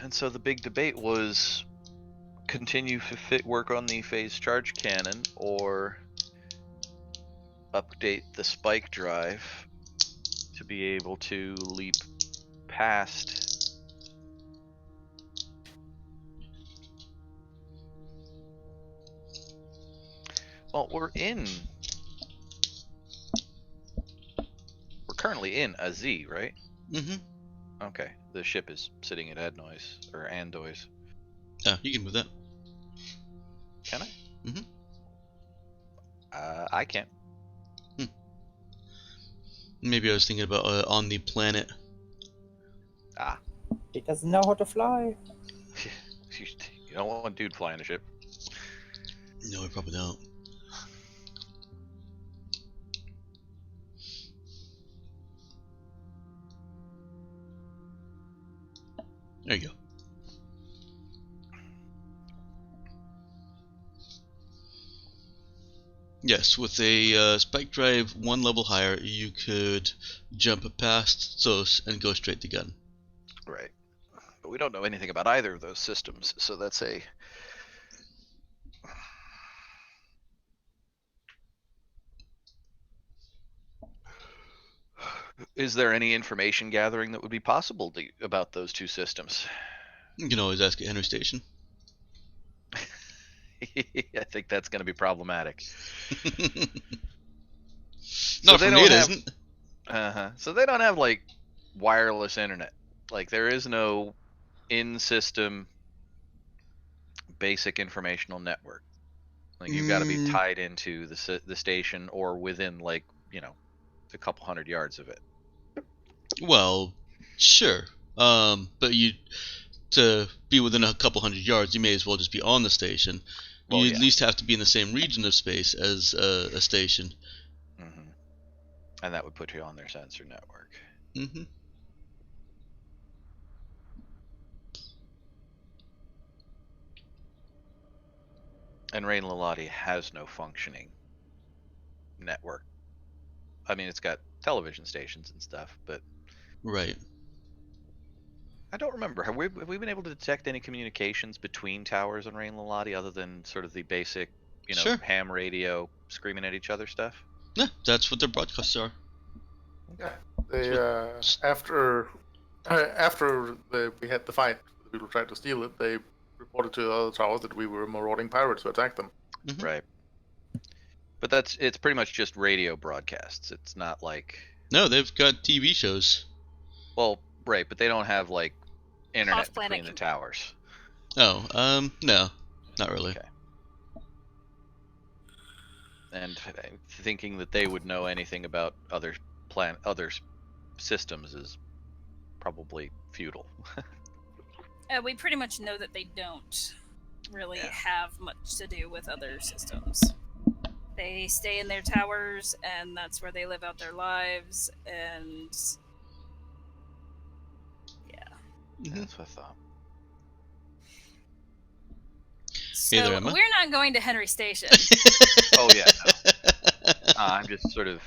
And so the big debate was continue to work on the phase charge cannon or update the spike drive to be able to leap past. Well, we're currently in a Z, right? Mm-hmm. Okay, the ship is sitting at Andoys. Yeah, you can move that. Can I? Mm-hmm. I can't. Maybe I was thinking about on the planet. Ah. He doesn't know how to fly. You don't want a dude flying a ship. No, I probably don't. There you go. Yes, with a spike drive one level higher, you could jump past Zos and go straight to gun. Right. But we don't know anything about either of those systems, so that's a... Is there any information gathering that would be possible about those two systems? You can always ask at Henry Station. I think that's going to be problematic. Not for me, it isn't. So they don't have, like, wireless internet. Like, there is no in-system basic informational network. Like, you've got to be tied into the station or within, like, you know, a couple hundred yards of it. Well, sure. But to be within a couple hundred yards, you may as well just be on the station. Well, you yeah. at least have to be in the same region of space as a station. Mm-hmm. And that would put you on their sensor network. Mm-hmm. And Rain Lalati has no functioning network. I mean, it's got television stations and stuff, but... Right. I don't remember. Have we been able to detect any communications between towers on Rain Lalati other than sort of the basic, Sure. ham radio screaming at each other stuff? Yeah, that's what their broadcasts are. Yeah, they after we had the fight, the people tried to steal it. They reported to the other towers that we were marauding pirates who attacked them. Mm-hmm. Right. But it's pretty much just radio broadcasts. It's not like... No, they've got TV shows. Well, right, but they don't have, like, internet Off-planet between the towers. Oh, no, not really. Okay. And thinking that they would know anything about other systems is probably futile. We pretty much know that they don't really have much to do with other systems. They stay in their towers, and that's where they live out their lives, and... yeah. Mm-hmm. That's what I thought. So, Hey there, Emma. we're not going to Henry Station. Oh, yeah, no. I'm just sort of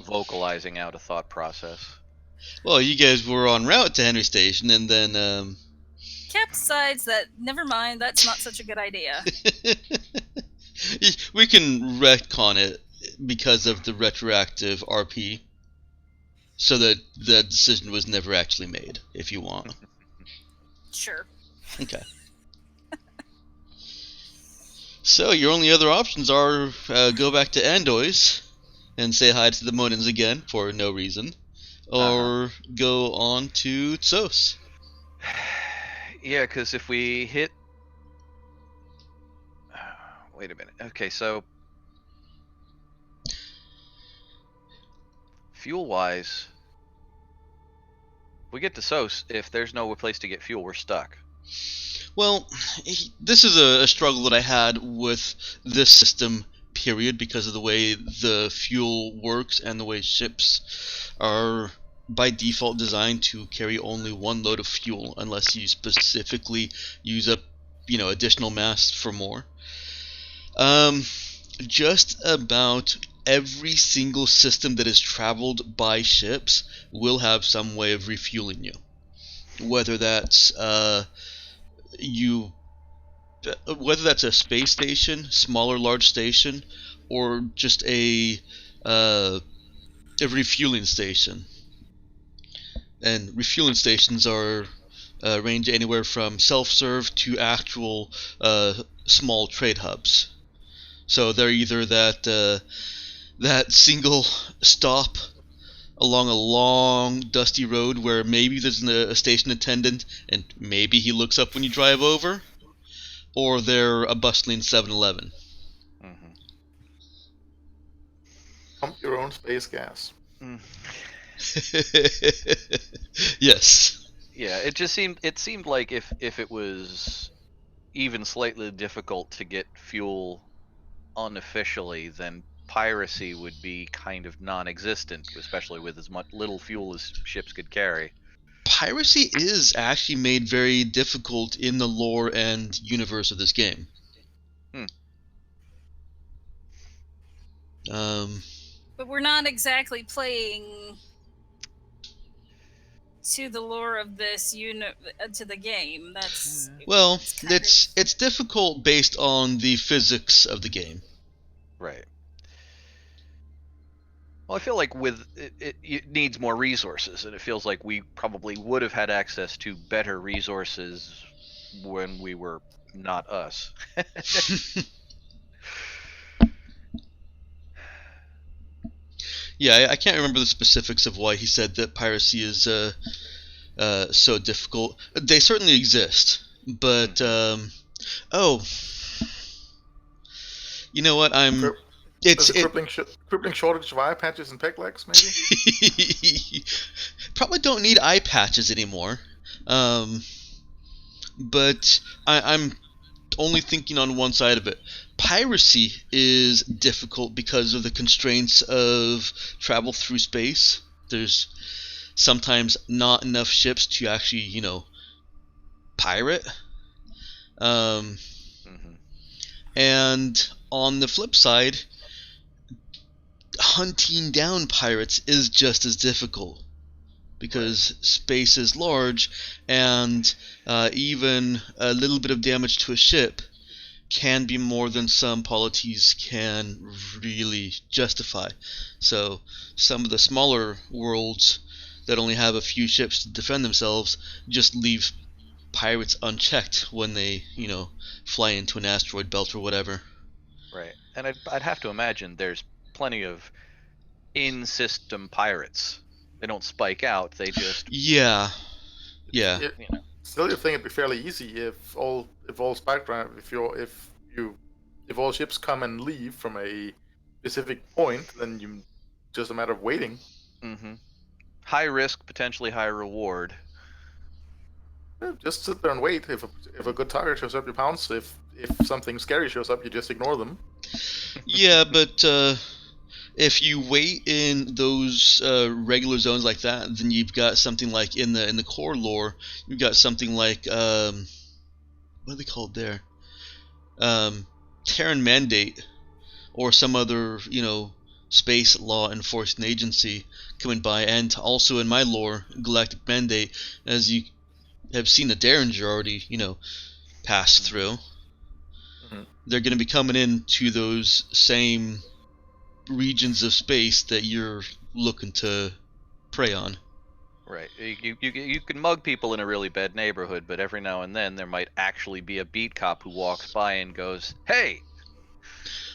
vocalizing out a thought process. Well, you guys were en route to Henry Station, and then, Cap decides that, never mind, that's not such a good idea. we can retcon it because of the retroactive RP, so that the decision was never actually made, if you want. Sure. Okay. So your only other options are go back to Andoys and say hi to the Monans again for no reason, or go on to Tsos. Yeah, because if we hit... Wait a minute. Okay, so... Fuel-wise... we get to SOS, if there's no place to get fuel, we're stuck. Well, this is a struggle that I had with this system, period, because of the way the fuel works and the way ships are by default designed to carry only one load of fuel unless you specifically use up, additional mass for more. Just about every single system that is traveled by ships will have some way of refueling you. whether that's you whether that's a space station, small or large station, or just a refueling station. And refueling stations are range anywhere from self-serve to actual small trade hubs. So they're either that single stop along a long dusty road where maybe there's a station attendant and maybe he looks up when you drive over, or they're a bustling 7-Eleven. Mm-hmm. Pump your own space gas. Mm. Yes. Yeah, it seemed like if it was even slightly difficult to get fuel unofficially, then piracy would be kind of non-existent, especially with as much little fuel as ships could carry. Piracy is actually made very difficult in the lore and universe of this game. Hmm. But we're not exactly playing to the lore of this to the game. That's Well, it's it's difficult based on the physics of the game. Right. Well, I feel like with it needs more resources, and it feels like we probably would have had access to better resources when we were not us. Yeah, I can't remember the specifics of why he said that piracy is so difficult. They certainly exist, but oh, you know what? There's a crippling shortage of eye patches and peg legs, maybe? Probably don't need eye patches anymore. But I'm only thinking on one side of it. Piracy is difficult because of the constraints of travel through space. There's sometimes not enough ships to actually, pirate. And on the flip side, hunting down pirates is just as difficult because space is large, and even a little bit of damage to a ship can be more than some polities can really justify. So some of the smaller worlds that only have a few ships to defend themselves just leave pirates unchecked when they, fly into an asteroid belt or whatever. Right. And I'd have to imagine there's plenty of in-system pirates. They don't spike out, they just Yeah. Still, you think it'd be fairly easy if all spike drive if all ships come and leave from a specific point, then you just a matter of waiting. Mm-hmm. High risk, potentially high reward. Yeah, just sit there and wait. If a good target shows up, you pounce. If something scary shows up, you just ignore them. Yeah, but if you wait in those regular zones like that, then you've got something like in the core lore, you've got something like what are they called there? Terran Mandate, or some other space law enforcement agency coming by, and also in my lore, Galactic Mandate, as you have seen the Derringer already pass through. Mm-hmm. They're going to be coming into those same regions of space that you're looking to prey on. Right. You can mug people in a really bad neighborhood, but every now and then there might actually be a beat cop who walks by and goes, "Hey!"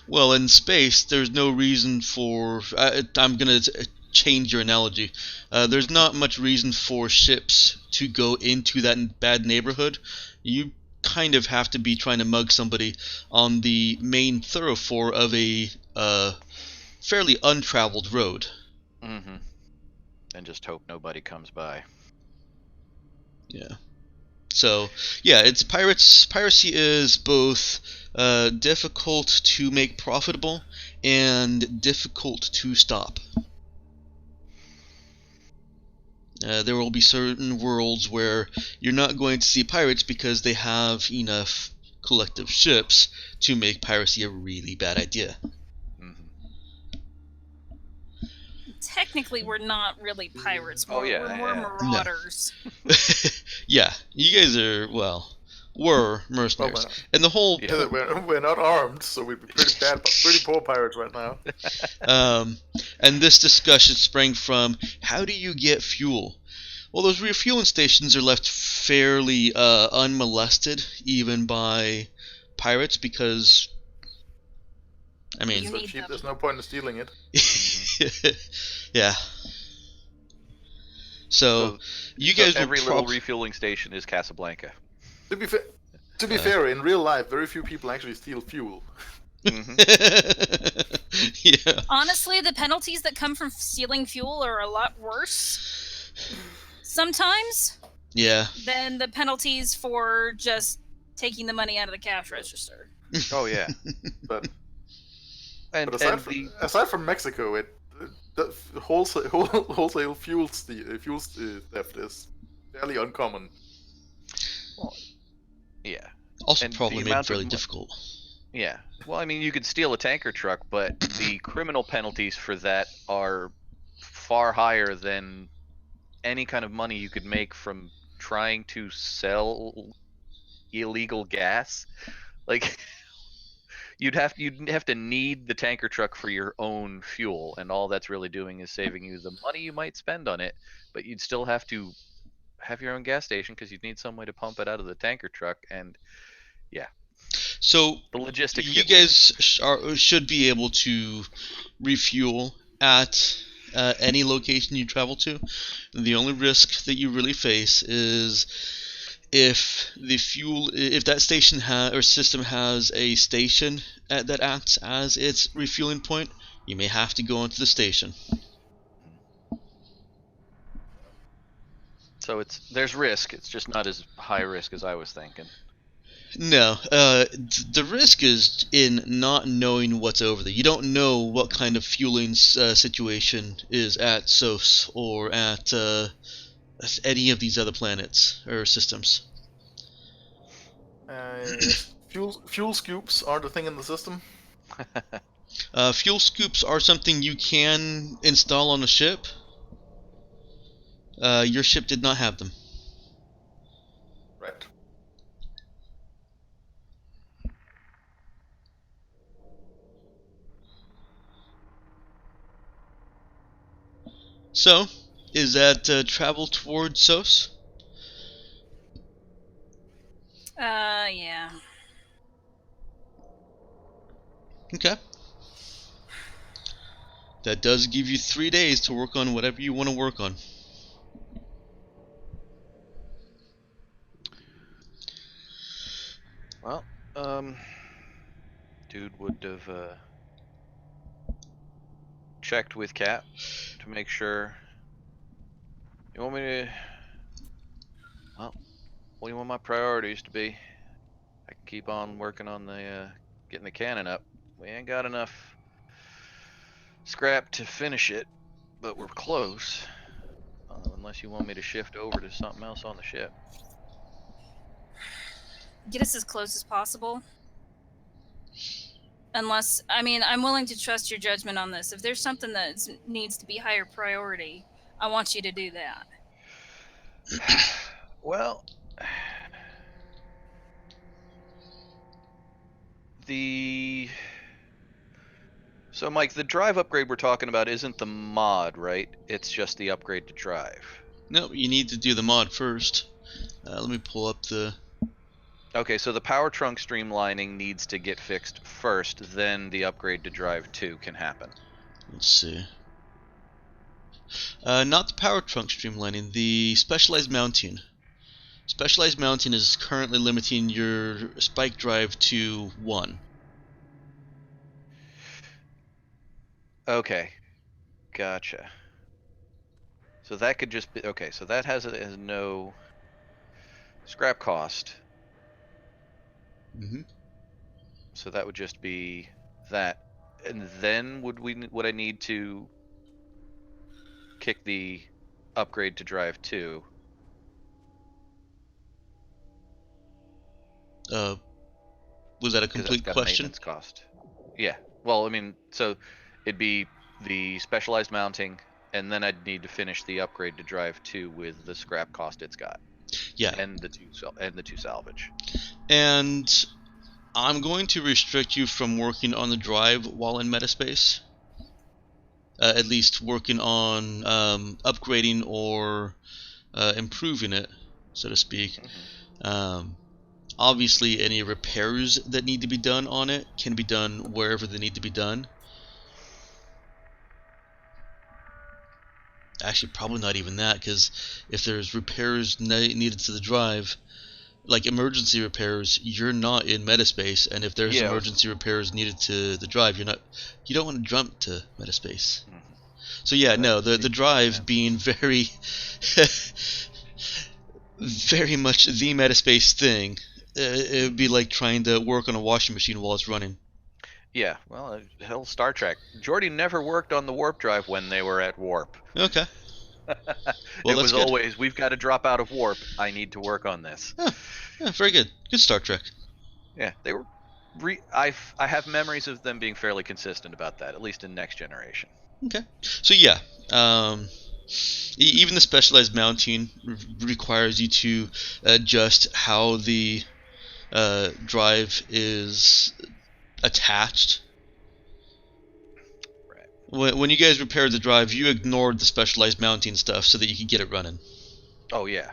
Well, in space, there's no reason for... I'm going to change your analogy. There's not much reason for ships to go into that bad neighborhood. You kind of have to be trying to mug somebody on the main thoroughfare of a fairly untraveled road. Mm-hmm. And just hope nobody comes by. Yeah. So, yeah, it's piracy is both difficult to make profitable and difficult to stop. There will be certain worlds where you're not going to see pirates because they have enough collective ships to make piracy a really bad idea. technically we're not really pirates. We're more yeah. marauders. Yeah, you guys were mercenaries, Well, and the whole Yeah. we're not armed, so we'd be pretty poor pirates right now. and this discussion sprang from how do you get fuel? Well, those refueling stations are left fairly unmolested, even by pirates, because I mean, You So need cheap, them. there's no point in stealing it. yeah. So you guys will every little refueling station is Casablanca. To be fair, in real life, very few people actually steal fuel. Hmm. yeah. Honestly, the penalties that come from stealing fuel are a lot worse sometimes Yeah. than the penalties for just taking the money out of the cash register. Oh yeah. But And aside from Mexico, the wholesale fuel theft is fairly uncommon. yeah. Also, And probably the made amount fairly of difficult. Yeah. Well, I mean, you could steal a tanker truck, but the criminal penalties for that are far higher than any kind of money you could make from trying to sell illegal gas. Like you'd have to need the tanker truck for your own fuel, and all that's really doing is saving you the money you might spend on it, but you'd still have to have your own gas station because you'd need some way to pump it out of the tanker truck, and yeah, So the logistics you get weird. guys should be able to refuel at any location you travel to. The only risk that you really face is if that station or system has a station that acts as its refueling point, you may have to go into the station. So there's risk. It's just not as high risk as I was thinking. No, the risk is in not knowing what's over there. You don't know what kind of fueling situation is at SOS or at any of these other planets or systems. Fuel scoops are the thing in the system. Fuel scoops are something you can install on a ship. Your ship did not have them. Right. So, is that travel towards SOS? Yeah. Okay. That does give you 3 days to work on whatever you want to work on. Well, dude would have checked with Cap to make sure. You want me to? Well, what do you want my priorities to be? I can keep on working on the getting the cannon up. We ain't got enough scrap to finish it, but we're close. Unless you want me to shift over to something else on the ship. Get us as close as possible. Unless, I mean, I'm willing to trust your judgment on this. If there's something that needs to be higher priority, I want you to do that. Well, so Mike, the drive upgrade we're talking about isn't the mod, right? It's just the upgrade to drive. No, you need to do the mod first. Let me pull up the... Okay, so the power trunk streamlining needs to get fixed first, then the upgrade to drive 2 can happen. Let's see. Not the power trunk streamlining, the specialized mounting. Specialized mounting is currently limiting your spike drive to 1. Okay, gotcha. So that could just be okay. So that has no scrap cost. Mm-hmm. So that would just be that, and then would I need to kick the upgrade to drive 2? Was that a Because that's complete got a question? maintenance cost. Yeah. Well, I mean, so it'd be the specialized mounting, and then I'd need to finish the upgrade to drive 2 with the scrap cost it's got. Yeah. And the two salvage. And I'm going to restrict you from working on the drive while in metaspace. At least working on upgrading or improving it, so to speak. Obviously, any repairs that need to be done on it can be done wherever they need to be done. Actually, probably not even that, because if there's repairs needed to the drive, like emergency repairs, you're not in metaspace, and if there's emergency repairs needed to the drive, you don't want to jump to metaspace. So yeah, no, the drive being very very much the metaspace thing, it would be like trying to work on a washing machine while it's running. Yeah, well, hell, Star Trek. Jordy never worked on the warp drive when they were at warp. Okay. Well, it was good. Always, we've got to drop out of warp. I need to work on this. Yeah, very good. Good Star Trek. Yeah, they were. I have memories of them being fairly consistent about that, at least in Next Generation. Okay. So yeah, even the specialized mounting requires you to adjust how the drive is attached. Right. When you guys repaired the drive, you ignored the specialized mounting stuff so that you could get it running. Oh yeah.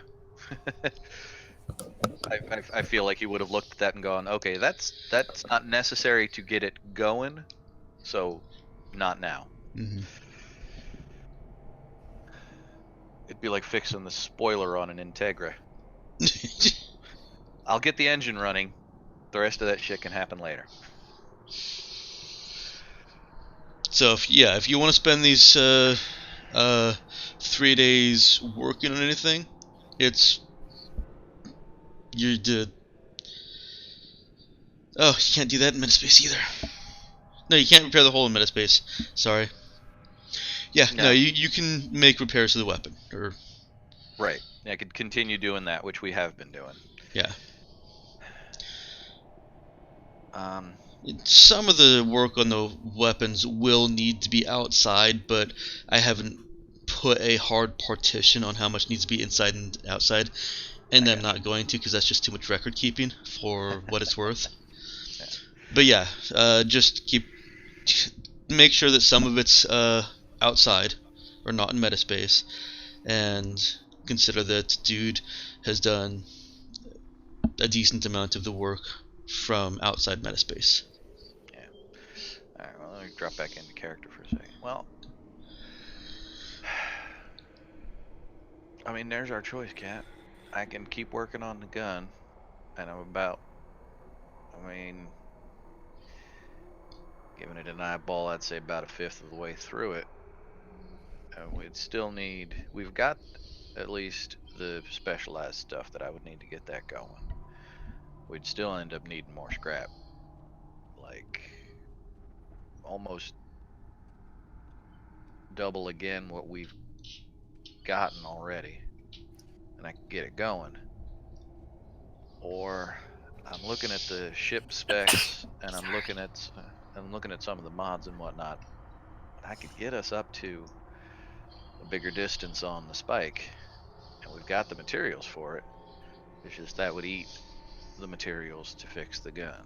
I feel like he would have looked at that and gone, okay, that's not necessary to get it going, so not now. Mm-hmm. It'd be like fixing the spoiler on an Integra. I'll get the engine running. The rest of that shit can happen later. So if you want to spend these 3 days working on anything, you did. Oh, you can't do that in metaspace either. No, you can't repair the hole in metaspace. Sorry. Yeah, no, you can make repairs to the weapon. Right. I could continue doing that, which we have been doing. Yeah. Some of the work on the weapons will need to be outside, but I haven't put a hard partition on how much needs to be inside and outside, and I'm not going to, because that's just too much record keeping for what it's worth. Yeah. But yeah, just make sure that some of it's outside or not in metaspace, and consider that dude has done a decent amount of the work from outside metaspace. Yeah. Alright, well, let me drop back into character for a second. Well, I mean, there's our choice, Cat. I can keep working on the gun, and giving it an eyeball, I'd say about a fifth of the way through it. We've got at least the specialized stuff that I would need to get that going. We'd still end up needing more scrap. Like, almost double again what we've gotten already. And I can get it going. Or, I'm looking at the ship specs, and I'm looking at some of the mods and whatnot. I could get us up to a bigger distance on the spike, and we've got the materials for it. It's just that would eat the materials to fix the gun.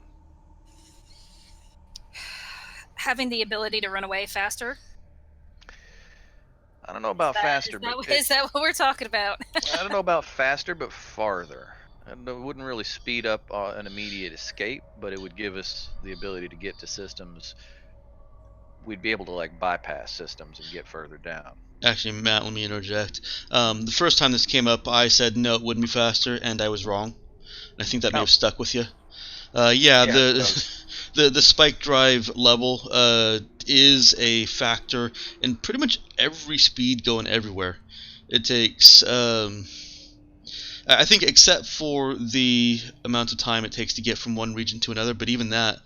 Having the ability to run away faster? I don't know about faster, is that what we're talking about? I don't know about faster, but farther. And it wouldn't really speed up an immediate escape, but it would give us the ability to get to systems. We'd be able to like bypass systems and get further down. Actually, Matt, let me interject. The first time this came up, I said no, it wouldn't be faster, and I was wrong. I think that may have stuck with you. The spike drive level is a factor in pretty much every speed going everywhere. It takes, I think, except for the amount of time it takes to get from one region to another, but even that,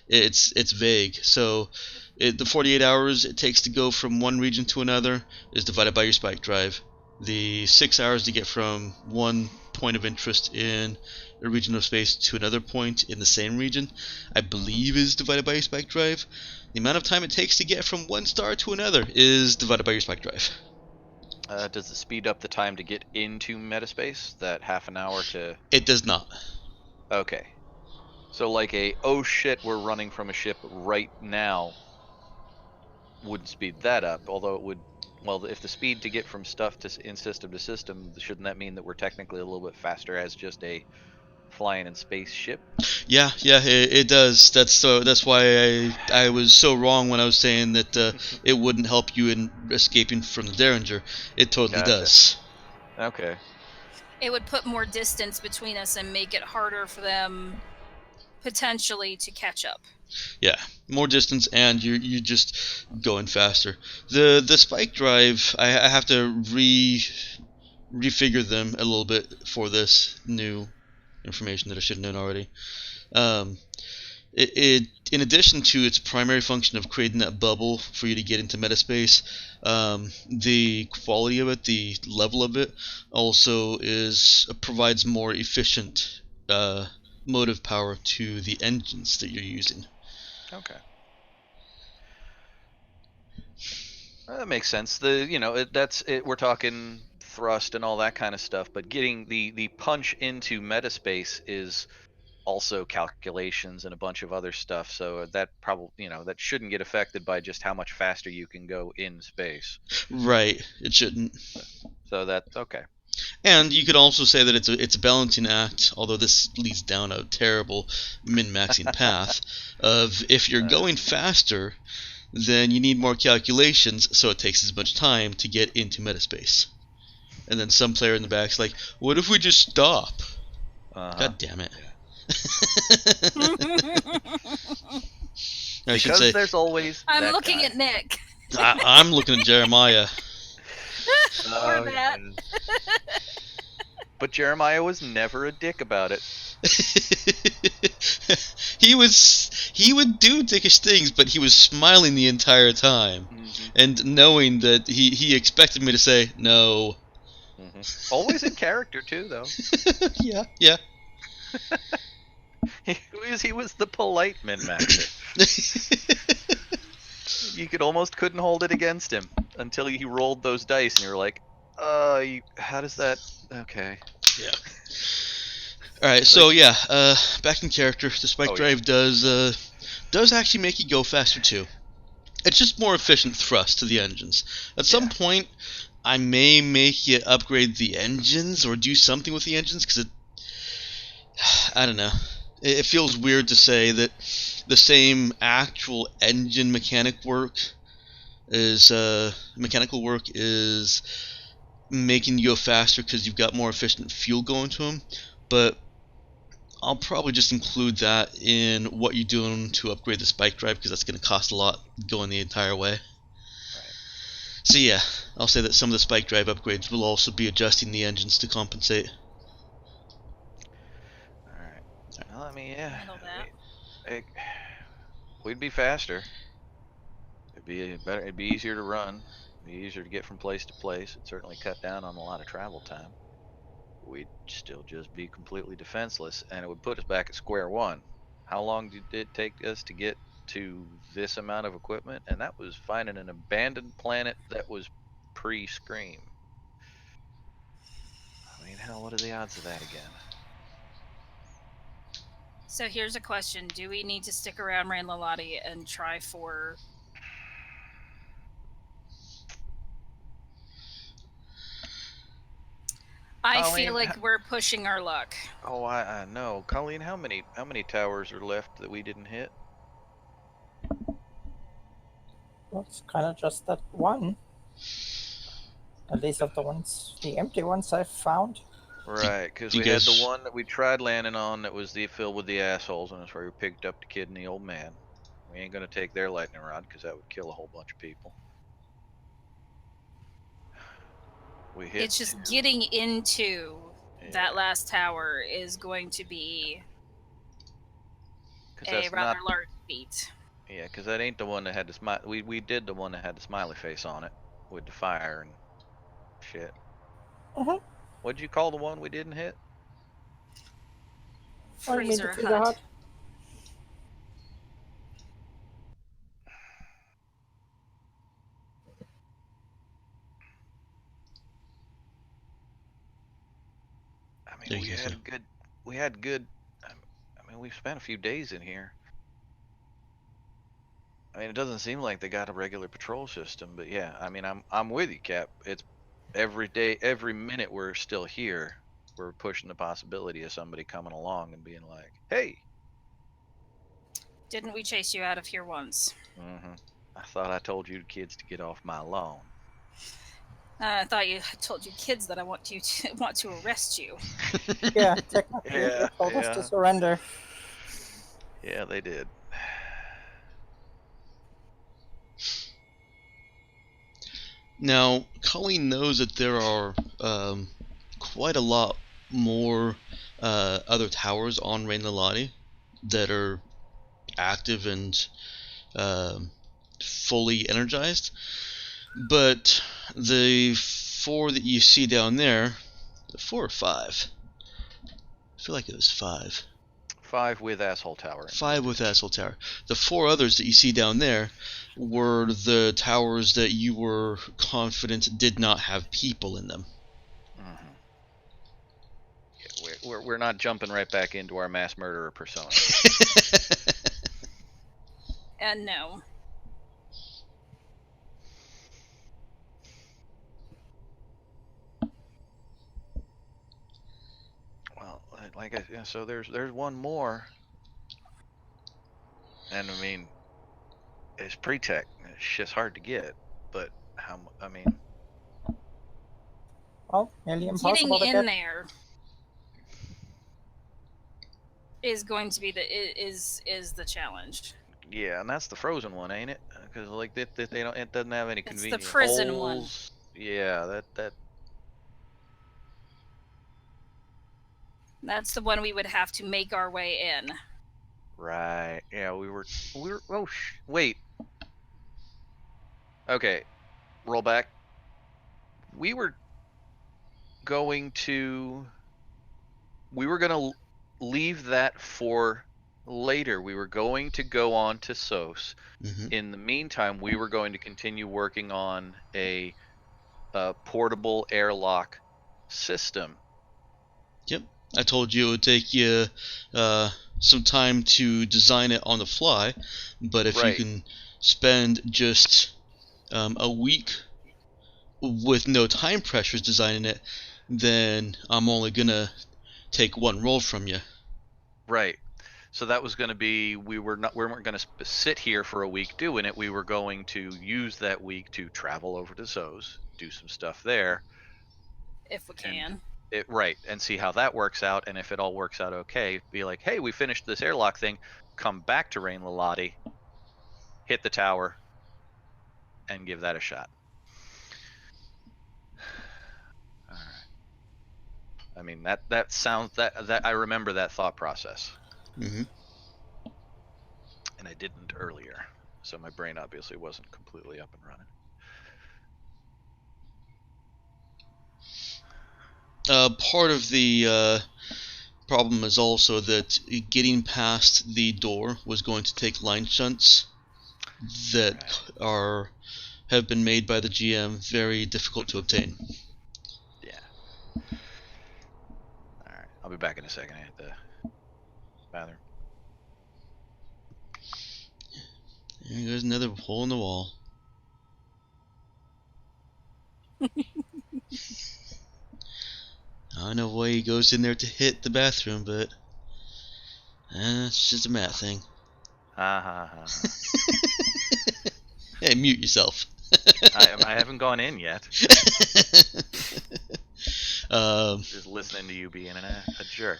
it's vague. So the 48 hours it takes to go from one region to another is divided by your spike drive. The 6 hours to get from one point of interest in a region of space to another point in the same region, I believe, is divided by your spike drive. The amount of time it takes to get from one star to another is divided by your spike drive. Does it speed up the time to get into metaspace? That half an hour to... It does not. Okay. So like oh shit, we're running from a ship right now wouldn't speed that up, although it would... Well, if the speed to get from stuff in system to system, shouldn't that mean that we're technically a little bit faster as just a flying in space ship? Yeah, it does. That's why I was so wrong when I was saying that it wouldn't help you in escaping from the Derringer. It totally Gotcha. does. Okay. It would put more distance between us and make it harder for them potentially to catch up. Yeah, more distance, and you're just going faster. The spike drive, I have to refigure them a little bit for this new information that I should have known already. It in addition to its primary function of creating that bubble for you to get into metaspace, the quality of it, the level of it, also provides more efficient motive power to the engines that you're using. Okay. That makes sense. We're talking thrust and all that kind of stuff, but getting the punch into metaspace is also calculations and a bunch of other stuff. So that probably, that shouldn't get affected by just how much faster you can go in space. Right. It shouldn't. So that's okay. And you could also say that it's a balancing act, although this leads down a terrible min-maxing path of if you're going faster, then you need more calculations, so it takes as much time to get into metaspace. And then some player in the back's like, what if we just stop? God damn it. I should say, there's always I'm looking at Nick. I'm looking at Jeremiah. Or that. But Jeremiah was never a dick about it. He would do dickish things, but he was smiling the entire time, and knowing that he expected me to say no. Always in character too, though. Yeah. He was the polite min-maxer. You couldn't hold it against him until he rolled those dice, and you were like, how does that... Okay. Yeah. Alright, so yeah, back in character, the spike drive does actually make you go faster too. It's just more efficient thrust to the engines. At some point, I may make you upgrade the engines or do something with the engines, because I don't know. It feels weird to say that the same actual engine mechanical work is making you go faster because you've got more efficient fuel going to them, but I'll probably just include that in what you're doing to upgrade the spike drive, because that's going to cost a lot going the entire way. Right. So yeah, I'll say that some of the spike drive upgrades will also be adjusting the engines to compensate. Alright. Well, we'd be faster. It'd be easier to run. It'd be easier to get from place to place. It'd certainly cut down on a lot of travel time. We'd still just be completely defenseless, and it would put us back at square one. How long did it take us to get to this amount of equipment? And that was finding an abandoned planet that was pre-Scream. I mean, hell, what are the odds of that again? So here's a question. Do we need to stick around Ranlalati and try for... I feel like we're pushing our luck. Oh, I know. Colleen, how many towers are left that we didn't hit? Well, it's kind of just that one. At least of the empty ones I've found. Right, because we had the one that we tried landing on that was filled with the assholes, and that's where we picked up the kid and the old man. We ain't gonna take their lightning rod because that would kill a whole bunch of people. It's just getting into that last tower is going to be a rather large feat. Yeah, because that ain't the one that had the we did the one that had the smiley face on it with the fire and shit. Mhm. What'd you call the one we didn't hit? Oh, you mean the Freezer freezer hut. hut? I mean, There you go, sir. we had good. I mean, we've spent a few days in here. I mean, it doesn't seem like they got a regular patrol system, but yeah, I mean, I'm with you, Cap. It's every day, every minute we're still here, we're pushing the possibility of somebody coming along and being like, "Hey." Didn't we chase you out of here once? I thought I told you kids to get off my lawn. I thought I told you kids that I want to arrest you. Yeah, technically, they Yeah, told us yeah. to surrender. Yeah, they did. Now, Colleen knows that there are quite a lot more other towers on Rain Lilati that are active and fully energized. But the 4 that you see down there, 4 or 5? I feel like it was 5. 5 with asshole tower. 5 with Asshole Tower. The 4 others that you see down there were the towers that you were confident did not have people in them. Yeah, we're not jumping right back into our mass murderer persona. No. Well, so there's one more, and I mean, it's pre-tech. It's just hard to get, but I mean, Well, nearly impossible Getting to in get. there is going to be is the challenge. yeah, and that's the frozen one, ain't it? Because like they don't, it doesn't have any It's the convenient prison one. holes. Yeah, that. That's the one we would have to make our way in. Right. Yeah, we were. Oh, wait. Okay, roll back. We were going to. We were gonna leave that for later. We were going to go on to SOS. Mm-hmm. In the meantime, we were going to continue working on a portable airlock system. Yep. I told you it would take you some time to design it on the fly, but if you Right. can spend just a week with no time pressures designing it, then I'm only gonna take one roll from you. Right. So that was going to be we weren't going to sit here for a week doing it. We were going to use that week to travel over to SOS, do some stuff there, If we and can. and see how that works out. And if it all works out okay, be like, hey, we finished this airlock thing. Come back to Rain Lilati, hit the tower, and give that a shot. All right. I mean that sounds that I remember that thought process. Mm-hmm. And I didn't earlier, so my brain obviously wasn't completely up and running. Part of the problem is also that getting past the door was going to take line shunts that have been made by the GM very difficult to obtain. Yeah. All right, I'll be back in a second at the bathroom. There goes another hole in the wall. I don't know why he goes in there to hit the bathroom, but it's just a math thing. Ha ha ha. Hey, mute yourself. I haven't gone in yet. Just listening to you being a jerk.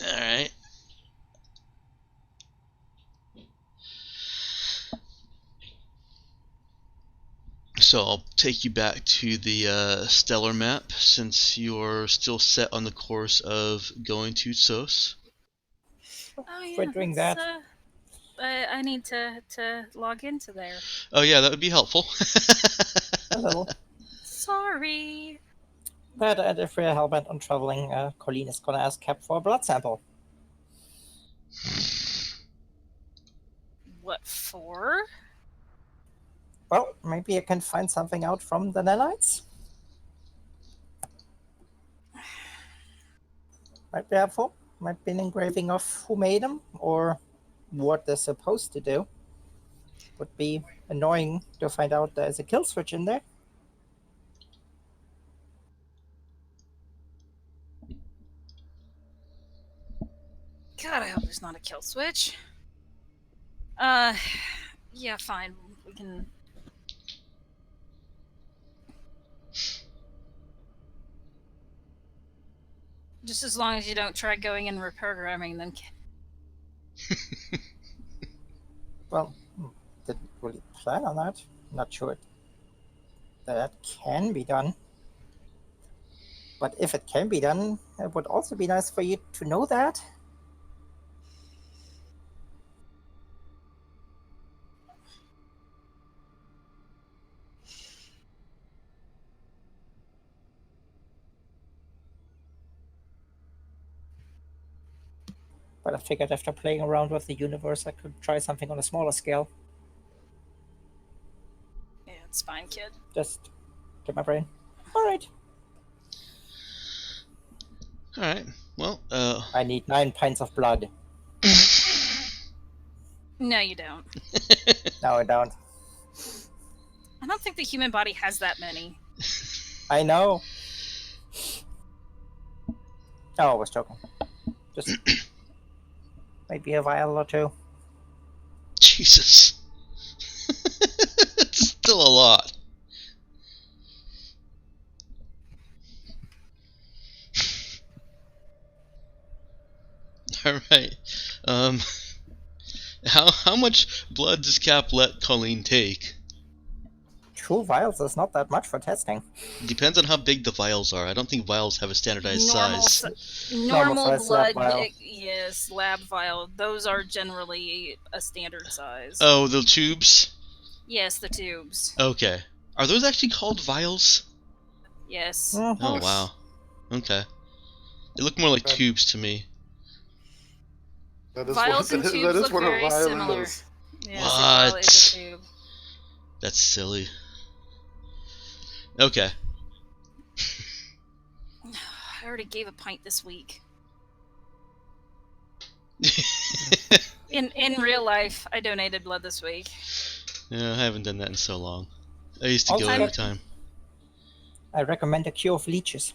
Alright. So I'll take you back to the stellar map since you're still set on the course of going to SOS. Oh yeah. We're doing that. I need to log into there. Oh yeah, that would be helpful. A little. Sorry. But if we're hellbent on traveling, Colleen is gonna ask Cap for a blood sample. What for? Well, maybe you can find something out from the nanites. Might be helpful. Might be an engraving of who made them or what they're supposed to do. Would be annoying to find out there's a kill switch in there. God, I hope there's not a kill switch. Yeah, fine. We can. Just as long as you don't try going and reprogramming them. Well, didn't really plan on that. Not sure that can be done. But if it can be done, it would also be nice for you to know that. But I figured after playing around with the universe, I could try something on a smaller scale. Yeah, it's fine, kid. Just get my brain. Alright. Alright, well, I need 9 pints of blood. No, you don't. No, I don't. I don't think the human body has that many. I know. Oh, I was joking. Just maybe a vial or two. Jesus. It's still a lot. Alright. How much blood does Cap let Colleen take? 2 vials is not that much for testing. Depends on how big the vials are. I don't think vials have a standardized Normal size. Normal size lab blood, vial. yes, lab vial. Those are generally a standard size. Oh, the tubes? Yes, the tubes. Okay. Are those actually called vials? Yes. Mhm. Oh, wow. Okay. They look more like Right. tubes to me. That is Vials what, and tubes that is look what a very vial similar. is. Yes, a vial is a tube. That's silly. Okay. I already gave a pint this week. In real life, I donated blood this week. Yeah, I haven't done that in so long. I used to Also, go every time. I recommend a cure of leeches.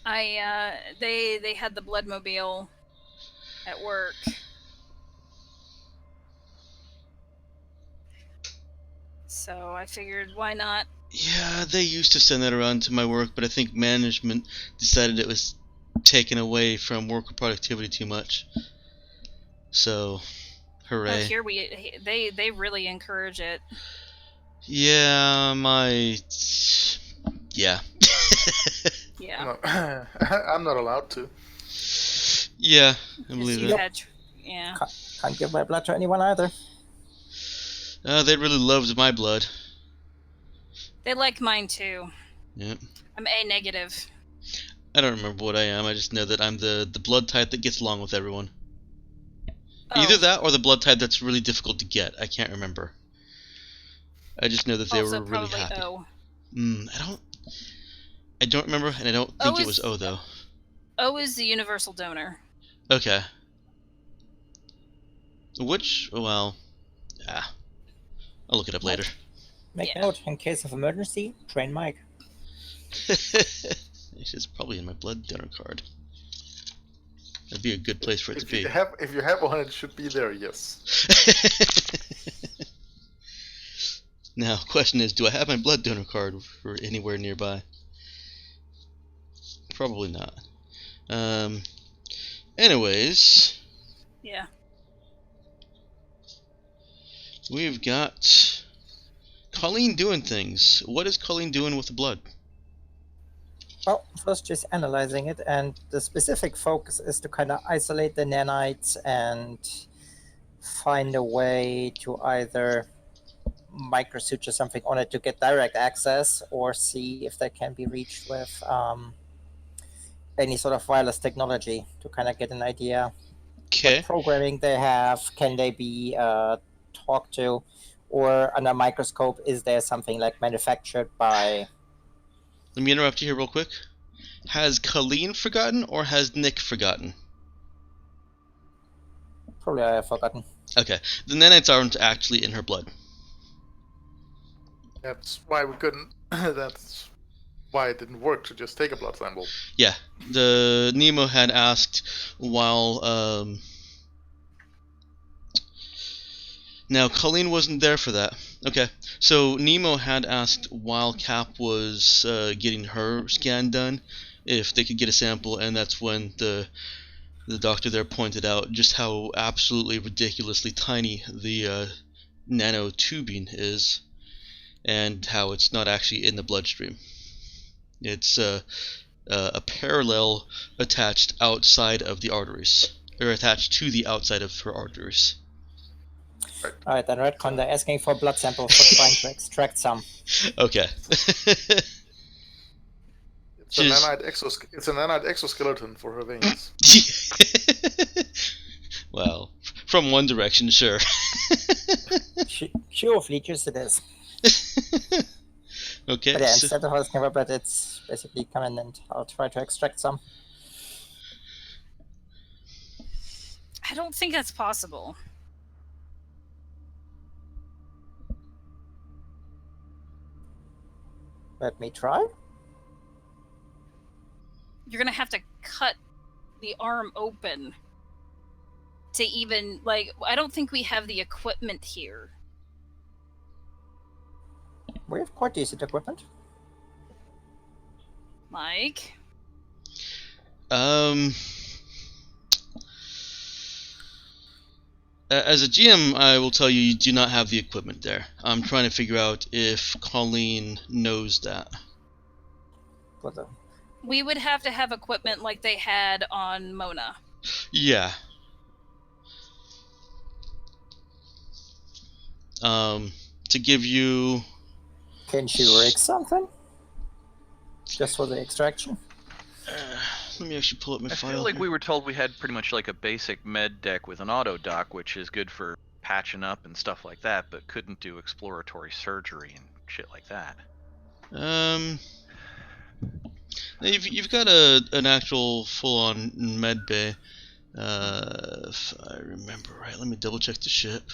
They had the bloodmobile at work. So I figured, why not? Yeah, they used to send that around to my work, but I think management decided it was taken away from worker productivity too much. So, hooray. Here they really encourage it. Yeah, yeah. Yeah. No, I'm not allowed to. Yeah, I 'Cause believe you it. had, yeah. Can't give my blood to anyone either. They really loved my blood. They like mine too. Yep. I'm A negative. I don't remember what I am. I just know that I'm the blood type that gets along with everyone. Oh, Either that or the blood type that's really difficult to get. I can't remember. I just know that they also were really probably happy. O. I don't remember, and I don't think O it was is- O though. O is the universal donor. Okay. Which, well, I'll look it up later. Make Yeah. note, in case of emergency, train Mike. It's probably in my blood donor card. That'd be a good place for it to If be. you have one, it should be there. Yes. Now, question is, do I have my blood donor card for anywhere nearby? Probably not. Anyways, Yeah. we've got Colleen doing things. What is Colleen doing with the blood? Well, first just analyzing it, and the specific focus is to kind of isolate the nanites and find a way to either microsuture something on it to get direct access, or see if that can be reached with any sort of wireless technology to kind of get an idea what Okay. programming they have, can they be talked to, or under a microscope, is there something like manufactured by... Let me interrupt you here real quick. Has Colleen forgotten or has Nick forgotten? Probably I have forgotten. Okay. The nanites aren't actually in her blood. That's why we couldn't. That's why it didn't work to just take a blood sample. Yeah. The Nemo had asked while now Colleen wasn't there for that. Okay. So Nemo had asked while Cap was getting her scan done if they could get a sample, and that's when the doctor there pointed out just how absolutely ridiculously tiny the nano tubing is, and how it's not actually in the bloodstream. It's a parallel attached outside of the arteries, or attached to the outside of her arteries. All right, then Redcon, they're asking for blood samples for trying to extract some. Okay. It's a nanite exoskeleton for her veins. Well, from one direction, sure. Sure, of leeches it is. Okay. But yeah, instead of asking for blood, it's basically come in and I'll try to extract some. I don't think that's possible. Let me try. You're gonna have to cut the arm open to even, like, I don't think we have the equipment here. We have quite decent equipment. Mike? As a GM, I will tell you do not have the equipment there. I'm trying to figure out if Colleen knows that. We would have to have equipment like they had on Mona. Yeah. To give you... Can she rig something? Just for the extraction? Let me actually pull up my file. I feel like we were told we had pretty much like a basic med deck with an auto dock, which is good for patching up and stuff like that, but couldn't do exploratory surgery and shit like that. You've got an actual full-on med bay. If I remember right, let me double check the ship.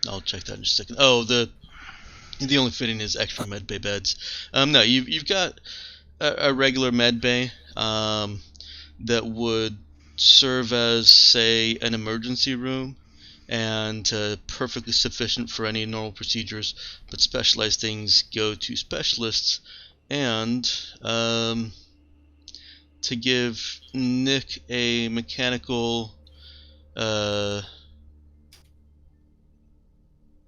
I'll check that in just a second. Oh, the only fitting is extra med bay beds. No, you've got a regular med bay that would serve as, say, an emergency room, and perfectly sufficient for any normal procedures, but specialized things go to specialists. And to give Nick a mechanical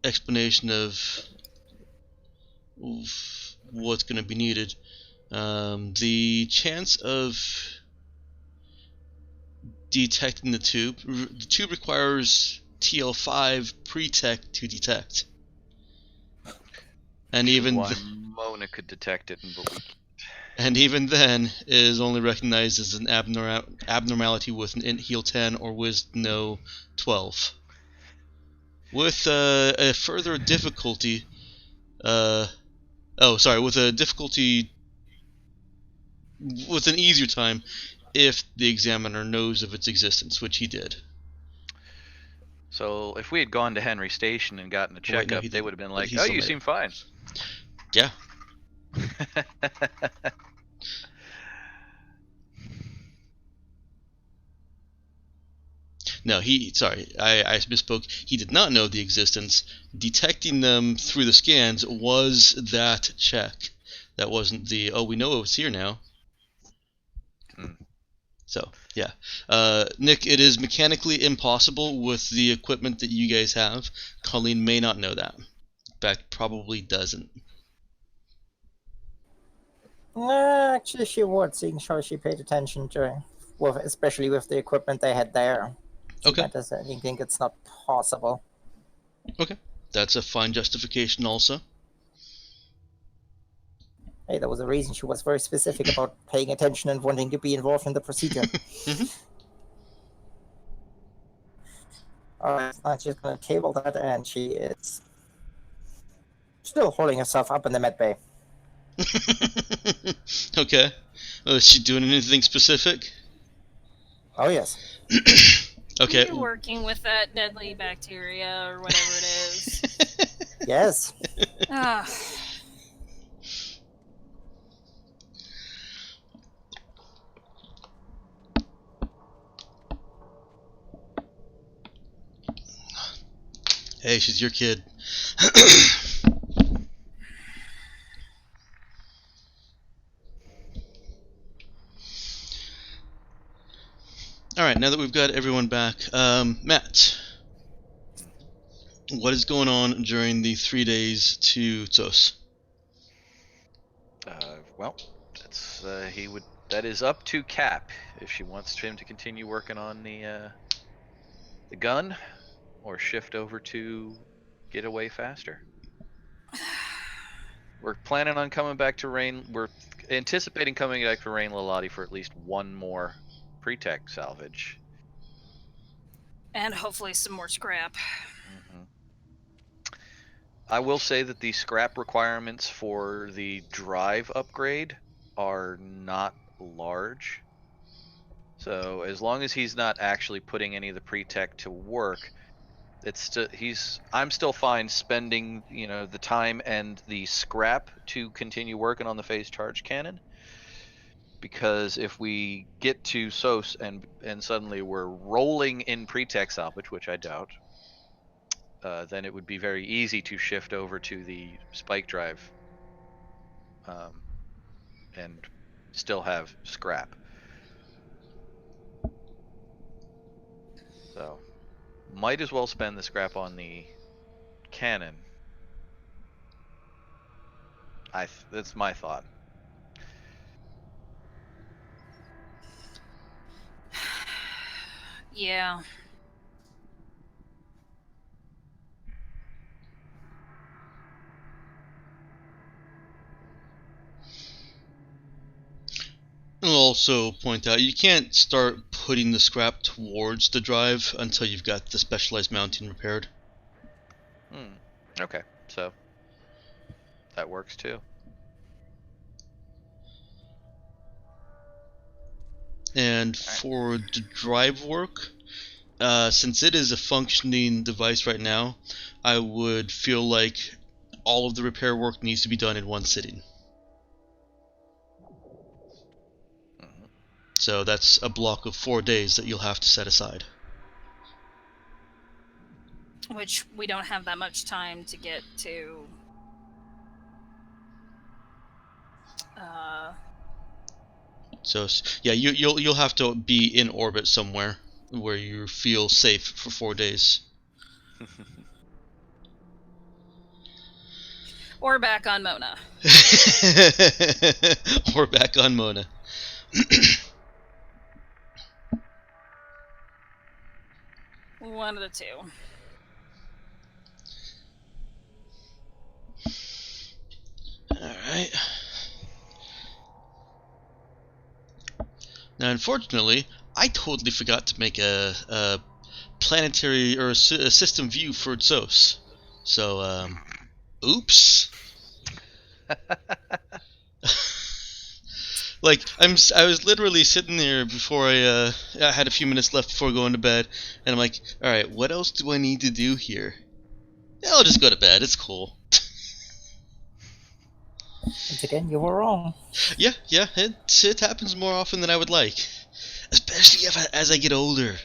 explanation of what's going to be needed, the chance of detecting the tube requires TL5 pre-tech to detect, and even Mona could detect it, but we can't. And even then is only recognized as an abnormality with an int heal 10 or Wiz no 12. With a further difficulty, with an easier time if the examiner knows of its existence, which he did. So if we had gone to Henry Station and gotten a checkup, they would have been like, "Oh, you seem fine." Yeah. No, I misspoke. He did not know the existence. Detecting them through the scans was that check. That wasn't the, oh, we know it's here now. So, yeah. Nick, it is mechanically impossible with the equipment that you guys have. Colleen may not know that. In fact, probably doesn't. Actually, she would, seeing how she paid attention during, well, especially with the equipment they had there. She Okay. might necessarily think it's not possible. Okay. That's a fine justification also. Hey, there was a reason she was very specific about paying attention and wanting to be involved in the procedure. Alright, now she's going to table that, and she is still holding herself up in the med bay. Okay. Is she doing anything specific? Oh, yes. Okay. You're working with that deadly bacteria or whatever it is. Yes. Ah. Hey, she's your kid. Alright, now that we've got everyone back, Matt, what is going on during the 3 days to Tos? Well, that's that is up to Cap if she wants him to continue working on the gun or shift over to get away faster. We're planning on coming back to Rain. We're anticipating coming back to Rain Lalati for at least one more pre-tech salvage. And hopefully some more scrap. I will say that the scrap requirements for the drive upgrade are not large. So as long as he's not actually putting any of the pre-tech to work, I'm still fine spending, the time and the scrap to continue working on the phase charge cannon. Because if we get to SOS and suddenly we're rolling in pre-tech salvage, which I doubt, then it would be very easy to shift over to the spike drive and still have scrap. So, might as well spend the scrap on the cannon. That's my thought. Yeah. I'll also point out, you can't start putting the scrap towards the drive until you've got the specialized mounting repaired. Okay, so that works too. And for the drive work, since it is a functioning device right now, I would feel like all of the repair work needs to be done in one sitting. So that's a block of 4 days that you'll have to set aside. Which we don't have that much time to get to. So yeah, you'll have to be in orbit somewhere where you feel safe for 4 days. Or back on Mona. Or back on Mona. One of the two. Alright. Now, unfortunately, I totally forgot to make a planetary or a system view for Zos. So, oops. Like, I was literally sitting there before I had a few minutes left before going to bed, and I'm like, alright, what else do I need to do here? Yeah, I'll just go to bed, it's cool. Once again, you were wrong. Yeah, it happens more often than I would like. Especially as I get older.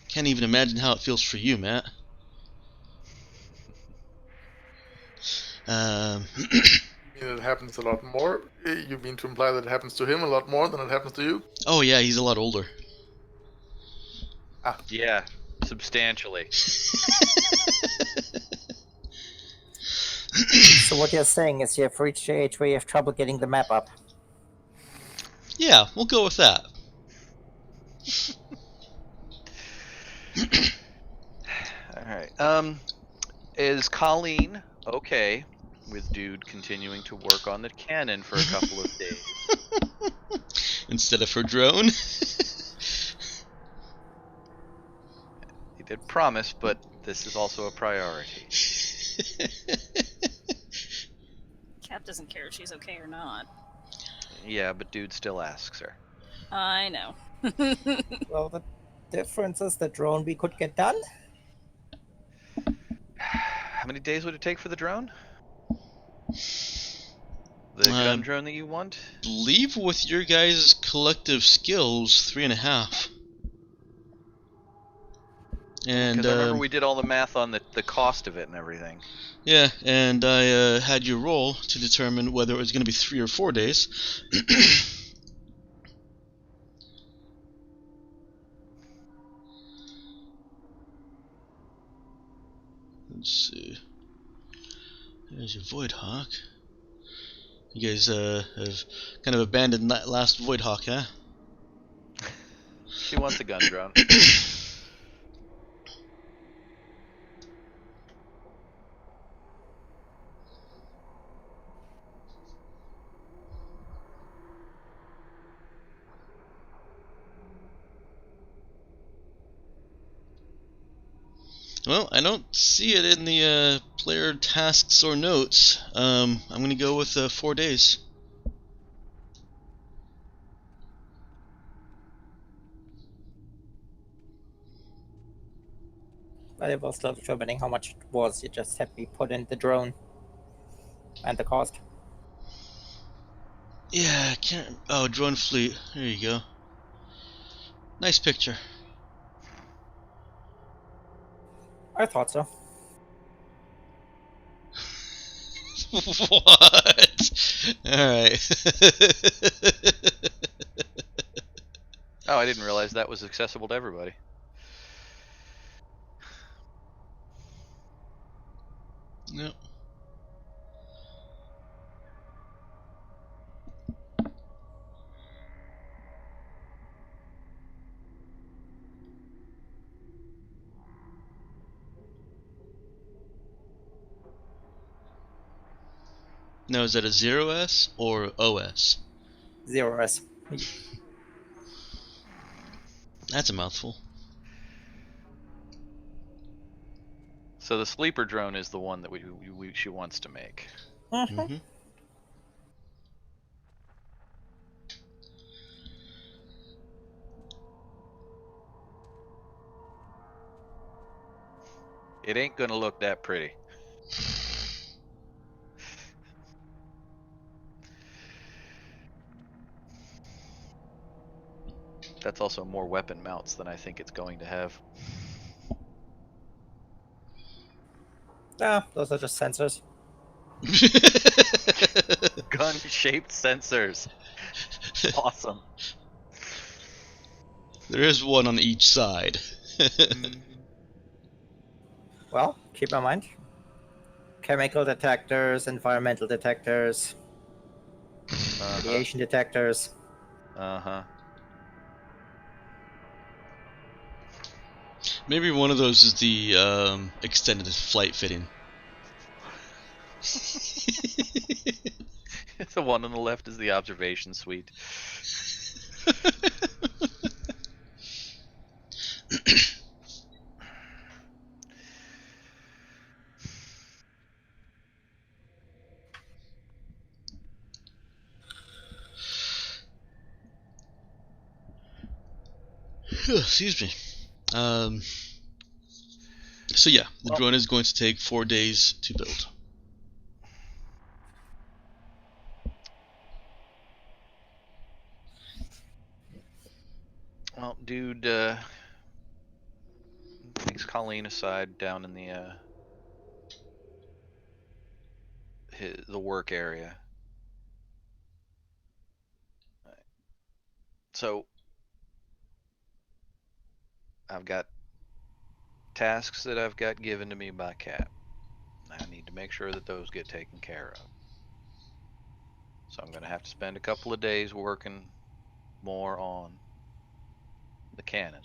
Can't even imagine how it feels for you, Matt. mean it happens a lot more? You mean to imply that it happens to him a lot more than it happens to you? Oh yeah, he's a lot older. Yeah, substantially. So what you're saying is you've reached the age where you have trouble getting the map up. Yeah, we'll go with that. All right. Is Colleen okay with Dude continuing to work on the cannon for a couple of days? Instead of her drone. He did promise, but this is also a priority. Cap doesn't care if she's okay or not. Yeah, but Dude still asks her. I know. Well, the difference is the drone we could get done. How many days would it take for the drone? The gun drone that you want? Believe with your guys' collective skills, 3.5. And because I remember we did all the math on the cost of it and everything. Yeah, and I had you roll to determine whether it was going to be 3 or 4 days. Let's see. There's your Void Hawk. You guys have kind of abandoned that last Void Hawk, huh? She wants a gun drone. Well, I don't see it in the player tasks or notes. I'm going to go with 4 days. But it was still determining how much it was. You just had me put in the drone and the cost. Yeah, I can't. Oh, drone fleet. There you go. Nice picture. I thought so. What? Alright. Oh, I didn't realize that was accessible to everybody. Yep. Now, is that a 0S or OS? 0S. That's a mouthful. So the sleeper drone is the one that she wants to make. Mm-hmm. It ain't gonna look that pretty. That's also more weapon mounts than I think it's going to have. Those are just sensors. Gun-shaped sensors. Awesome. There is one on each side. Well, keep in mind. Chemical detectors, environmental detectors, radiation detectors. Uh-huh. Maybe one of those is the extended flight fitting. The one on the left is the observation suite. Excuse me. So yeah, the drone is going to take 4 days to build. Well, Dude takes Colleen aside down in the work area So I've got tasks that I've got given to me by Cap. I need to make sure that those get taken care of. So I'm going to have to spend a couple of days working more on the cannon.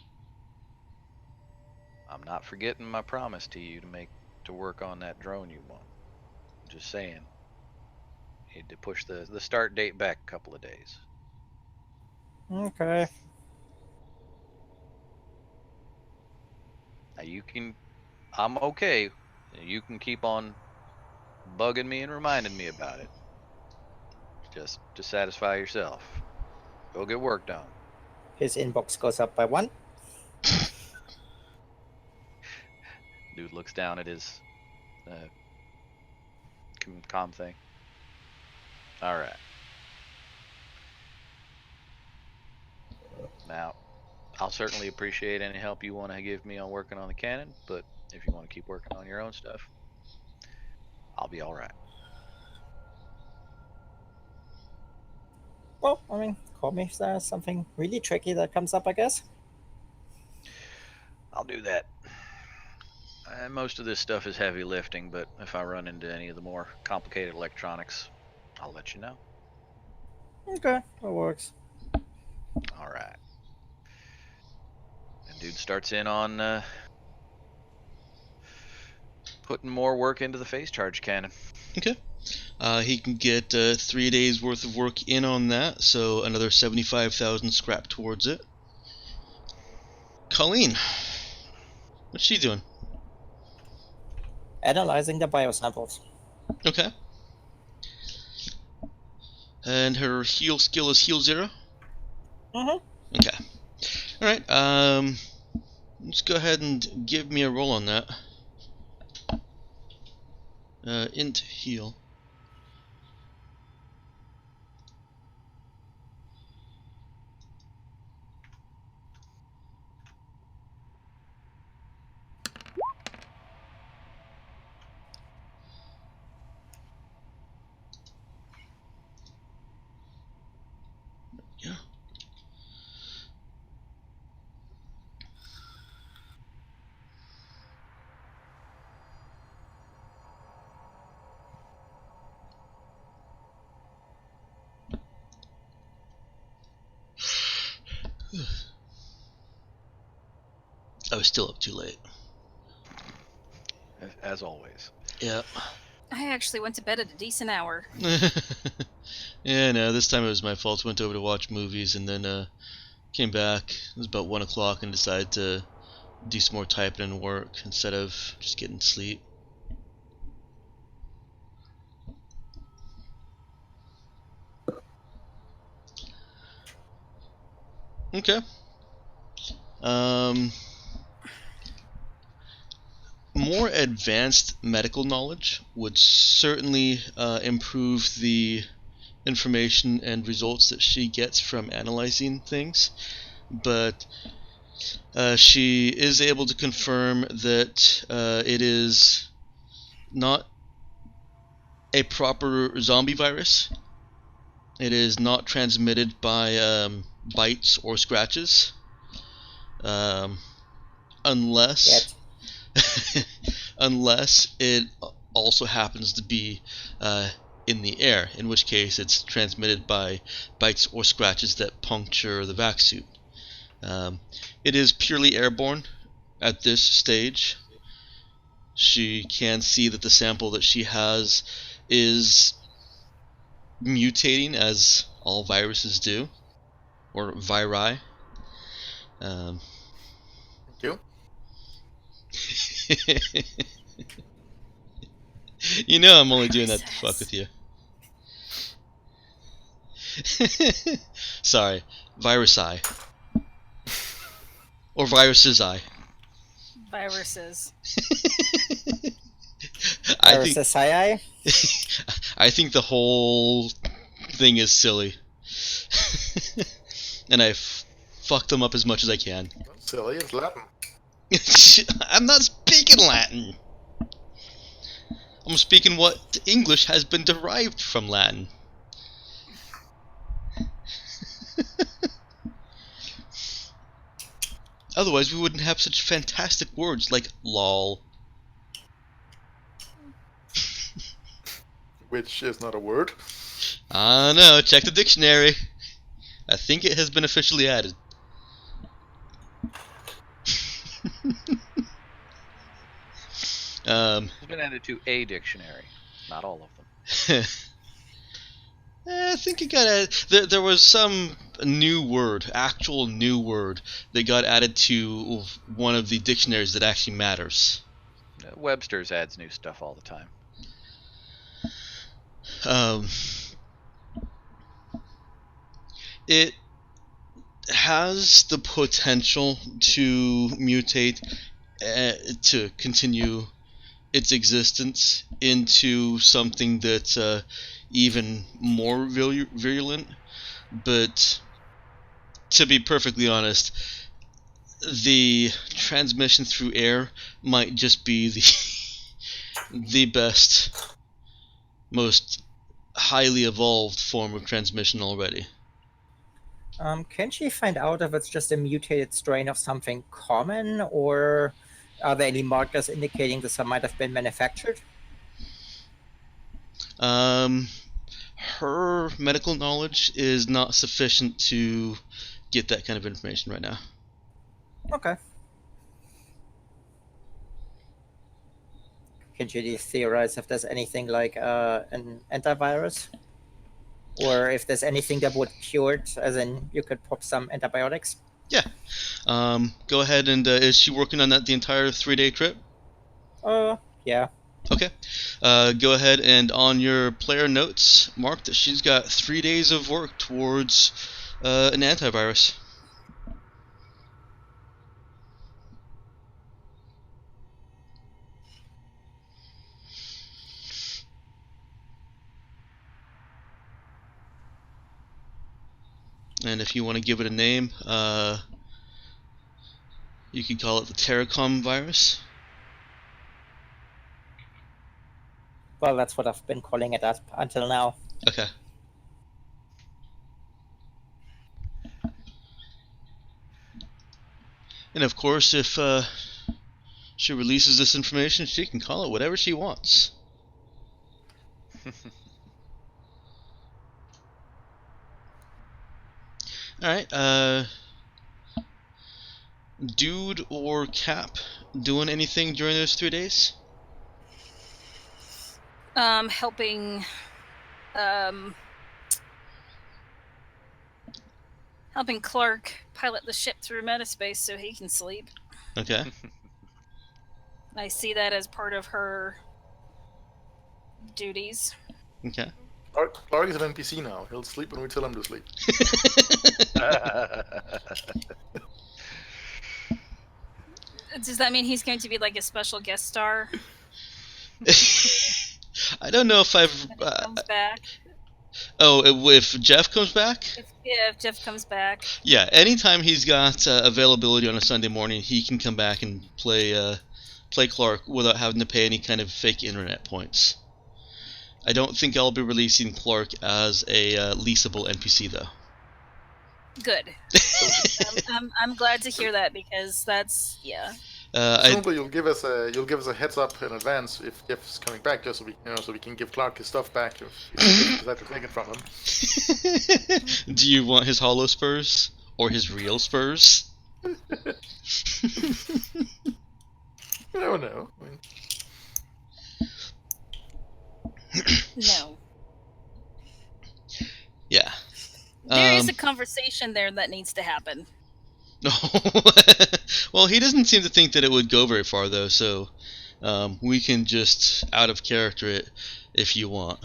I'm not forgetting my promise to you to work on that drone you want. I'm just saying, need to push the start date back a couple of days. Okay. Now I'm okay. You can keep on bugging me and reminding me about it. Just to satisfy yourself. Go get work done. His inbox goes up by 1. Dude looks down at his comm thing. All right. Now, I'll certainly appreciate any help you want to give me on working on the cannon, but if you want to keep working on your own stuff, I'll be all right. Well, I mean, call me if there's something really tricky that comes up, I guess. I'll do that. Most of this stuff is heavy lifting, but if I run into any of the more complicated electronics, I'll let you know. Okay, that works. All right. And dude starts in on putting more work into the phase charge cannon. Okay. He can get 3 days worth of work in on that, so another 75,000 scrap towards it. Colleen, what's she doing? Analyzing the biosamples. Okay. And her heal skill is heal 0? Mm-hmm. Okay. Alright, let's go ahead and give me a roll on that. Int heal. Yeah. I was still up too late. As always. Yep. I actually went to bed at a decent hour. Yeah, no, this time it was my fault. Went over to watch movies and then came back. It was about 1 o'clock and decided to do some more typing and work instead of just getting to sleep. Okay. More advanced medical knowledge would certainly improve the information and results that she gets from analyzing things, but she is able to confirm that it is not a proper zombie virus. It is not transmitted by bites or scratches, unless unless it also happens to be in the air, in which case it's transmitted by bites or scratches that puncture the vac suit. It is purely airborne at this stage. She can see that the sample that she has is mutating, as all viruses do, or viri. Thank you. You know I'm only doing that to fuck with you. Sorry, virusi. Or viruses-I. Viruses. I think the whole thing is silly. And I fuck them up as much as I can. Silly, it's Latin. I'm not speaking Latin. I'm speaking what English has been derived from Latin. Otherwise, we wouldn't have such fantastic words like lol. Which is not a word. No, check the dictionary. I think it has been officially added. It's been added to a dictionary, not all of them. I think it got added. There was some new word, actual new word, that got added to one of the dictionaries that actually matters. Webster's adds new stuff all the time. It has the potential to mutate, to continue its existence into something that's even more virulent. But to be perfectly honest, the transmission through air might just be the best, most highly evolved form of transmission already. Can she find out if it's just a mutated strain of something common, or are there any markers indicating this might have been manufactured? Her medical knowledge is not sufficient to get that kind of information right now. Okay. Can you theorize if there's anything like an antivirus? Or if there's anything that would cure it, as in you could pop some antibiotics? Yeah. Go ahead and is she working on that the entire 3-day trip? Yeah. Okay. Go ahead and on your player notes, mark that she's got 3 days of work towards an antivirus. And if you want to give it a name, you could call it the Terracom virus. Well, that's what I've been calling it up until now. Okay. And of course, if she releases this information, she can call it whatever she wants. Alright, Dude or Cap doing anything during those 3 days? Helping Clark pilot the ship through metaspace so he can sleep. Okay. I see that as part of her duties. Okay. Clark is an NPC now. He'll sleep when we tell him to sleep. Does that mean he's going to be like a special guest star? I don't know if I've... When he comes back? If Jeff comes back? If Jeff comes back. Yeah, anytime he's got availability on a Sunday morning, he can come back and play Clark without having to pay any kind of fake internet points. I don't think I'll be releasing Clark as a leasable NPC, though. Good. I'm glad to hear that, because that's, yeah. Presumably you'll give us a heads up in advance if Jeff's coming back, just so we can give Clark his stuff back if he decide to take it from him. Do you want his hollow spurs or his real spurs? You never know. I mean... No. Yeah. There is a conversation there that needs to happen. Well, he doesn't seem to think that it would go very far, though, so we can just out of character it if you want.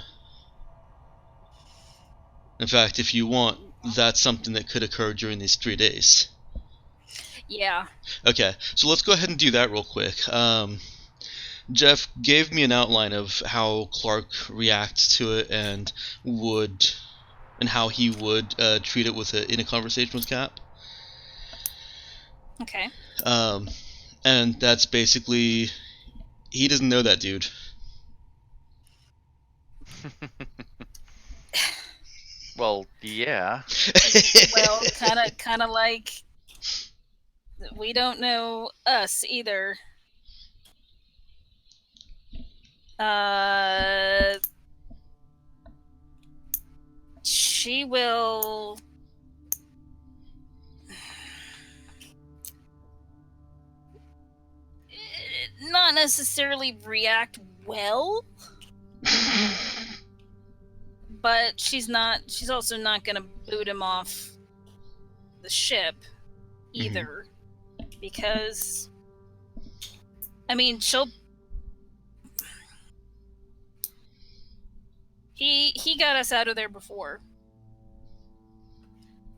In fact, if you want, that's something that could occur during these 3 days. Yeah. Okay, so let's go ahead and do that real quick. Jeff gave me an outline of how Clark reacts to it and how he would treat it in a conversation with Cap. Okay. And that's basically, he doesn't know that dude. Well, yeah. Well, kind of like We don't know us either. She will not necessarily react well, but she's also not gonna boot him off the ship either, because I mean he got us out of there before,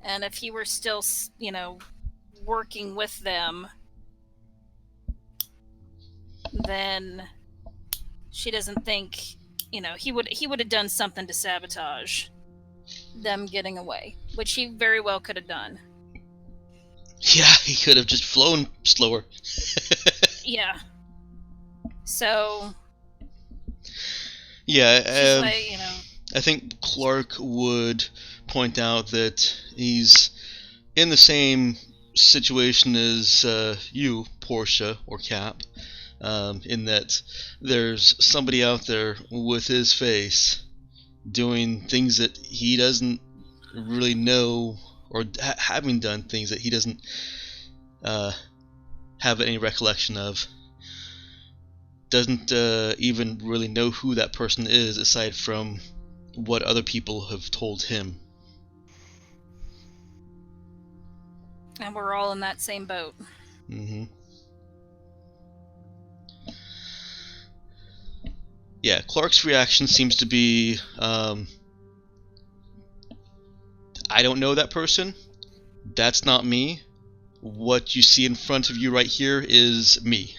and if he were still working with them, then she doesn't think he would have done something to sabotage them getting away, which he very well could have done. Yeah, he could have just flown slower. Yeah. So. Yeah, like, I think Clark would point out that he's in the same situation as you, Portia, or Cap, in that there's somebody out there with his face doing things that he doesn't really know, or having done things that he doesn't have any recollection of. Doesn't even really know who that person is aside from what other people have told him. And we're all in that same boat. Mm-hmm. Yeah, Clark's reaction seems to be, I don't know that person. That's not me. What you see in front of you right here is me.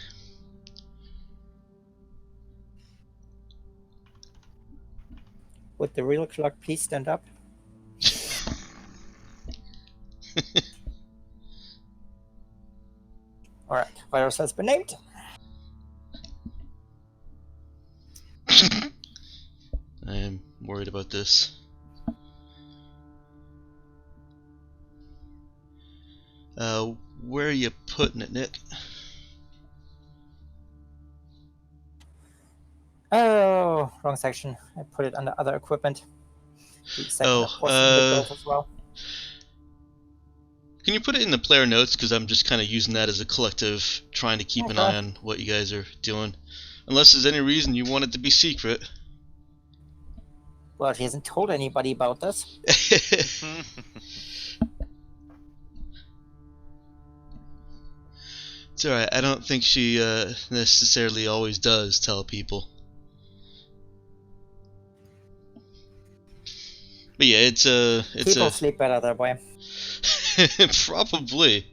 Would the real Clark please stand up? Alright, virus has been named. I am worried about this. Where are you putting it, Nick? Oh, wrong section. I put it under other equipment. As well. Can you put it in the player notes? Because I'm just kind of using that as a collective, trying to keep an eye on what you guys are doing. Unless there's any reason you want it to be secret. Well, she hasn't told anybody about this. It's alright, I don't think she necessarily always does tell people. But yeah, it's people sleep better that way. Probably.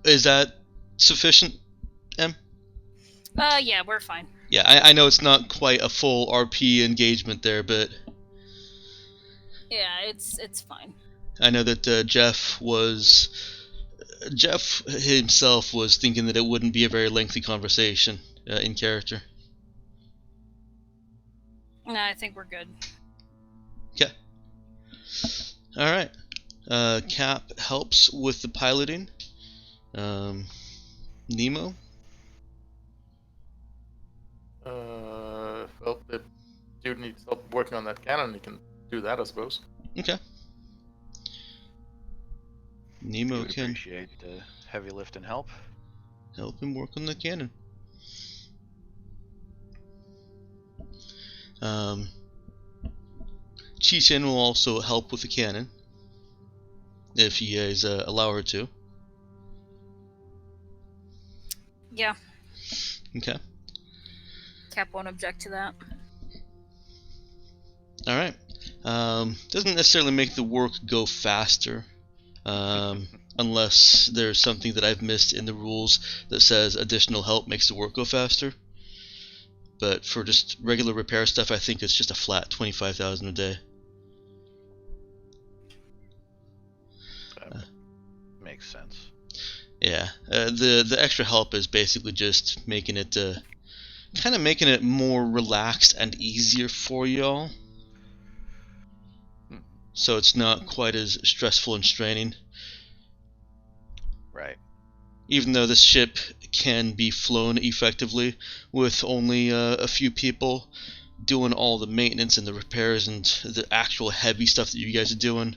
Is that sufficient, Em? Yeah, we're fine. Yeah, I know it's not quite a full RP engagement there, but yeah, it's fine. I know that Jeff himself was thinking that it wouldn't be a very lengthy conversation in character. No, I think we're good. Okay. Alright. Cap helps with the piloting. Nemo? Well, if dude needs help working on that cannon, he can do that, I suppose. Okay. Nemo can appreciate the heavy lift and help. Help him work on the cannon. Chi-Chen will also help with the cannon, if you guys allow her to. Yeah. Okay. Cap won't object to that. Alright. Doesn't necessarily make the work go faster, unless there's something that I've missed in the rules that says additional help makes the work go faster. But for just regular repair stuff, I think it's just a flat 25,000 a day. Makes sense. Yeah, the extra help is basically just making it kind of making it more relaxed and easier for y'all. so it's not quite as stressful and straining. Right. Even though this ship can be flown effectively with only a few people doing all the maintenance and the repairs and the actual heavy stuff that you guys are doing,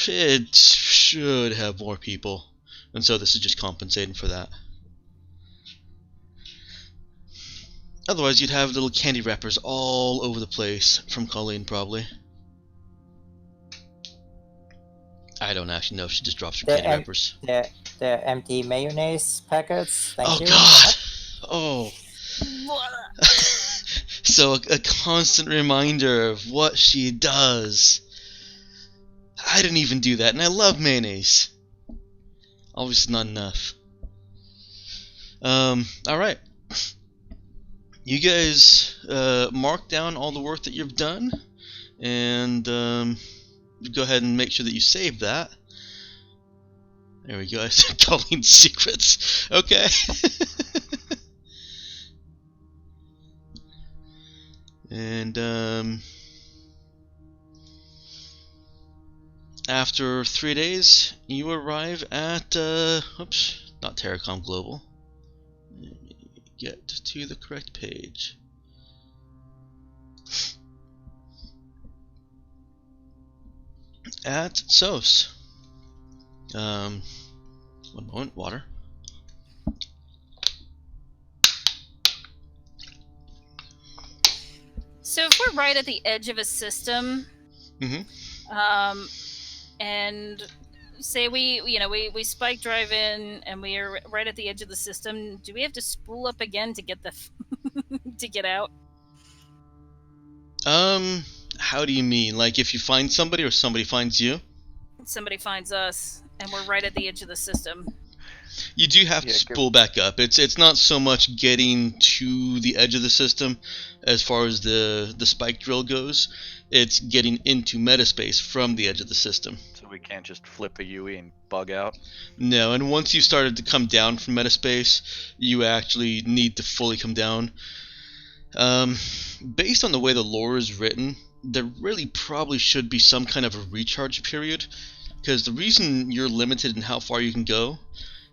it should have more people, and so this is just compensating for that. Otherwise, you'd have little candy wrappers all over the place from Colleen, probably. I don't actually know if she just drops her candy wrappers. The empty mayonnaise packets. Thank you. God! Oh. So a constant reminder of what she does. I didn't even do that, and I love mayonnaise. Obviously not enough. Alright. You guys mark down all the work that you've done, and go ahead and make sure that you save that. There we go. I said Colleen's secrets. Okay. And after 3 days, you arrive at oops, not Terracom Global. Get to the correct page. At SOS. One moment, water. So if we're right at the edge of a system, and say we spike drive in and we are right at the edge of the system, do we have to spool up again to get the to get out? How do you mean? Like if you find somebody or somebody finds you? Somebody finds us and we're right at the edge of the system. You do have to spool back up. It's not so much getting to the edge of the system as far as the spike drill goes. It's getting into metaspace from the edge of the system. So we can't just flip a UE and bug out? No, and once you started to come down from metaspace, you actually need to fully come down. Based on the way the lore is written, there really probably should be some kind of a recharge period, because the reason you're limited in how far you can go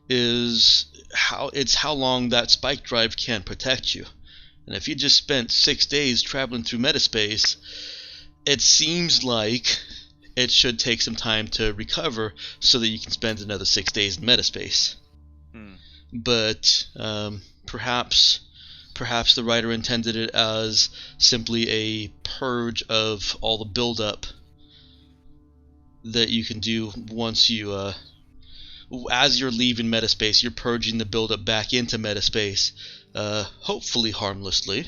is how long that spike drive can protect you. And if you just spent 6 days traveling through metaspace, it seems like it should take some time to recover so that you can spend another 6 days in metaspace. But perhaps the writer intended it as simply a purge of all the buildup that you can do once you as you're leaving metaspace. You're purging the buildup back into metaspace, hopefully harmlessly,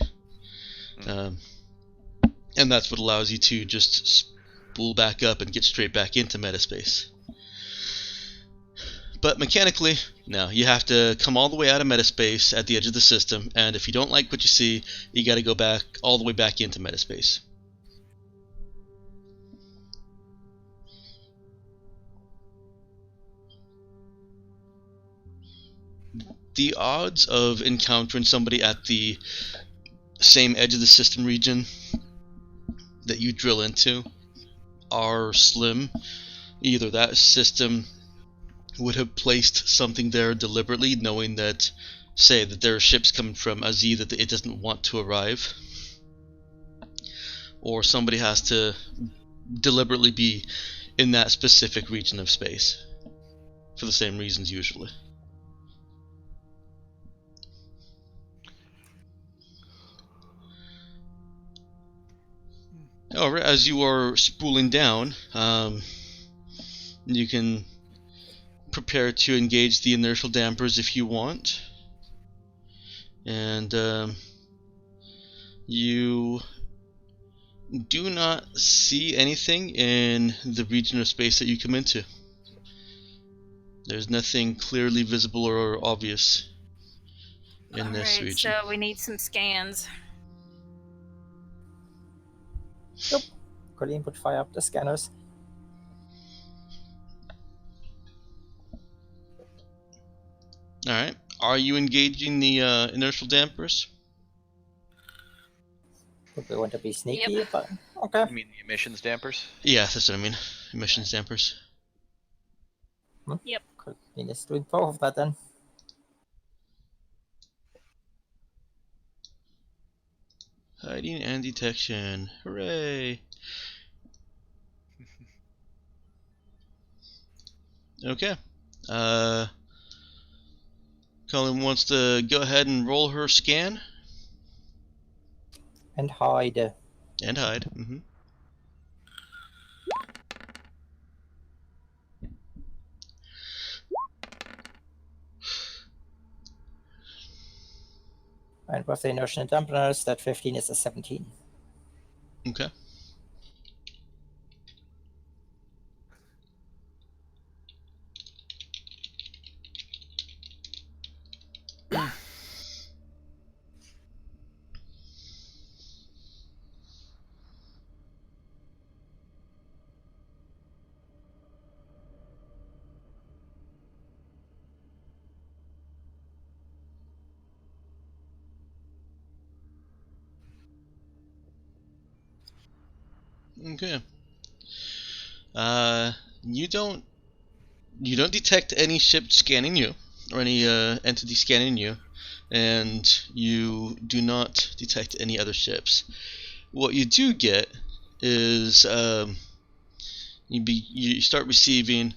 and that's what allows you to just spool back up and get straight back into metaspace. But mechanically, no, you have to come all the way out of metaspace at the edge of the system, and if you don't like what you see, you got to go back all the way back into metaspace. The odds of encountering somebody at the same edge of the system region that you drill into are slim. Either that system would have placed something there deliberately, knowing that, say, that there are ships coming from a Z that it doesn't want to arrive, or somebody has to deliberately be in that specific region of space for the same reasons usually. However, as you are spooling down, you can prepare to engage the inertial dampers if you want, and you do not see anything in the region of space that you come into. There's nothing clearly visible or obvious in this region. So we need some scans. Yep. Colleen would fire up the scanners. Alright. Are you engaging the inertial dampers? Would we want to be sneaky? Yep. But okay. You mean the emissions dampers? Yeah, that's what I mean. Emissions dampers. Yep. Could be just doing both of that then. Hiding and detection. Hooray! Okay. Colin wants to go ahead and roll her scan. And hide. And hide. Mm-hmm. And with the inertial dampeners, that 15 is a 17. Okay. Okay. You don't detect any ship scanning you, or any entity scanning you, and you do not detect any other ships. What you do get is you start receiving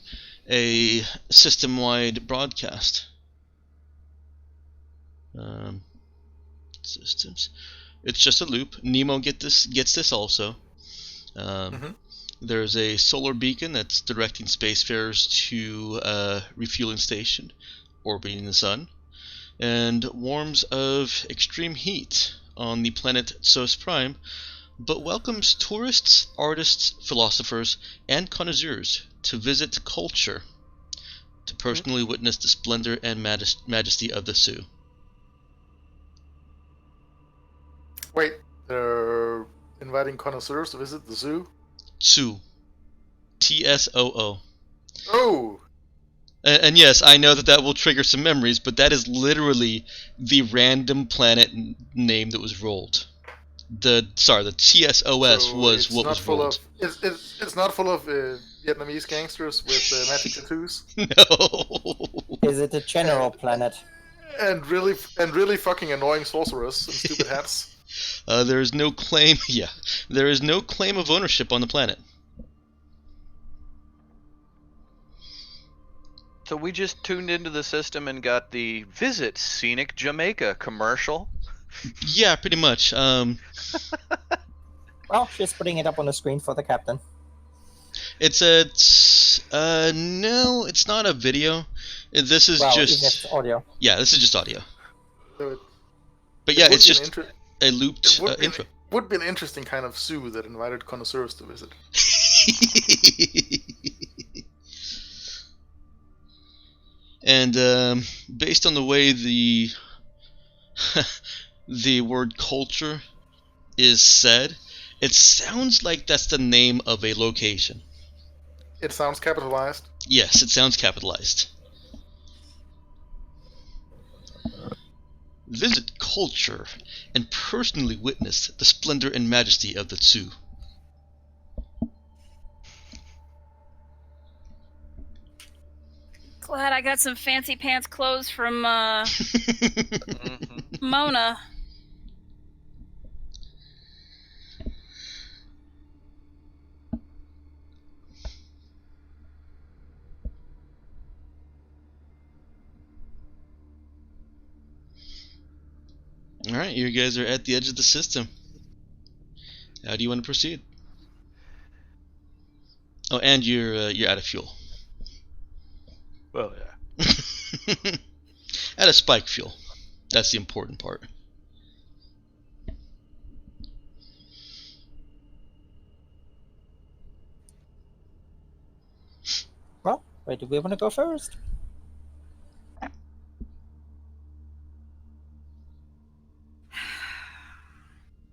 a system-wide broadcast. Systems. It's just a loop. Nemo gets this also. There's a solar beacon that's directing spacefarers to a refueling station orbiting the sun, and worms of extreme heat on the planet Sos Prime, but welcomes tourists, artists, philosophers, and connoisseurs to visit culture, to personally witness the splendor and majesty of the zoo. Wait, they're inviting connoisseurs to visit the zoo? Tsoo. Tsoo. Oh! And yes, I know that will trigger some memories, but that is literally the random planet name that was rolled. The TSOS So was it's what not was full rolled. Of, it's not full of Vietnamese gangsters with magic tattoos? No. Is it a general planet? And really fucking annoying sorcerers in stupid hats? There is no claim. Yeah, there is no claim of ownership on the planet. So we just tuned into the system and got the Visit Scenic Jamaica commercial. Yeah, pretty much. Well, she's putting it up on the screen for the captain. No, it's not a video. This is Well, even if just it's audio. Yeah, this is just audio. So But yeah, would it's be just a looped intro. would be an interesting kind of zoo that invited connoisseurs to visit. And based on the way the the word culture is said, it sounds like that's the name of a location. It sounds capitalized. Yes, it sounds capitalized. Visit culture and personally witness the splendor and majesty of the zoo. Glad I got some fancy pants clothes from Mona. Alright, you guys are at the edge of the system. How do you want to proceed? Oh, and you're out of fuel. Well, yeah. Out of spike fuel. That's the important part. Well, where do we want to go first?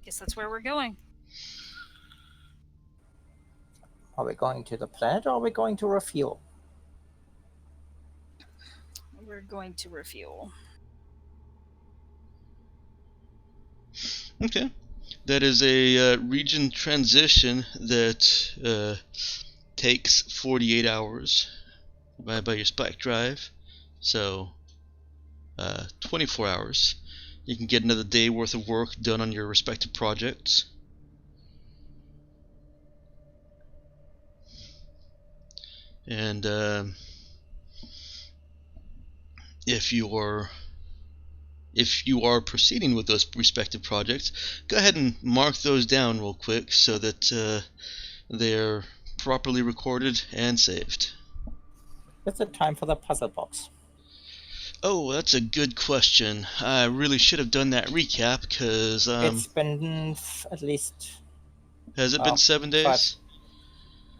Guess that's where we're going. Are we going to the planet or are we going to refuel? We're going to refuel. Okay. That is a region transition that takes 48 hours by your spike drive. So 24 hours. You can get another day worth of work done on your respective projects. And if you are proceeding with those respective projects, go ahead and mark those down real quick so that they're properly recorded and saved. It's the time for the puzzle box. Oh, that's a good question. I really should have done that recap, because It's been at least... has it been 7 days?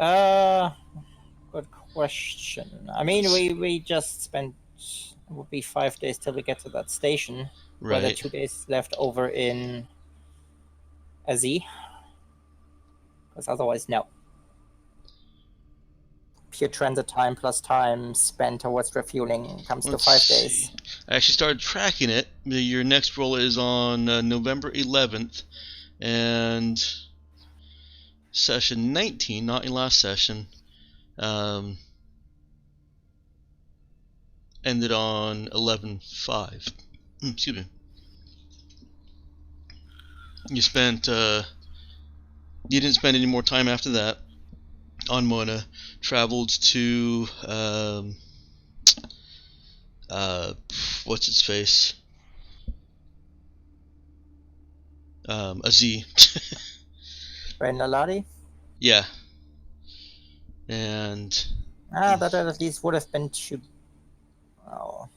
Good question. I mean, we just spent... It would be 5 days till we get to that station. Where the Right. 2 days left over in AZ. Because otherwise, no. Pure transit time plus time spent towards refueling comes to 5 days. I actually started tracking it. Your next roll is on November 11th, and session 19, not your last session, ended on 11/5. Excuse me. You didn't spend any more time after that on Mona. Traveled to what's its face? AZ. Rain Laladi? Yeah. And that at least would have been too... Oh.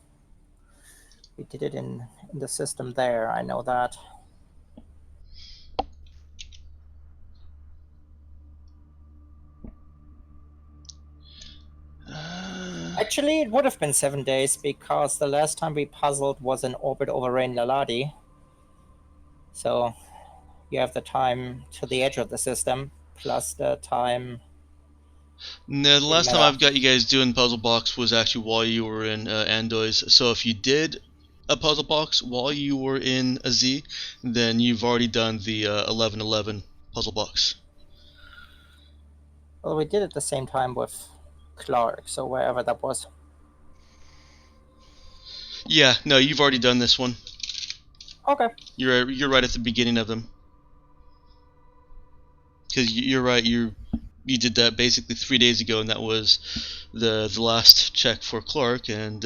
We did it in the system there, I know that. Actually, it would have been 7 days, because the last time we puzzled was in orbit over Rain Laladi. So you have the time to the edge of the system, plus the time... No, the last time I've got you guys doing puzzle box was actually while you were in Andoys. So if you did a puzzle box while you were in a Z, then you've already done the 11/11 puzzle box. Well, we did it the same time with Clark, so wherever that was. Yeah, no, you've already done this one. Okay. You're right at the beginning of them. Because you're right, you did that basically 3 days ago, and that was the last check for Clark, and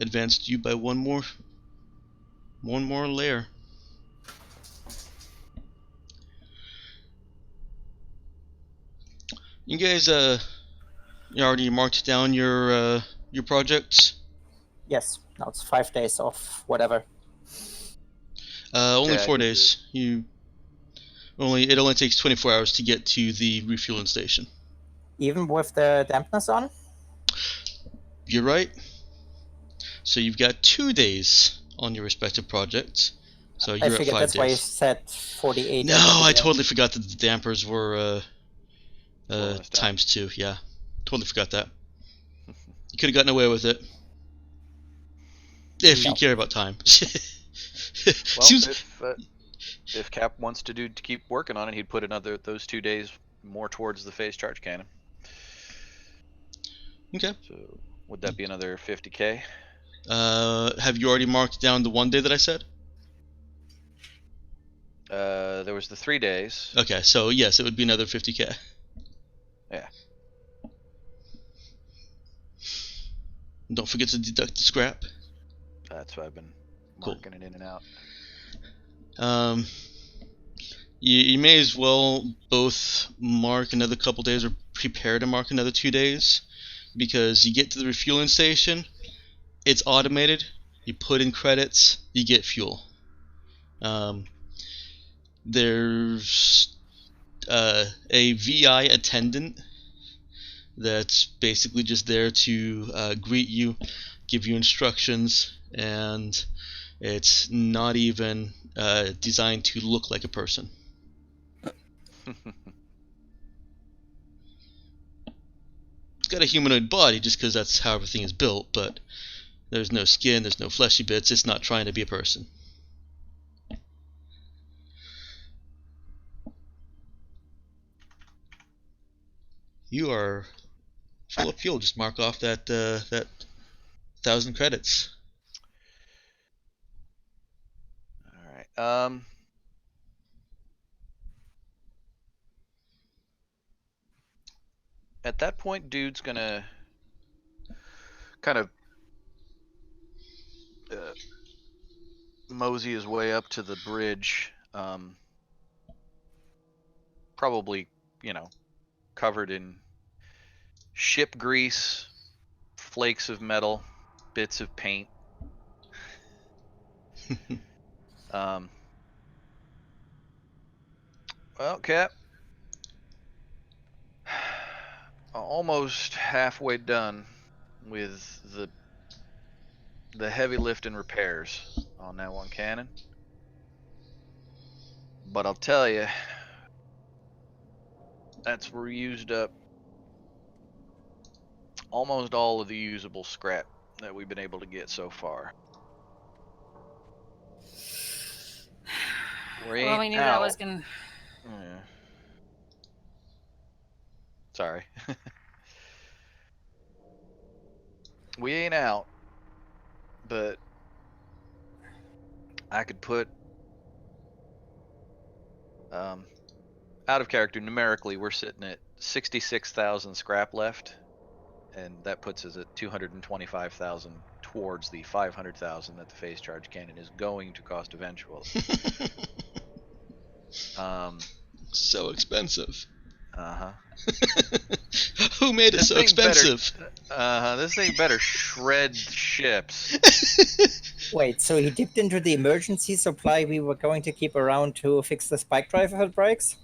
advanced you by one more layer. You guys you already marked down your projects? Yes. Now it's 5 days of whatever. Only Yeah, 4 days. It only takes 24 hours to get to the refueling station. Even with the dampness on? You're right. So you've got 2 days on your respective projects. So you're I at figured 5 that's days. why you said 48. No, I totally forgot that the dampers were times 2. Yeah, totally forgot that. You could have gotten away with it if you care about time. Well, if Cap wants to keep working on it, he'd put those 2 days more towards the phase charge cannon. Okay. So would that be another 50k? Have you already marked down the 1 day that I said? There was the 3 days. Okay, so yes, it would be another 50k. Yeah. Don't forget to deduct the scrap. That's why I've been Cool. marking it in and out. You may as well both mark another couple days or prepare to mark another 2 days, because you get to the refueling station, it's automated, you put in credits, you get fuel. There's a VI attendant that's basically just there to greet you, give you instructions, and it's not even designed to look like a person. It's got a humanoid body just because that's how everything is built, but there's no skin, there's no fleshy bits, it's not trying to be a person. You are full of fuel. Just mark off that that 1,000 credits. All right. At that point, dude's gonna kind of mosey his way up to the bridge. Probably, covered in ship grease, flakes of metal, bits of paint. Um, well, Cap, almost halfway done with the heavy lift and repairs on that one cannon. But I'll tell you, that's where we used up almost all of the usable scrap that we've been able to get so far. Well, we knew that was gonna. Yeah. Sorry. We ain't out, but I could put out of character numerically. We're sitting at 66,000 scrap left, and that puts us at 225,000 towards the 500,000 that the phase charge cannon is going to cost eventually. So expensive. Uh-huh. Who made it so expensive? This thing better shred ships. Wait, so he dipped into the emergency supply we were going to keep around to fix the spike drive if it breaks?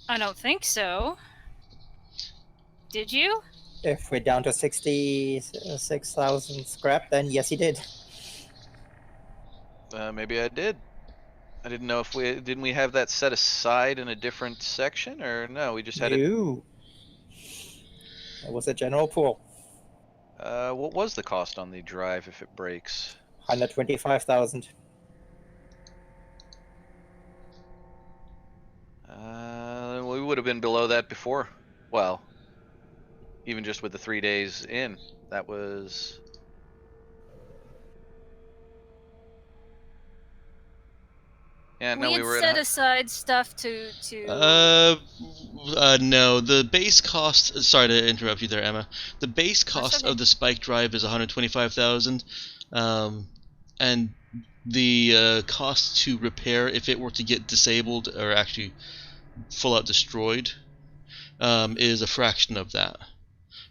I don't think so. Did you? If we're down to 66,000 scrap, then yes, he did. Maybe I did. I didn't know if didn't we have that set aside in a different section, or no, we just had it. No. It was a general pool. What was the cost on the drive if it breaks? 125,000. We would have been below that before. Well, even just with the 3 days in, that was. Yeah, no, we had we were set at. aside stuff to. No. The base cost. Sorry to interrupt you there, Emma. The base cost okay. of the spike drive is 125,000, and the cost to repair, if it were to get disabled or actually full out destroyed, is a fraction of that.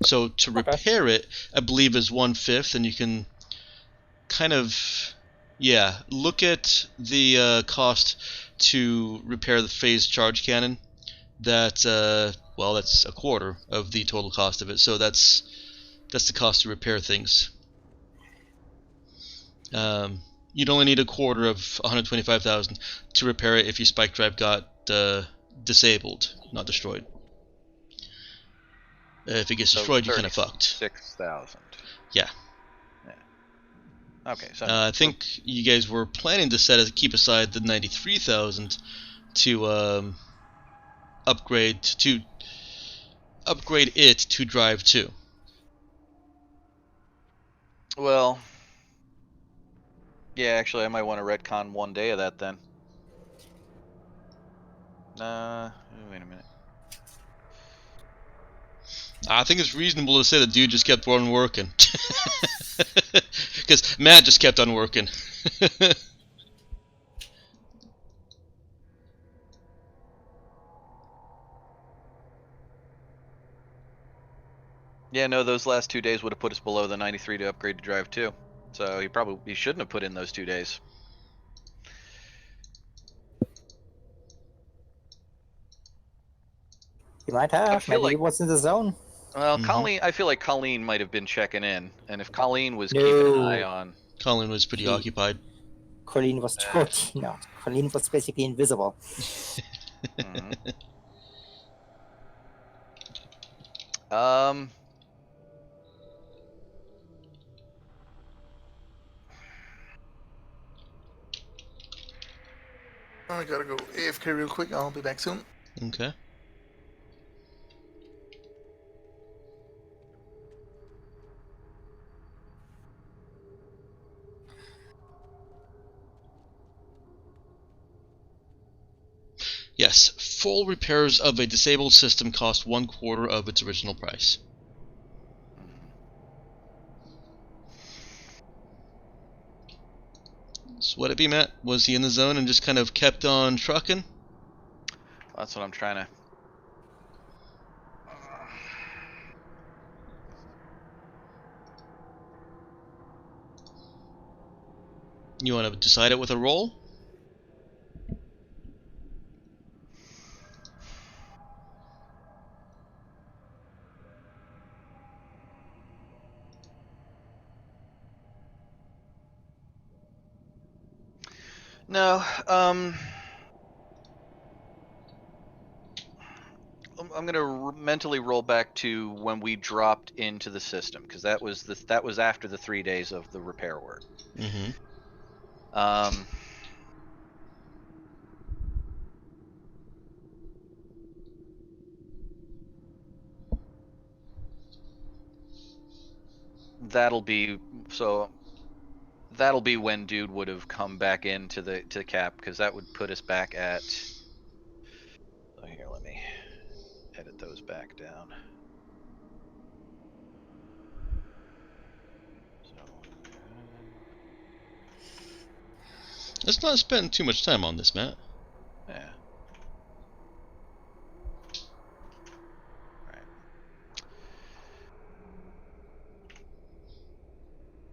So to repair it, I believe, is 1/5, and you can kind of, look at the cost to repair the phase charge cannon. That's that's a quarter of the total cost of it. So that's the cost to repair things. You'd only need a quarter of 125,000 to repair it if your spike drive got disabled, not destroyed. If it gets destroyed, you're kind of fucked. 6,000. Yeah. Okay, so I think you guys were planning to keep aside the 93,000 to upgrade it to drive 2. Well, yeah, actually, I might want to retcon 1 day of that then. Wait a minute. I think it's reasonable to say the dude just kept on working. Because Matt just kept on working. Yeah, no, those last 2 days would have put us below the 93 to upgrade to drive 2. So he shouldn't have put in those 2 days. He might have. Maybe he was in the zone. Well, Colleen, I feel like Colleen might have been checking in, and if Colleen was keeping an eye on, Colleen was pretty occupied. Colleen was totally not. Colleen was basically invisible. I gotta go AFK real quick. I'll be back soon. Okay. Yes, full repairs of a disabled system cost 1/4 of its original price. So what it be, Matt? Was he in the zone and just kind of kept on trucking? That's what I'm trying to. You want to decide it with a roll? No, I'm gonna mentally roll back to when we dropped into the system, because that was after the 3 days of the repair work. Mm-hmm. Um, that'll be so. That'll be when dude would have come back into the cap, because that would put us back at. So here, let me edit those back down. So Let's not spend too much time on this, Matt. yeah. Right.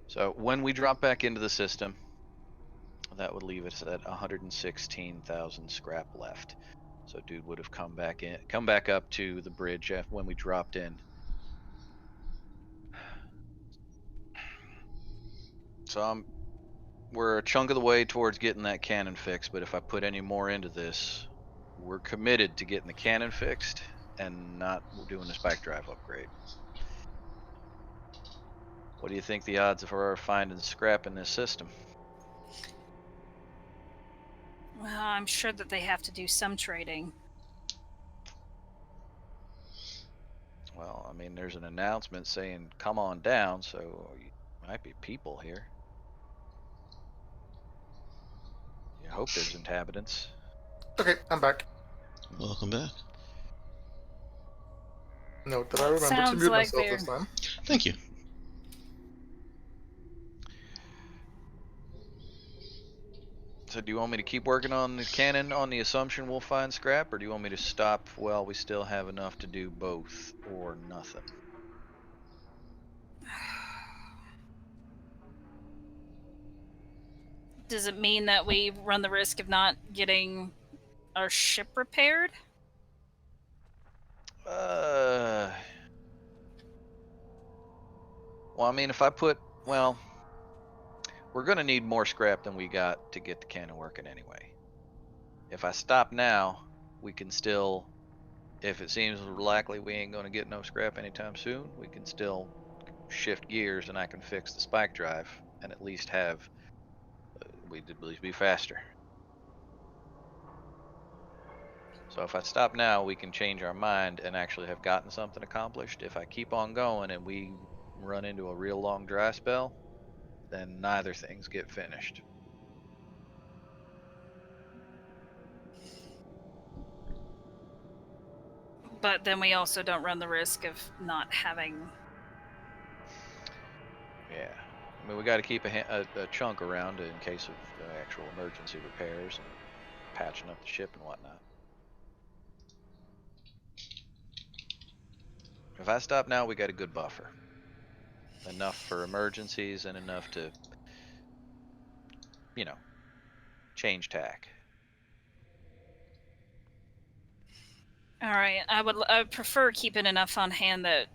So when we drop back into the system, that would leave us at 116,000 scrap left. So dude would have come back up to the bridge when we dropped in. So we're a chunk of the way towards getting that cannon fixed, but if I put any more into this, we're committed to getting the cannon fixed and not doing the spike drive upgrade. What do you think the odds of our finding scrap in this system? Well, I'm sure that they have to do some trading. Well, I mean, there's an announcement saying come on down, so might be people here. You hope there's inhabitants. Okay, I'm back. Welcome back. Note that I remember to Sounds mute like myself they're this time. Thank you. So do you want me to keep working on the cannon on the assumption we'll find scrap, or do you want me to stop while we still have enough to do both or nothing? Does it mean that we run the risk of not getting our ship repaired? Well, I mean, we're gonna need more scrap than we got to get the cannon working anyway. If I stop now, we can still, if it seems likely we ain't gonna get no scrap anytime soon, we can still shift gears and I can fix the spike drive and at least we'd at least be faster. So if I stop now, we can change our mind and actually have gotten something accomplished. If I keep on going and we run into a real long dry spell, then neither things get finished. But then we also don't run the risk of not having. Yeah. I mean, we got to keep a chunk around in case of actual emergency repairs and patching up the ship and whatnot. If I stop now, we got a good buffer. Enough for emergencies and enough to, change tack. All right, I would prefer keeping enough on hand that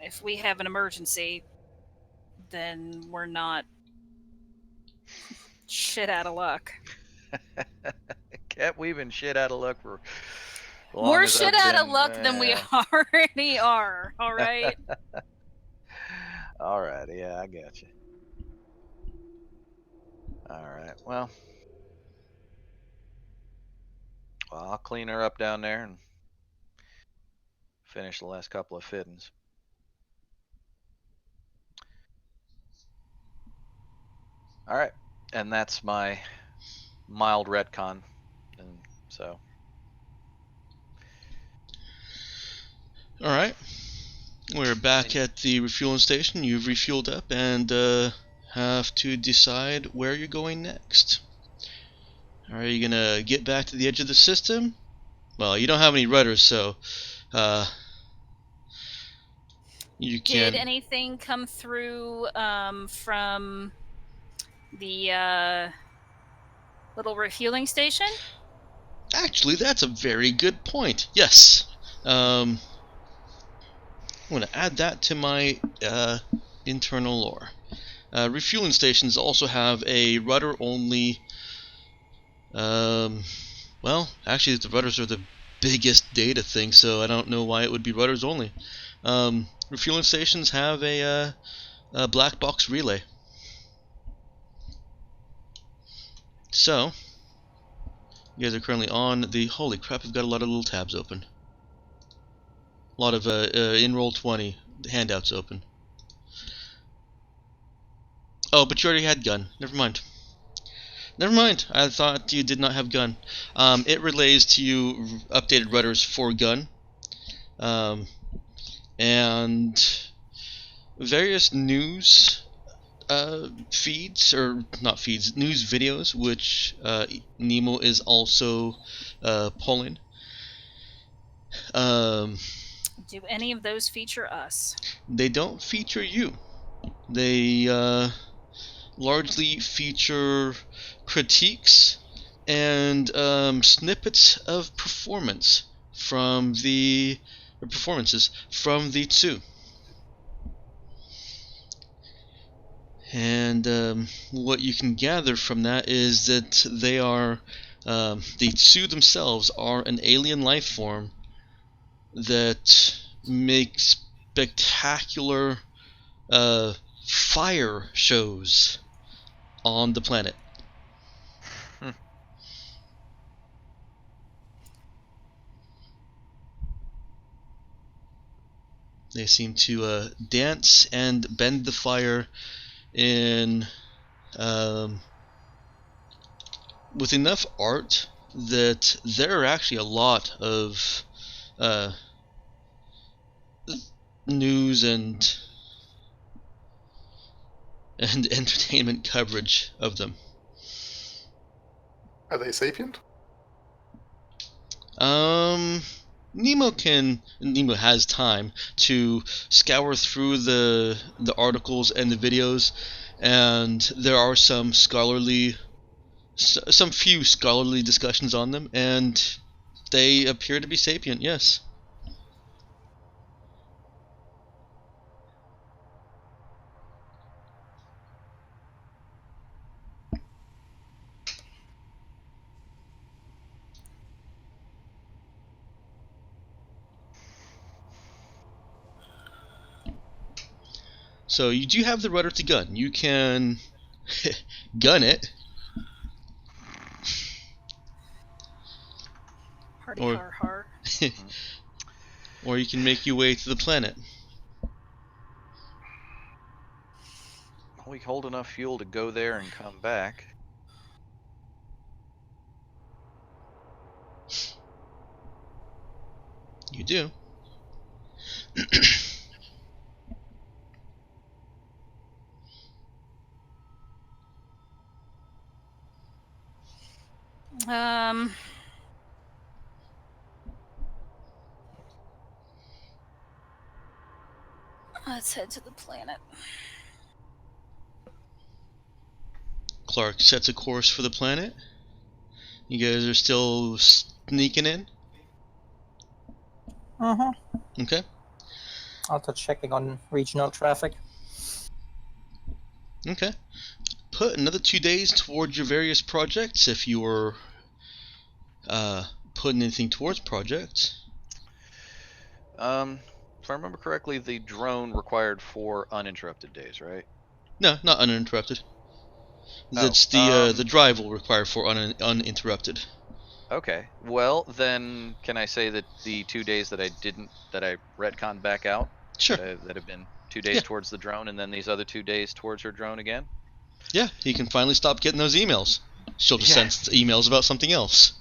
if we have an emergency, then we're not shit out of luck. Cat, we've been shit out of luck for long More as shit I've out of been. luck than we already are. All right. All right, yeah, I got you. All right, well, So I'll clean her up down there and finish the last couple of fittings. All right, and that's my mild retcon, and so. All right, we're back at the refueling station. You've refueled up and have to decide where you're going next. Are you gonna get back to the edge of the system? Well, you don't have any rudders, so you can. Did anything come through from the little refueling station? Actually, that's a very good point. Yes. I'm going to add that to my internal lore. Refueling stations also have a rudder-only. Well, actually, the rudders are the biggest data thing, so I don't know why it would be rudders only. Refueling stations have a black box relay. So, you guys are currently on the. Holy crap! I've got a lot of little tabs open. A lot of in roll 20 handouts open. Oh, but you already had gun. Never mind. Never mind. I thought you did not have gun. It relays to you updated rudders for gun, and various news feeds, or not feeds, news videos, which Nemo is also pulling. Do any of those feature us? They don't feature you. They largely feature critiques and snippets of performances from the two. And what you can gather from that is that they are the Tsu themselves are an alien life form that makes spectacular fire shows on the planet. They seem to dance and bend the fire in with enough art that there are actually a lot of news and entertainment coverage of them. Are they sapient? Nemo has time to scour through the articles and the videos, and there are some few scholarly discussions on them, and they appear to be sapient, yes. So you do have the rudder to gun. You can gun it. Hardy har har. Or you can make your way to the planet. We hold enough fuel to go there and come back. You do. Let's head to the planet. Clark sets a course for the planet. You guys are still sneaking in? Okay. Also checking on regional traffic. Okay. Put another 2 days towards your various projects if you were putting anything towards projects. If I remember correctly, the drone required 4 uninterrupted days, right? No, not uninterrupted. That's the drive will require 4 uninterrupted. Okay. Well, then, can I say that the 2 days that I retconned back out, Sure. that have been 2 days Yeah. towards the drone, and then these other 2 days towards her drone again? Yeah, he can finally stop getting those emails. She'll just Yeah. send emails about something else.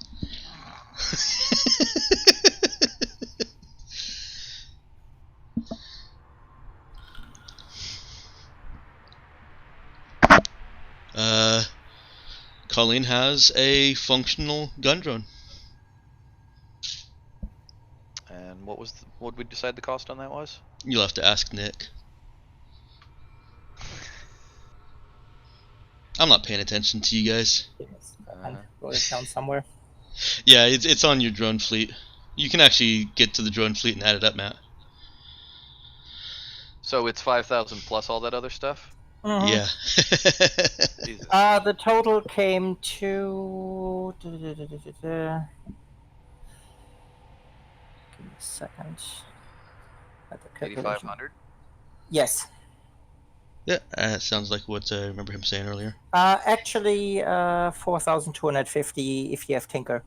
Colleen has a functional gun drone. And what did we decide the cost on that was? You'll have to ask Nick. I'm not paying attention to you guys. And wrote it down somewhere. Yeah, it's on your drone fleet. You can actually get to the drone fleet and add it up, Matt. So it's 5,000 plus all that other stuff? Mhm. Yeah. Jesus. The total came to. Give me a second. At the calculation. 8,500? Yes. Yeah, sounds like what I remember him saying earlier. Actually, 4,250 if you have Tinker.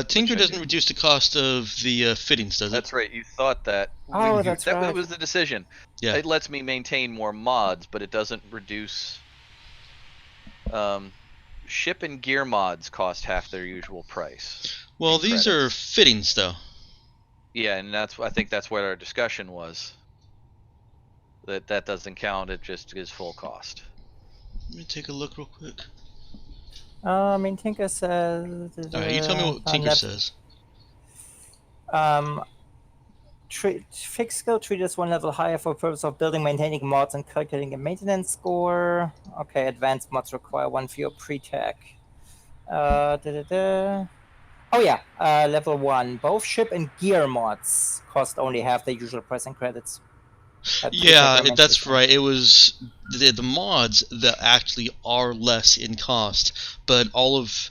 Tinker Which I doesn't do. reduce the cost of the fittings, does it? That's right. You thought that. Oh, that's that right. was the decision. Yeah. It lets me maintain more mods, but it doesn't reduce. Ship and gear mods cost half their usual price. Well, in these are credits. fittings, though. Yeah, and I think that's what our discussion was. That doesn't count. It just is full cost. Let me take a look real quick. I mean, Tinker says. Alright, you tell me what Tinker says. Fixed skill treat is one level higher for purpose of building, maintaining mods, and calculating a maintenance score. Okay, advanced mods require one fewer pre-tech. Oh yeah, level 1. Both ship and gear mods cost only half the usual price and credits. Yeah, that's right. It was the mods that actually are less in cost, but all of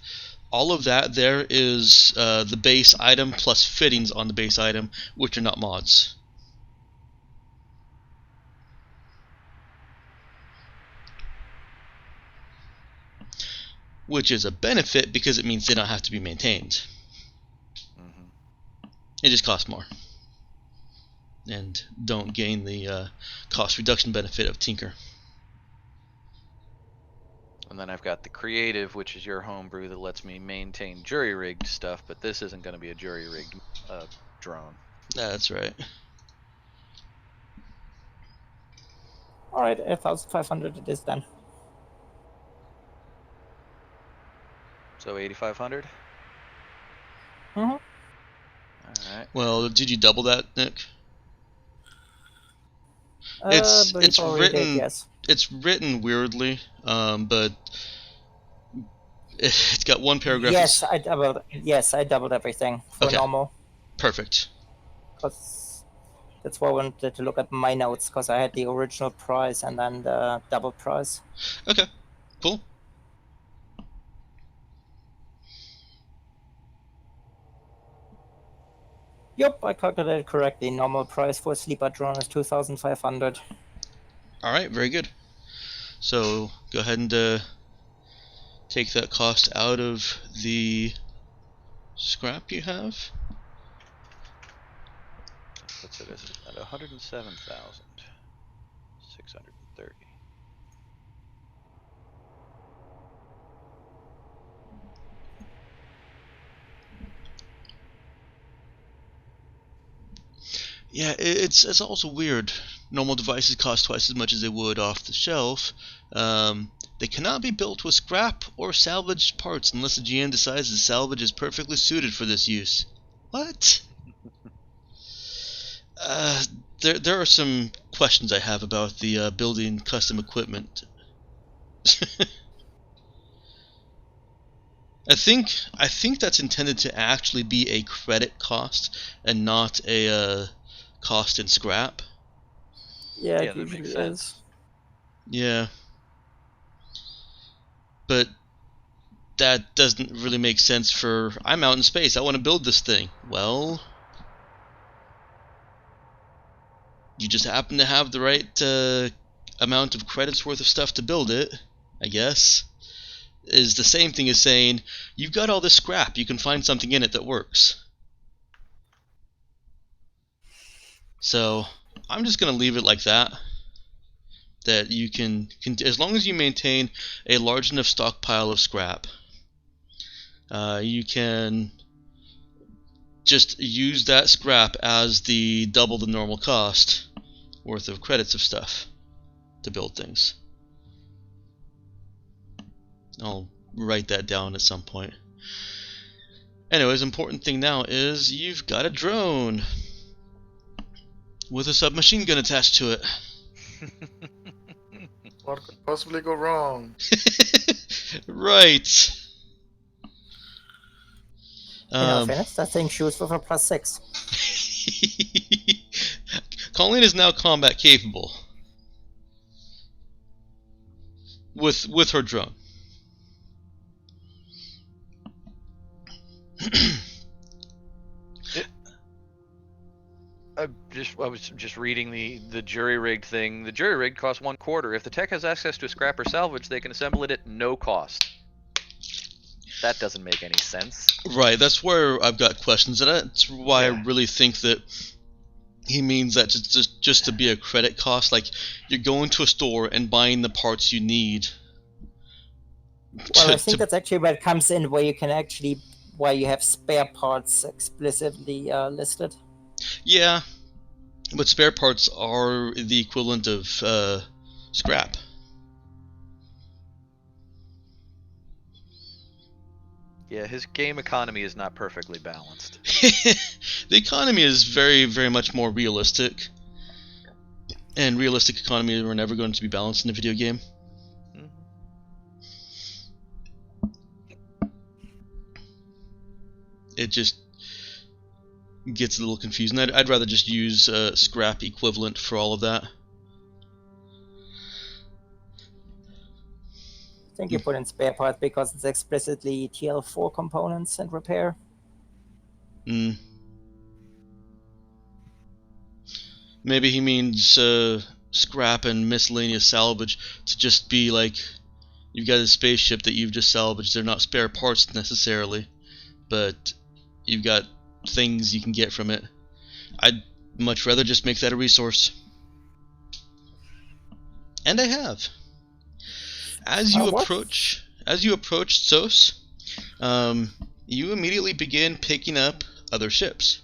that there is the base item plus fittings on the base item, which are not mods. Which is a benefit because it means they don't have to be maintained. Mm-hmm. It just costs more. And don't gain the cost reduction benefit of Tinker. And then I've got the creative, which is your homebrew that lets me maintain jury-rigged stuff, but this isn't going to be a jury-rigged drone. That's right. Alright, 8,500 it is then. So 8,500? Mm-hmm. Alright. Well, did you double that, Nick? It's written yes. It's written weirdly, but it's got one paragraph. Yes, I doubled everything for normal. Perfect. Because that's why I wanted to look at my notes, because I had the original price and then the double price. Okay, cool. Yep, I calculated correctly. Normal price for a sleeper drone is 2,500. Alright, very good. So, go ahead and take that cost out of the scrap you have. What's it at 107,630. Yeah, it's also weird. Normal devices cost twice as much as they would off the shelf. They cannot be built with scrap or salvaged parts unless the GM decides the salvage is perfectly suited for this use. What? There are some questions I have about the building custom equipment. I think that's intended to actually be a credit cost and not a cost in scrap. Yeah, it that usually makes sense. is. Yeah. But that doesn't really make sense for, I'm out in space, I want to build this thing. Well, you just happen to have the right amount of credits worth of stuff to build it, I guess. is the same thing as saying, you've got all this scrap, you can find something in it that works. So I'm just going to leave it like that. That you can, as long as you maintain a large enough stockpile of scrap, you can just use that scrap as the double the normal cost worth of credits of stuff to build things. I'll write that down at some point. Anyways, important thing now is you've got a drone with a submachine gun attached to it. What could possibly go wrong? Right. In all fairness, that thing shoots with a +6. Colleen is now combat capable with her drone. I was just reading the jury-rigged thing. The jury-rigged costs $1/4. If the tech has access to scrap or salvage, they can assemble it at no cost. That doesn't make any sense. Right, that's where I've got questions, and that's why I really think that he means that just to be a credit cost. Like, you're going to a store and buying the parts you need. Well, I think that's actually where it comes in, where you can actually, where you have spare parts explicitly listed. Yeah, but spare parts are the equivalent of scrap. Yeah, his game economy is not perfectly balanced. The economy is very, very much more realistic. And realistic economies are never going to be balanced in a video game. It just gets a little confusing. I'd rather just use scrap equivalent for all of that. I think you put in spare parts because it's explicitly TL4 components and repair. Maybe he means scrap and miscellaneous salvage to just be like, you've got a spaceship that you've just salvaged. They're not spare parts necessarily, but you've got things you can get from it. I'd much rather just make that a resource. And I have. As you approach Sos, you immediately begin picking up other ships.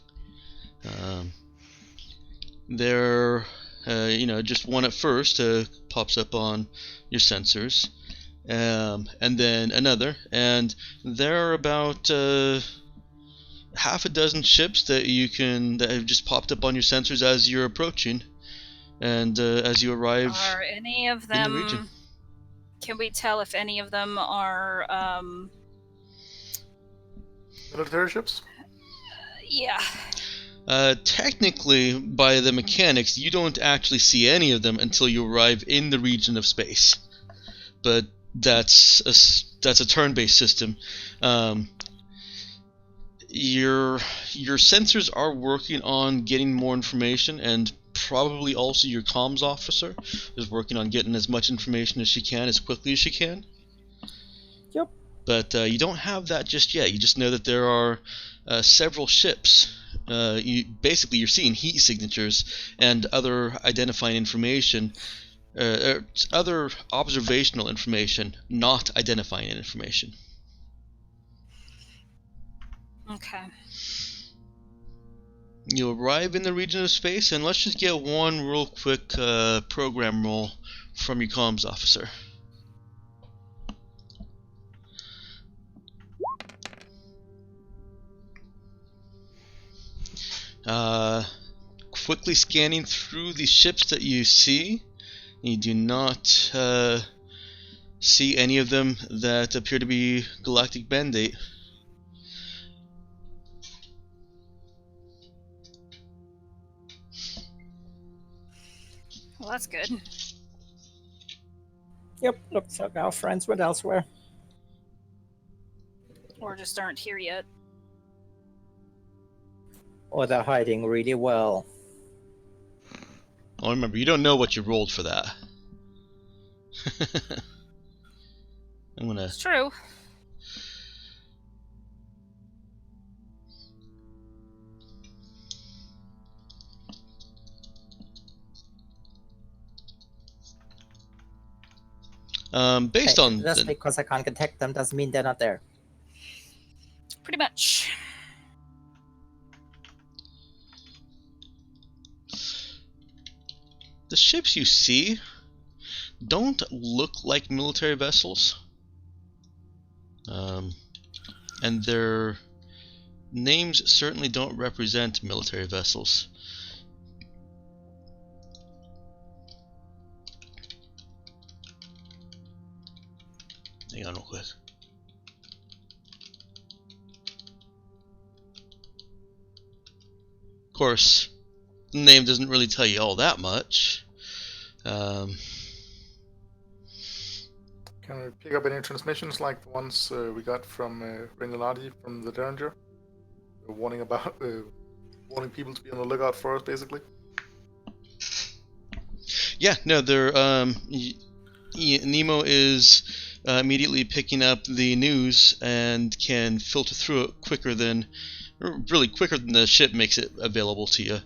They're, just one at first pops up on your sensors, and then another, and there are about half a dozen ships that have just popped up on your sensors as you're approaching, and as you arrive. Are any of them? In the region. Can we tell if any of them are? Military ships? Yeah. Technically, by the mechanics, you don't actually see any of them until you arrive in the region of space. But that's a turn-based system. Your sensors are working on getting more information, and probably also your comms officer is working on getting as much information as she can, as quickly as she can. Yep. But you don't have that just yet. You just know that there are several ships. You're seeing heat signatures and other identifying information, other observational information, not identifying information. Okay. You arrive in the region of space, and let's just get one real quick program roll from your comms officer. Quickly scanning through the ships that you see, you do not see any of them that appear to be Galactic Mandate. Well, that's good. Yep, looks like our friends went elsewhere. Or just aren't here yet. Or they're hiding really well. Oh, remember, you don't know what you rolled for that. I'm gonna. It's true. Based Hey, on just because I can't detect them doesn't mean they're not there. Pretty much. the ships you see, don't look like military vessels, and their names certainly don't represent military vessels. Hang on real quick. Of course, the name doesn't really tell you all that much. Can we pick up any transmissions like the ones we got from Renilati from the Derringer? Warning about warning people to be on the lookout for us, basically. Yeah, no, they're Nemo is immediately picking up the news and can filter through it quicker than the ship makes it available to you.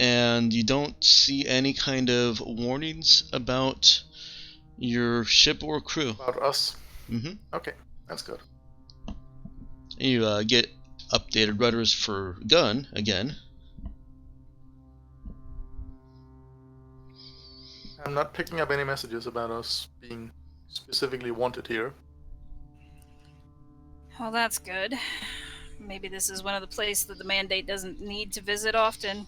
And you don't see any kind of warnings about your ship or crew. About us? Mm-hmm. Okay, that's good. You get updated rudders for gun again. I'm not picking up any messages about us being specifically wanted here. Well, that's good. Maybe this is one of the places that the Mandate doesn't need to visit often.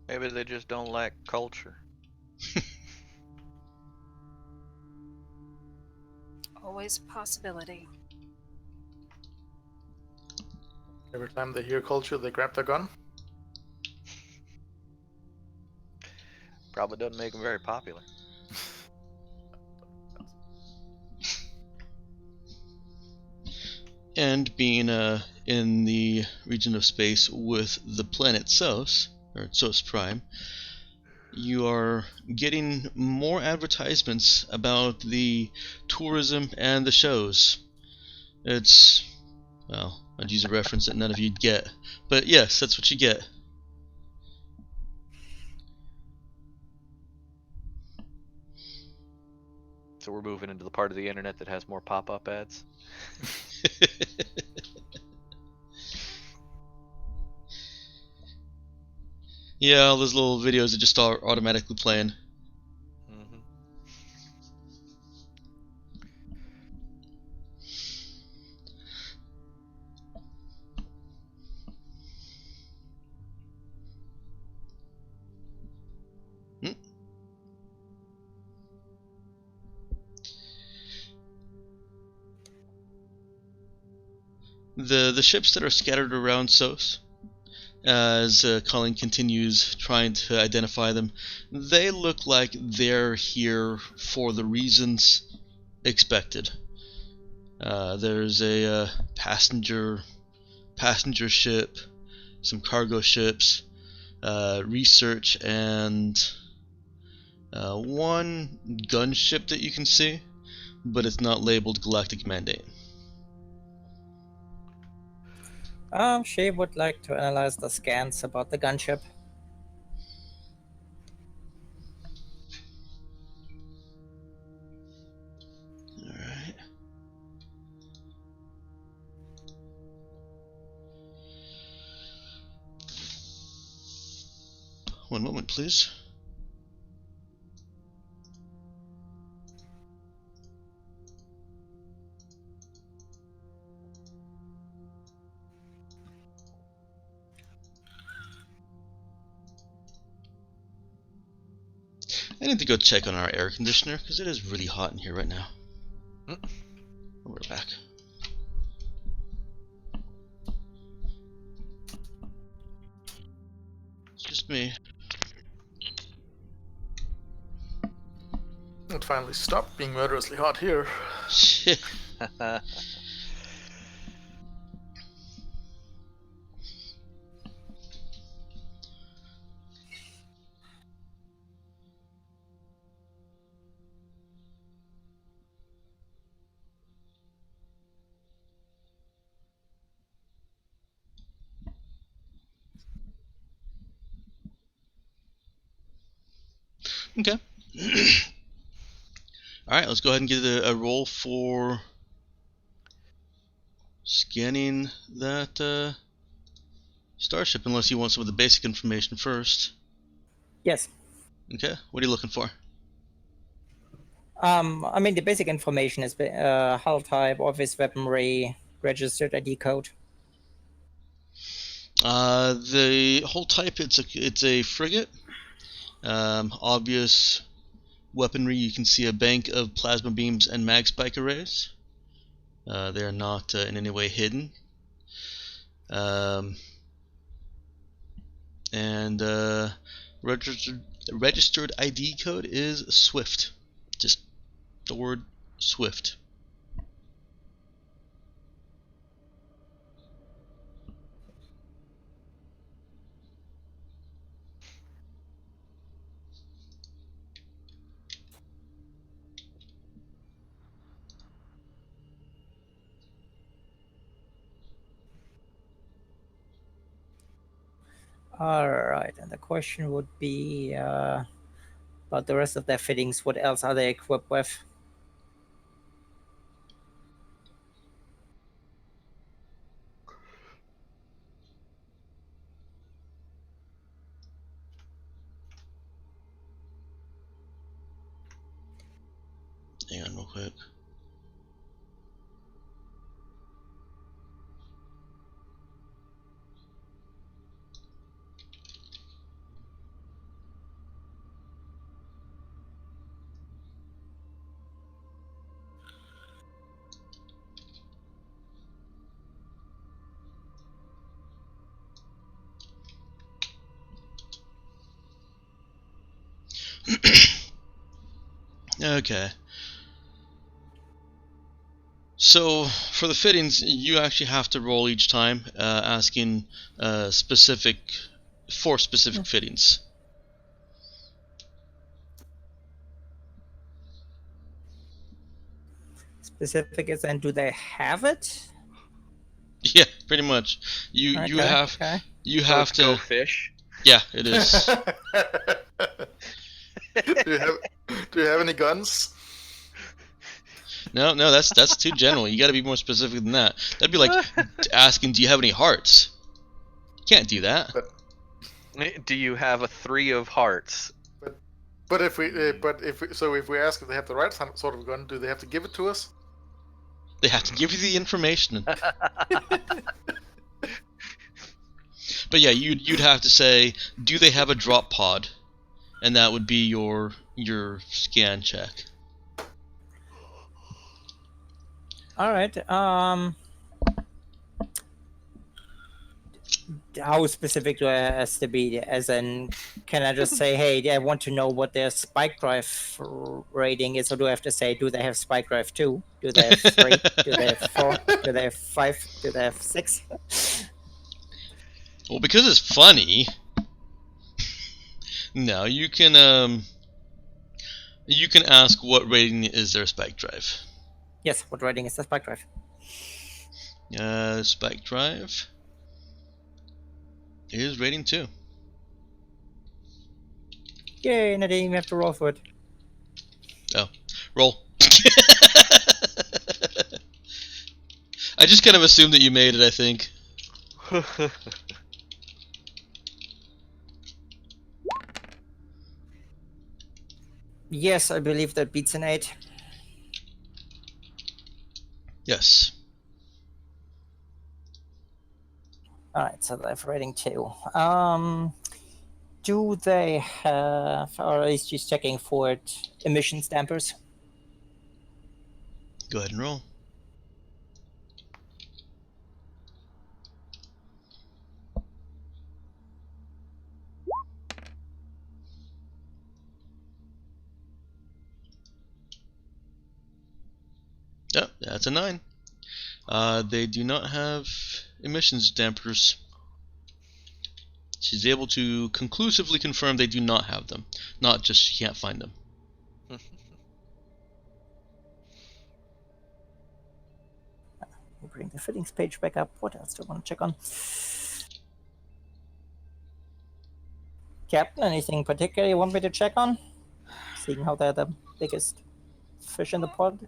Maybe they just don't lack culture. Always a possibility. Every time they hear culture, they grab their gun. Probably doesn't make them very popular. And being in the region of space with the planet Sos, or Sos Prime, you are getting more advertisements about the tourism and the shows. It's, well, I'd use a reference that none of you'd get, but yes, that's what you get. So we're moving into the part of the internet that has more pop-up ads. Yeah, all those little videos that just are automatically playing. Mm-hmm. The ships that are scattered around Sos, as Colin continues trying to identify them, they look like they're here for the reasons expected. There's a passenger ship, some cargo ships, research, and one gunship that you can see, but it's not labeled Galactic Mandate. She would like to analyze the scans about the gunship. Alright. One moment, please. I need to go check on our air conditioner because it is really hot in here right now. We're back. It's just me. It finally stopped being murderously hot here. Shit. Okay. Alright, let's go ahead and get a roll for scanning that starship, unless you want some of the basic information first. Yes. Okay, what are you looking for? I mean, the basic information is hull type, office weaponry, registered ID code. The whole type, it's a frigate. Obvious weaponry, you can see a bank of plasma beams and mag spike arrays. They are not in any way hidden. And registered ID code is Swift. Just the word Swift. All right, and the question would be about the rest of their fittings. What else are they equipped with? Hang on real quick. Okay. So for the fittings, you actually have to roll each time, asking specific fittings. Specific is, and do they have it? Yeah, pretty much. You have Okay. you So have it's to. go fish. Yeah, it is. Do you have any guns? No, that's too general. You got to be more specific than that. That'd be like asking, "Do you have any hearts?" You can't do that. Do you have a 3 of hearts? But if we ask if they have the right sort of gun, do they have to give it to us? They have to give you the information. But yeah, you'd have to say, "Do they have a drop pod?" And that would be your scan check. All right. How specific do I has to be? As in, can I just say, "Hey, I want to know what their spike drive rating is," or do I have to say, "Do they have spike drive 2? Do they have 3? Do they have 4? Do they have 5? Do they have 6?" Well, because it's funny. No, you can ask what rating is their spike drive. Yes. What rating is the spike drive? Spike drive is rating 2. Yay! And I didn't even have to roll for it. Oh, roll. I just kind of assumed that you made it, I think. Yes, I believe that beats an 8. Yes. All right, so they have rating 2. Do they have, or at least just checking for it, emissions dampers? Go ahead and roll. Yep, that's a 9. They do not have emissions dampers. She's able to conclusively confirm they do not have them, not just she can't find them. We'll bring the fittings page back up. What else do I want to check on? Captain, anything particular you want me to check on? seeing how they're the biggest fish in the pond.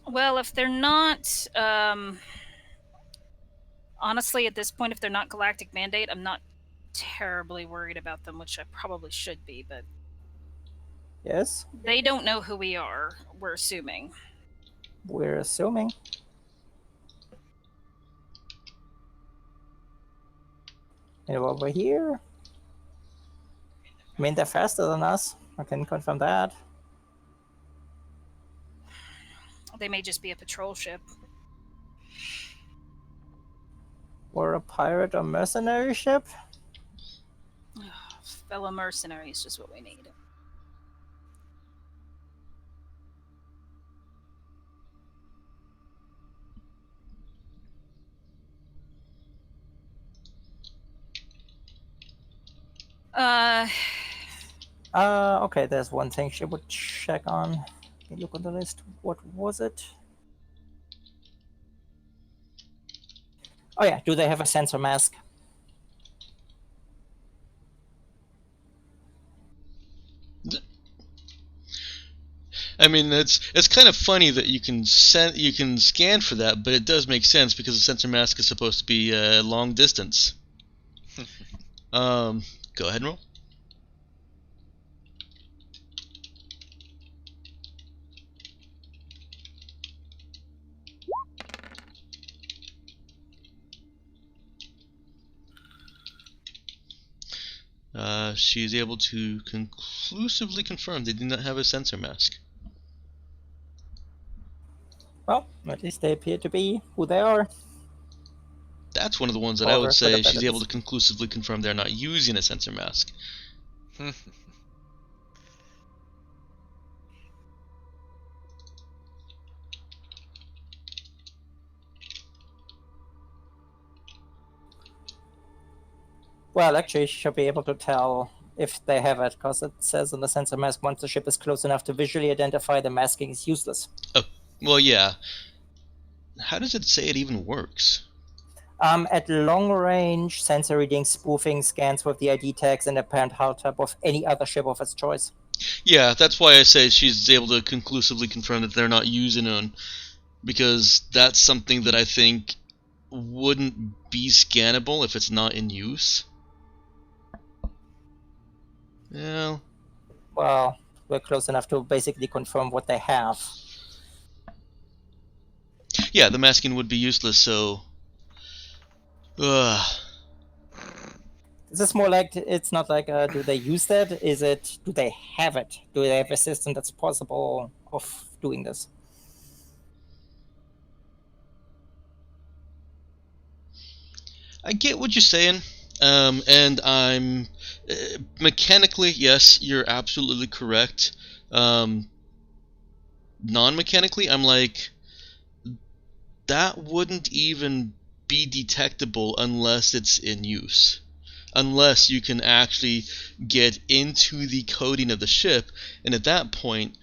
Well, if they're not, honestly, at this point, if they're not Galactic Mandate, I'm not terribly worried about them, which I probably should be, but Yes, they don't know who we are, we're assuming. we're assuming. And over here, I mean, they're faster than us. I can confirm that. They may just be a patrol ship. Or a pirate or mercenary ship. Fellow mercenaries, just what we need. Okay, there's one thing she would check on. Let me look on the list. What was it? Oh yeah, do they have a sensor mask? I mean, it's kind of funny that you can scan for that, but it does make sense because the sensor mask is supposed to be long distance. Go ahead and roll. She is able to conclusively confirm they do not have a sensor mask. Well, at least they appear to be who they are. That's one of the ones that I However, would say look at she's that. able to conclusively confirm they're not using a sensor mask. Well, actually, she should be able to tell if they have it, because it says on the sensor mask once the ship is close enough to visually identify, the masking is useless. Oh, well, yeah. How does it say it even works? At long range, sensor reading, spoofing, scans with the ID tags and apparent hull type of any other ship of its choice. Yeah, that's why I say she's able to conclusively confirm that they're not using one, because that's something that I think wouldn't be scannable if it's not in use. Yeah. Well, we're close enough to basically confirm what they have. Yeah, the masking would be useless, so... Ugh. This is more like, it's not like, do they use that? Is it, do they have it? Do they have a system that's possible of doing this? I get what you're saying, and I'm... mechanically, yes, you're absolutely correct. Non-mechanically, I'm like... That wouldn't even be detectable unless it's in use. Unless you can actually get into the coding of the ship, and at that point,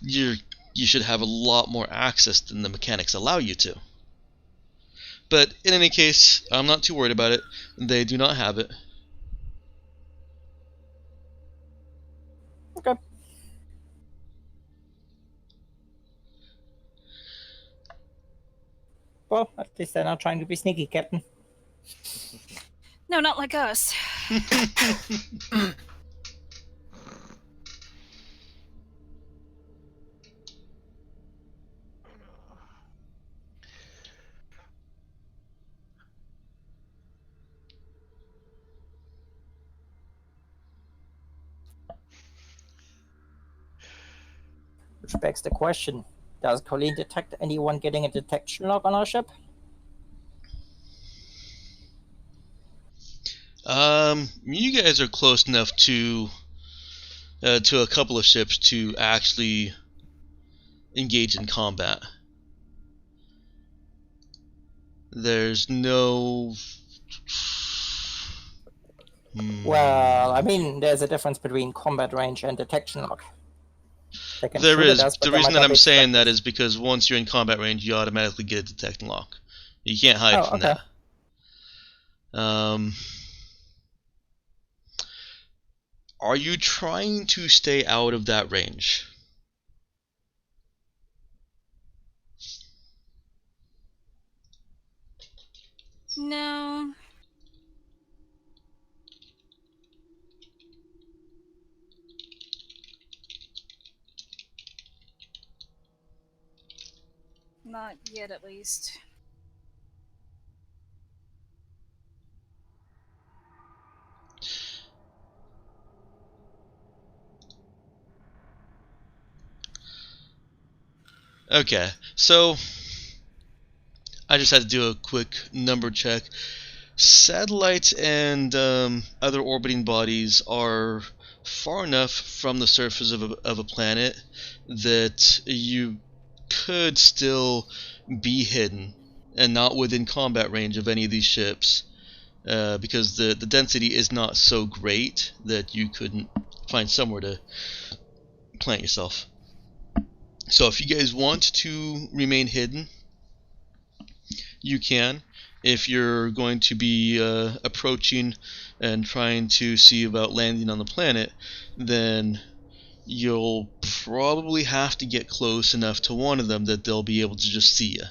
you should have a lot more access than the mechanics allow you to. But in any case, I'm not too worried about it. They do not have it. Okay. Well, at least they're not trying to be sneaky, Captain. No, not like us. Which begs the question, does Colleen detect anyone getting a detection log on our ship? You guys are close enough to a couple of ships to actually engage in combat. There's no... Well, I mean, there's a difference between combat range and detection log. They can There shoot is. at us, but The they reason might that not I'm be saying that distracted. is because once you're in combat range, you automatically get a detect and lock. You can't hide from okay. that. Are you trying to stay out of that range? No. Not yet, at least. Okay, so I just had to do a quick number check. Satellites and other orbiting bodies are far enough from the surface of a planet that you could still be hidden and not within combat range of any of these ships, because the density is not so great that you couldn't find somewhere to plant yourself. So if you guys want to remain hidden, you can. If you're going to be approaching and trying to see about landing on the planet, then you'll probably have to get close enough to one of them that they'll be able to just see you.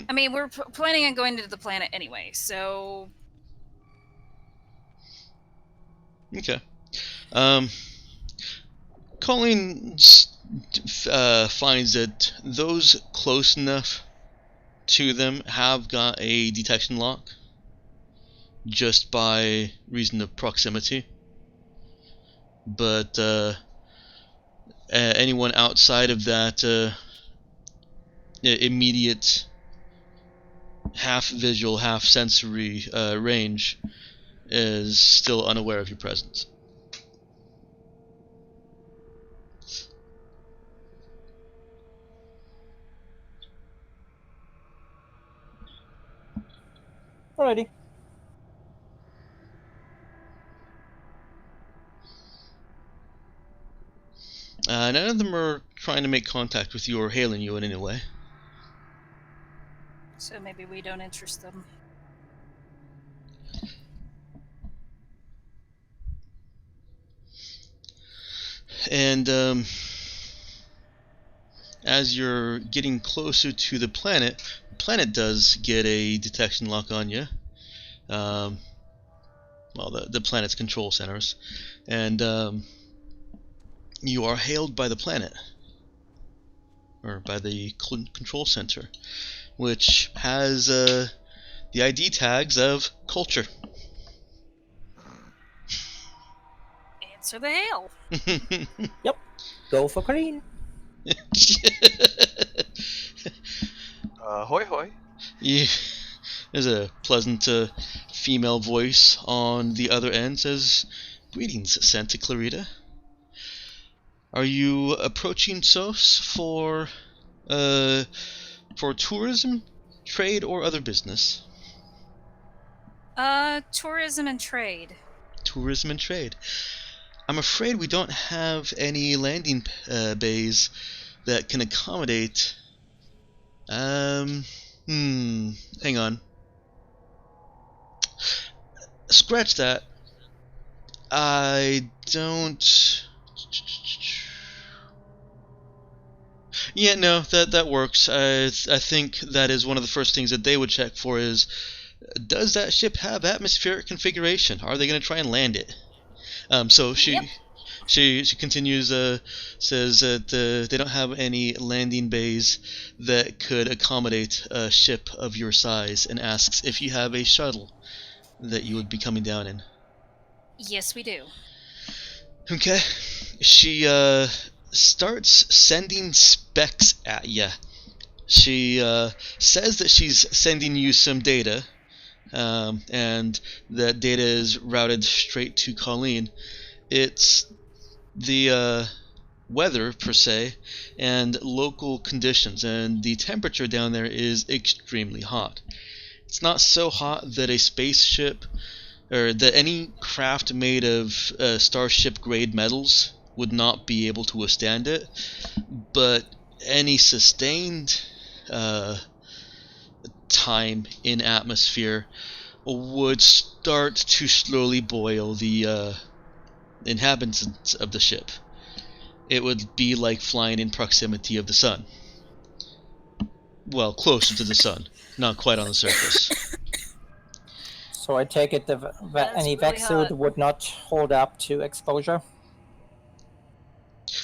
I mean, we're planning on going to the planet anyway, so... Okay. Colleen finds that those close enough to them have got a detection lock just by reason of proximity. But anyone outside of that immediate half visual, half sensory range is still unaware of your presence. Alrighty. None of them are trying to make contact with you or hailing you in any way. So maybe we don't interest them. And as you're getting closer to the planet does get a detection lock on you. Well, the planet's control centers. And you are hailed by the planet, or by the control center, which has the ID tags of culture. Answer the hail. Yep. Go for green. Hoi hoi. Yeah, there's a pleasant female voice on the other end. Says, "Greetings, Santa Clarita. Are you approaching SOS for tourism, trade, or other business?" Tourism and trade. Tourism and trade. I'm afraid we don't have any landing bays that can accommodate. Hang on. Scratch that. I don't. Yeah, no, that works. I think that is one of the first things that they would check for is, does that ship have atmospheric configuration? Are they going to try and land it? So she continues, says that they don't have any landing bays that could accommodate a ship of your size, and asks if you have a shuttle that you would be coming down in. Yes, we do. Okay. She starts sending specs at you. She says that she's sending you some data, and that data is routed straight to Colleen. It's the weather per se and local conditions, and the temperature down there is extremely hot. It's not so hot that a spaceship or that any craft made of starship grade metals would not be able to withstand it, but any sustained time in atmosphere would start to slowly boil the inhabitants of the ship. It would be like flying in proximity of the sun. Well, closer to the sun, not quite on the surface. So I take it any really vac suit hot. would not hold up to exposure?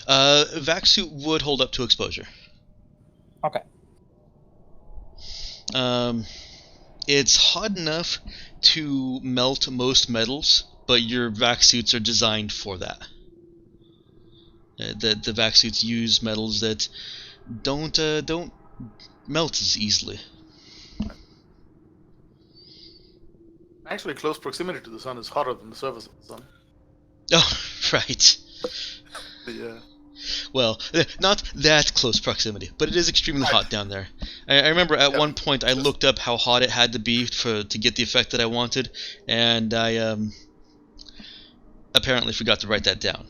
Vac suit would hold up to exposure. Okay. It's hot enough to melt most metals, but your vac suits are designed for that. The vac suits use metals that don't melt as easily. Actually, close proximity to the sun is hotter than the surface of the sun. Oh, right. Well, not that close proximity, but it is extremely hot down there. I remember at one point I looked up how hot it had to be to get the effect that I wanted, and I apparently forgot to write that down.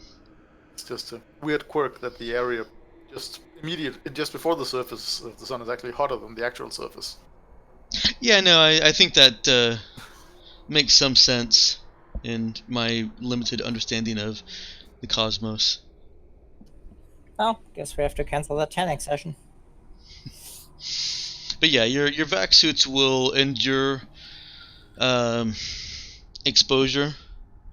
It's just a weird quirk that the area just before the surface of the sun is actually hotter than the actual surface. Yeah, no, I think that makes some sense in my limited understanding of the cosmos. Well, guess we have to cancel that tanning session. But yeah, your vac suits will endure exposure,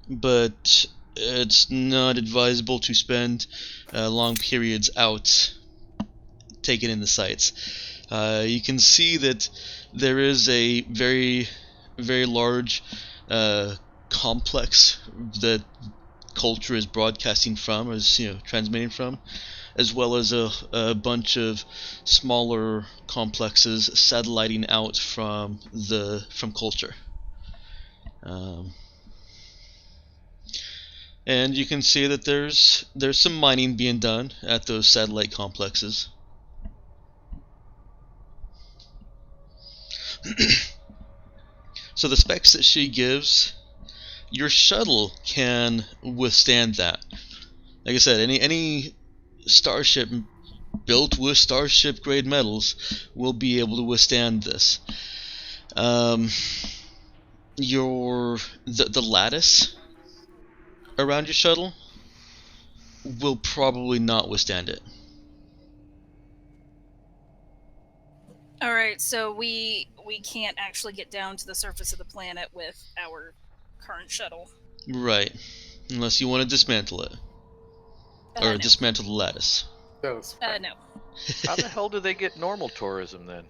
but it's not advisable to spend long periods out taking in the sights. You can see that there is a very, very large complex that culture is broadcasting from, is transmitting from, as well as a bunch of smaller complexes satelliting out from culture. And you can see that there's some mining being done at those satellite complexes. So the specs that she gives, your shuttle can withstand that. Like I said, any starship built with starship grade metals will be able to withstand this. The lattice around your shuttle will probably not withstand it. All right, so we can't actually get down to the surface of the planet with our current shuttle. Right. Unless you want to dismantle it. Or No. dismantle the lattice. No. How the hell do they get normal tourism then?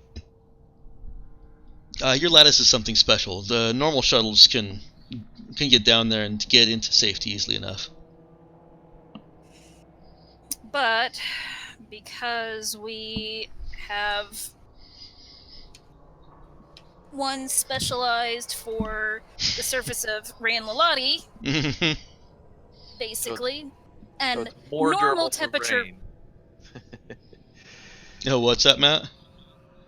Your lattice is something special. The normal shuttles can get down there and get into safety easily enough. But because we have one specialized for the surface of Ran Lalati, basically, and more normal temperature. Oh, what's that, Matt?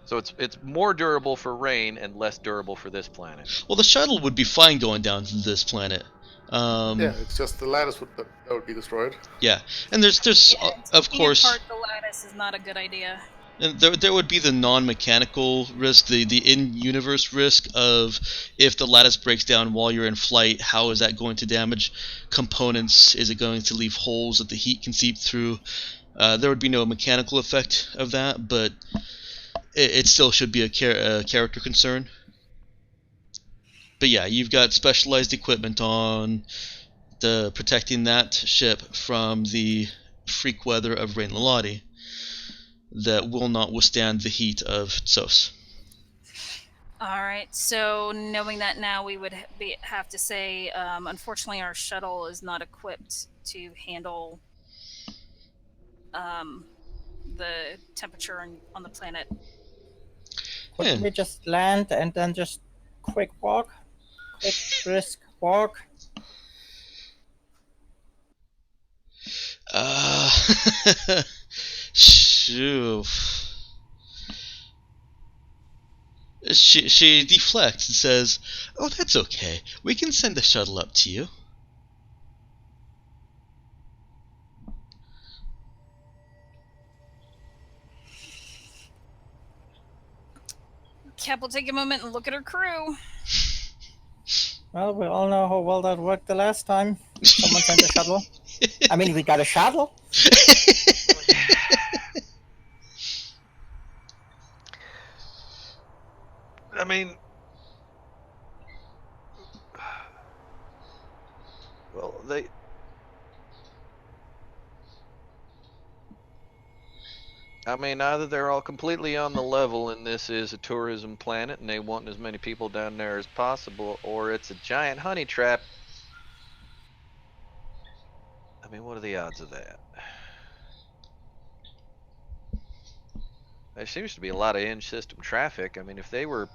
So it's more durable for rain and less durable for this planet. Well, the shuttle would be fine going down to this planet. Yeah, it's just the lattice that would be destroyed. Yeah, and there's of course. Apart the lattice is not a good idea. And there would be the non-mechanical risk, the in-universe risk of if the lattice breaks down while you're in flight, how is that going to damage components? Is it going to leave holes that the heat can seep through? There would be no mechanical effect of that, but it still should be a character concern. But yeah, you've got specialized equipment on protecting that ship from the freak weather of Rain Lalati that will not withstand the heat of Tsos. Alright, so knowing that now, we would have to say, unfortunately our shuttle is not equipped to handle the temperature on the planet. Couldn't we just land and then just quick brisk walk? Shoo. She deflects and says, "Oh, that's okay. We can send the shuttle up to you." Cap will take a moment and look at her crew. Well, we all know how well that worked the last time. Someone sent a shuttle. I mean, we got a shuttle. I mean, well, either they're all completely on the level and this is a tourism planet and they want as many people down there as possible, or it's a giant honey trap. I mean, what are the odds of that? There seems to be a lot of in-system traffic. I mean, if they were,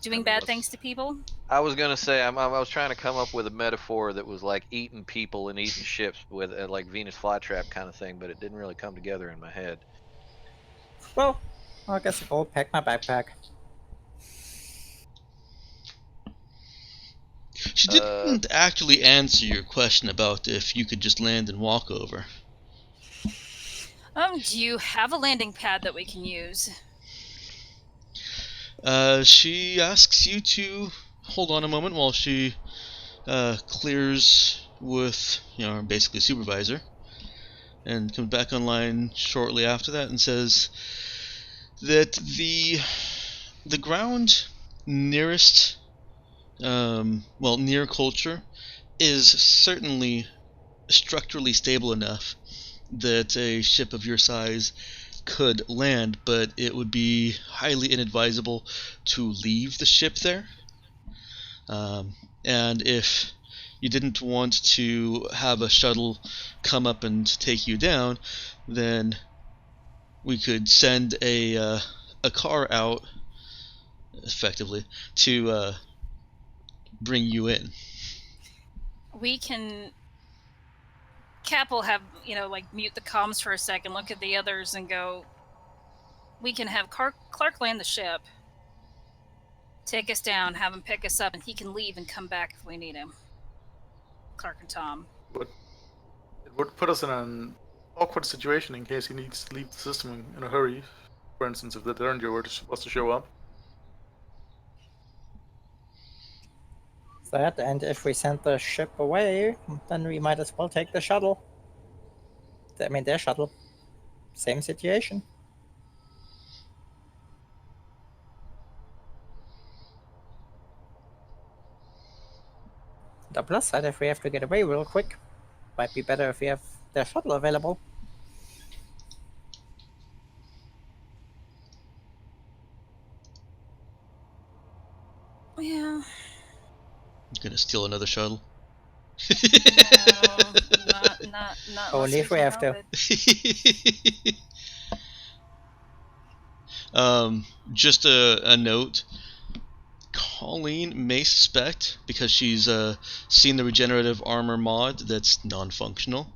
Doing bad things to people? I was gonna say, I was trying to come up with a metaphor that was like eating people and eating ships with like Venus flytrap kind of thing, but it didn't really come together in my head. Well, I guess I'll pack my backpack. She didn't actually answer your question about if you could just land and walk over. Do you have a landing pad that we can use? She asks you to hold on a moment while she clears with, basically supervisor, and comes back online shortly after that and says that the ground nearest, near culture is certainly structurally stable enough that a ship of your size could land, but it would be highly inadvisable to leave the ship there. And if you didn't want to have a shuttle come up and take you down, then we could send a car out, effectively, to bring you in. We can... Cap will have, mute the comms for a second, look at the others, and go, we can have Clark land the ship, take us down, have him pick us up, and he can leave and come back if we need him. Clark and Tom. It would put us in an awkward situation in case he needs to leave the system in a hurry. For instance, if the Derringer was to show up. That, and if we send the ship away, then we might as well take the shuttle. I mean, their shuttle. Same situation. The plus side, if we have to get away real quick, might be better if we have their shuttle available. Yeah. You're gonna steal another shuttle? Not Only if we have to. Just a note. Colleen may suspect, because she's seen the regenerative armor mod that's non-functional,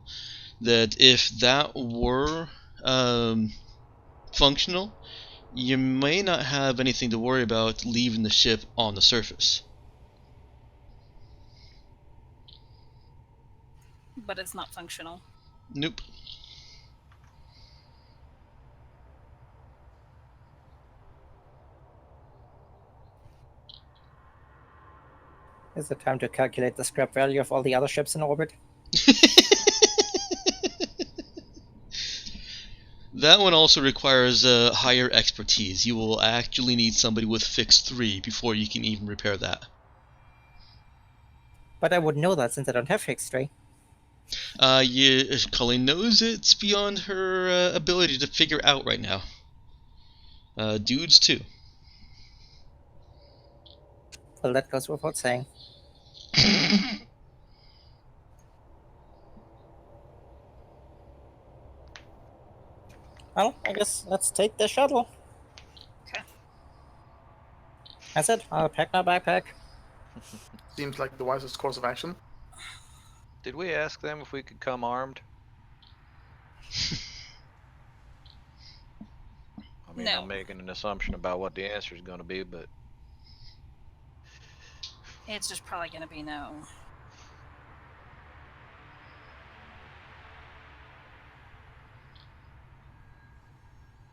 that if that were functional, you may not have anything to worry about leaving the ship on the surface. But it's not functional. Nope. Is it time to calculate the scrap value of all the other ships in orbit? That one also requires higher expertise. You will actually need somebody with Fix 3 before you can even repair that. But I wouldn't know that since I don't have Fix 3. Colleen knows it's beyond her ability to figure out right now. Dudes too. Well, that goes without saying. Well, I guess let's take the shuttle. Okay. I said, I'll pack my backpack. Seems like the wisest course of action. Did we ask them if we could come armed? I mean, No. I'm making an assumption about what the answer is going to be, but It's just probably going to be no.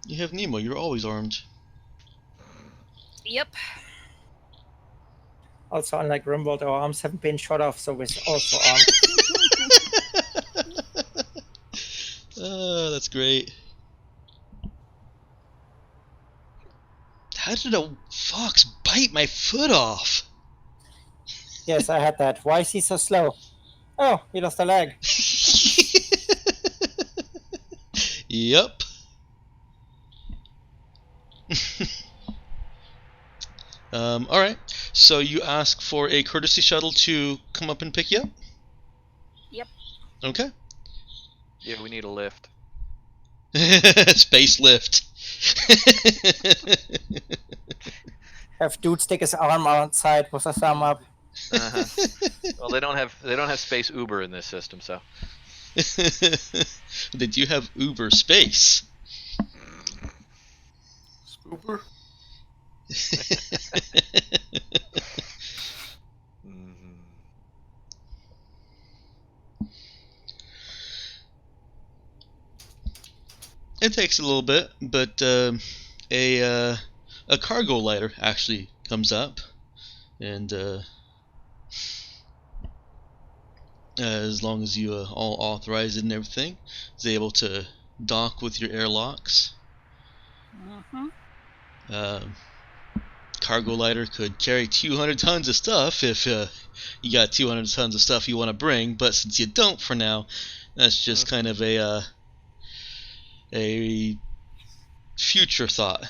You have Nemo. You're always armed. Yep. Also, unlike Grimwald, our arms haven't been shot off, so we're also armed. Oh, that's great. How did a fox bite my foot off? Yes, I had that. Why is he so slow? Oh, he lost a leg. Yep. Alright. So you ask for a courtesy shuttle to come up and pick you up? Yep. Okay. yeah, we need a lift. Space lift. Have dude stick his arm outside with a thumb up. Uh-huh. Well, they don't have space Uber in this system, so. They do have Uber space. Spooper? Mhm. It takes a little bit, but a cargo lighter actually comes up, and as long as you all authorize it and everything, is able to dock with your airlocks. Mm-hmm. Cargo lighter could carry 200 tons of stuff if you got 200 tons of stuff you want to bring, but since you don't for now, that's just kind of a future thought.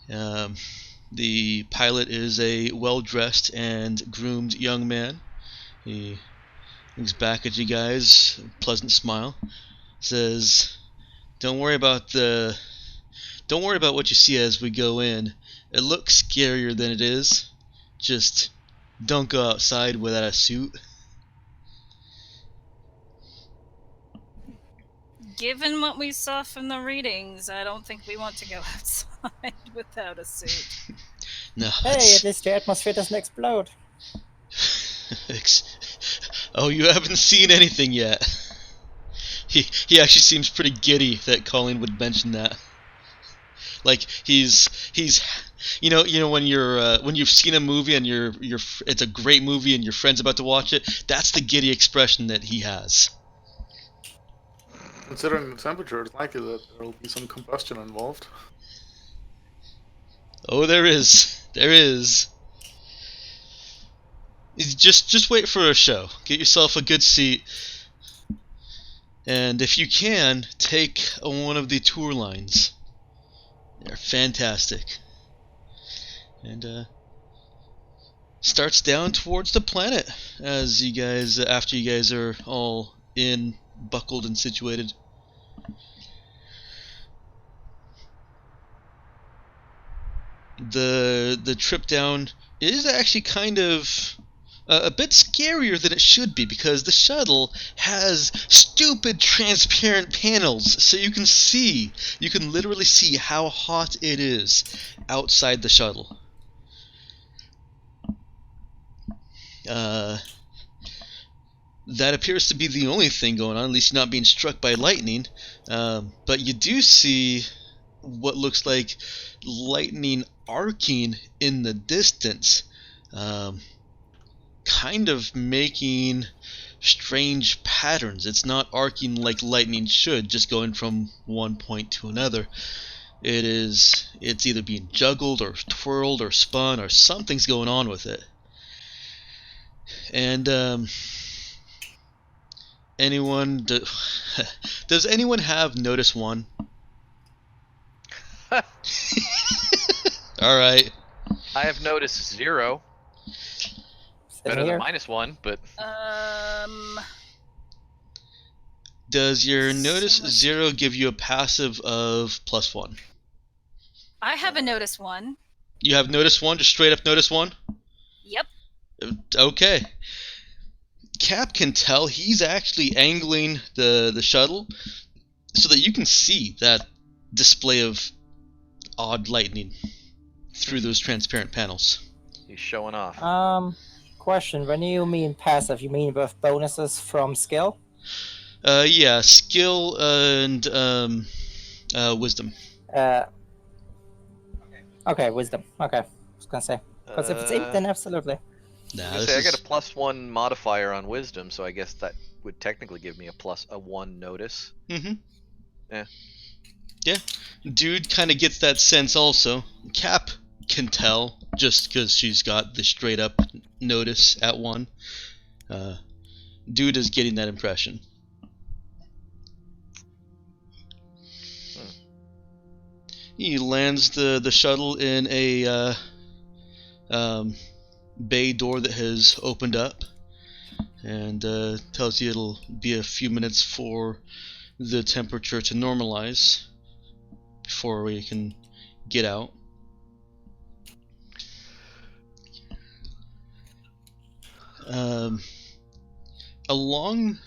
The pilot is a well-dressed and groomed young man. He looks back at you guys, a pleasant smile, says, Don't worry about what you see as we go in. It looks scarier than it is. Just don't go outside without a suit." Given what we saw from the readings, I don't think we want to go outside without a suit. No. Hey, at least your atmosphere doesn't explode. Oh, you haven't seen anything yet. He actually seems pretty giddy that Colleen would mention that. Like he's you know when you've seen a movie and it's a great movie and your friend's about to watch it, that's the giddy expression that he has. Considering the temperature, it's likely that there will be some combustion involved. Oh, there is. Just wait for a show. Get yourself a good seat. And if you can, take one of the tour lines. They're fantastic. And starts down towards the planet as you guys, after you guys are all in, buckled and situated. The trip down is actually kind of a bit scarier than it should be, because the shuttle has stupid transparent panels, so you can literally see how hot it is outside the shuttle. That appears to be the only thing going on, at least you're not being struck by lightning, but you do see what looks like lightning arcing in the distance, kind of making strange patterns. It's not arcing like lightning should, just going from one point to another. It's either being juggled or twirled or spun, or something's going on with it. And does anyone have notice one? All right. I have noticed 0. Better Here. than -1, but Does your notice 0 give you a passive of +1? I have a notice 1. You have notice 1, just straight up notice 1? Yep. Okay. Cap can tell he's actually angling the shuttle so that you can see that display of odd lightning through those transparent panels. He's showing off. Question: when you mean passive, you mean with bonuses from skill? Yeah, skill and wisdom. Okay, wisdom. Okay, I was gonna say, because if it's ink, then absolutely. Nah, I was gonna say, I got a +1 modifier on wisdom, so I guess that would technically give me a 1 notice. Mm-hmm. Yeah. Yeah. Dude kind of gets that sense also. Cap can tell just because she's got the straight up notice at 1. Dude is getting that impression. He lands the shuttle in a bay door that has opened up, and tells you it'll be a few minutes for the temperature to normalize before we can get out. Along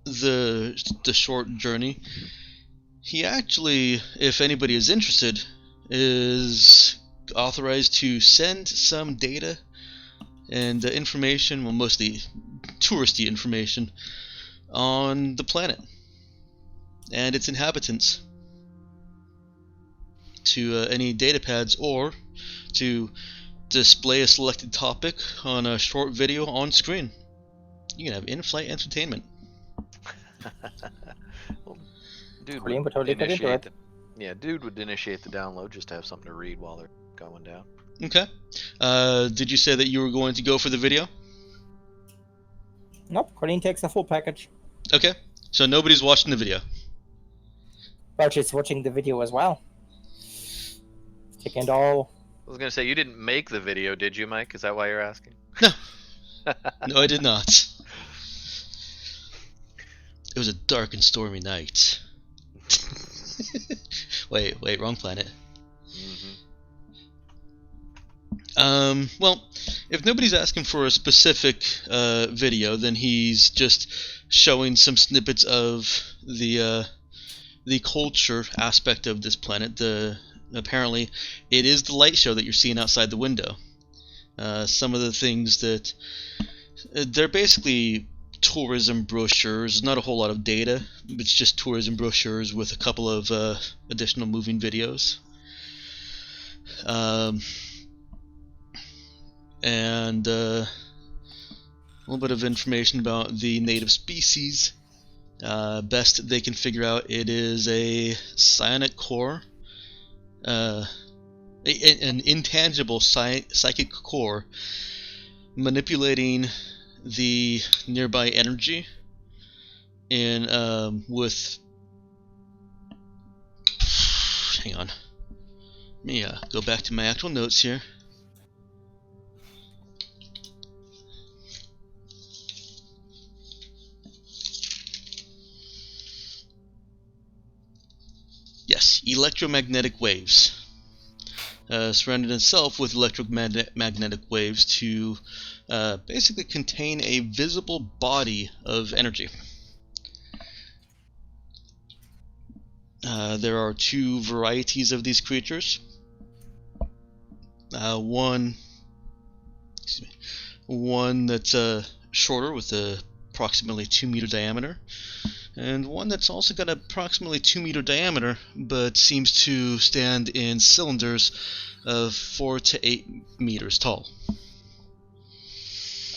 the short journey, he actually, if anybody is interested, is authorized to send some data and information, well, mostly touristy information, on the planet and its inhabitants to any data pads, or to display a selected topic on a short video on screen. You can have in-flight entertainment. Well, dude Brilliant, would but totally get into initiate it. yeah, dude would initiate the download just to have something to read while they're going down. Okay. Did you say that you were going to go for the video? Nope, Colleen takes the full package. Okay. So nobody's watching the video. But she's watching the video as well. Taking it all. I was gonna say, you didn't make the video, did you, Mike? Is that why you're asking? No. No, I did not. It was a dark and stormy night. Wait, wrong planet. Well, if nobody's asking for a specific video, then he's just showing some snippets of the culture aspect of this planet. Apparently, it is the light show that you're seeing outside the window. Some of the things that they're basically tourism brochures, not a whole lot of data. It's just tourism brochures with a couple of additional moving videos. And a little bit of information about the native species. Best they can figure out, it is a psionic core, an intangible psychic core manipulating the nearby energy in with. Hang on. Let me go back to my actual notes here. Yes, electromagnetic waves. Surrounded itself with electromagnetic waves to basically contain a visible body of energy. There are 2 varieties of these creatures. One that's shorter with approximately 2-meter diameter, and one that's also got approximately 2-meter diameter, but seems to stand in cylinders of 4 to 8 meters tall.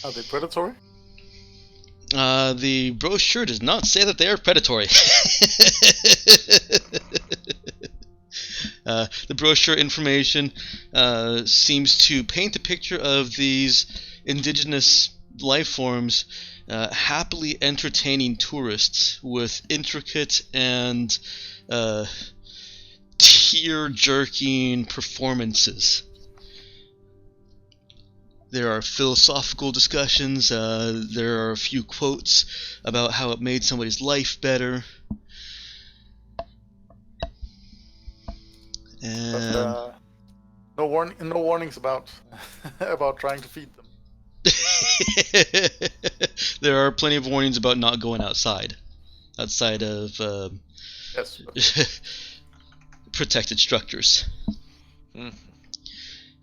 Are they predatory? The brochure does not say that they are predatory. The brochure information seems to paint a picture of these indigenous life forms happily entertaining tourists with intricate and tear-jerking performances. There are philosophical discussions, there are a few quotes about how it made somebody's life better. But no warnings about about trying to feed them. There are plenty of warnings about not going outside of Yes. protected structures.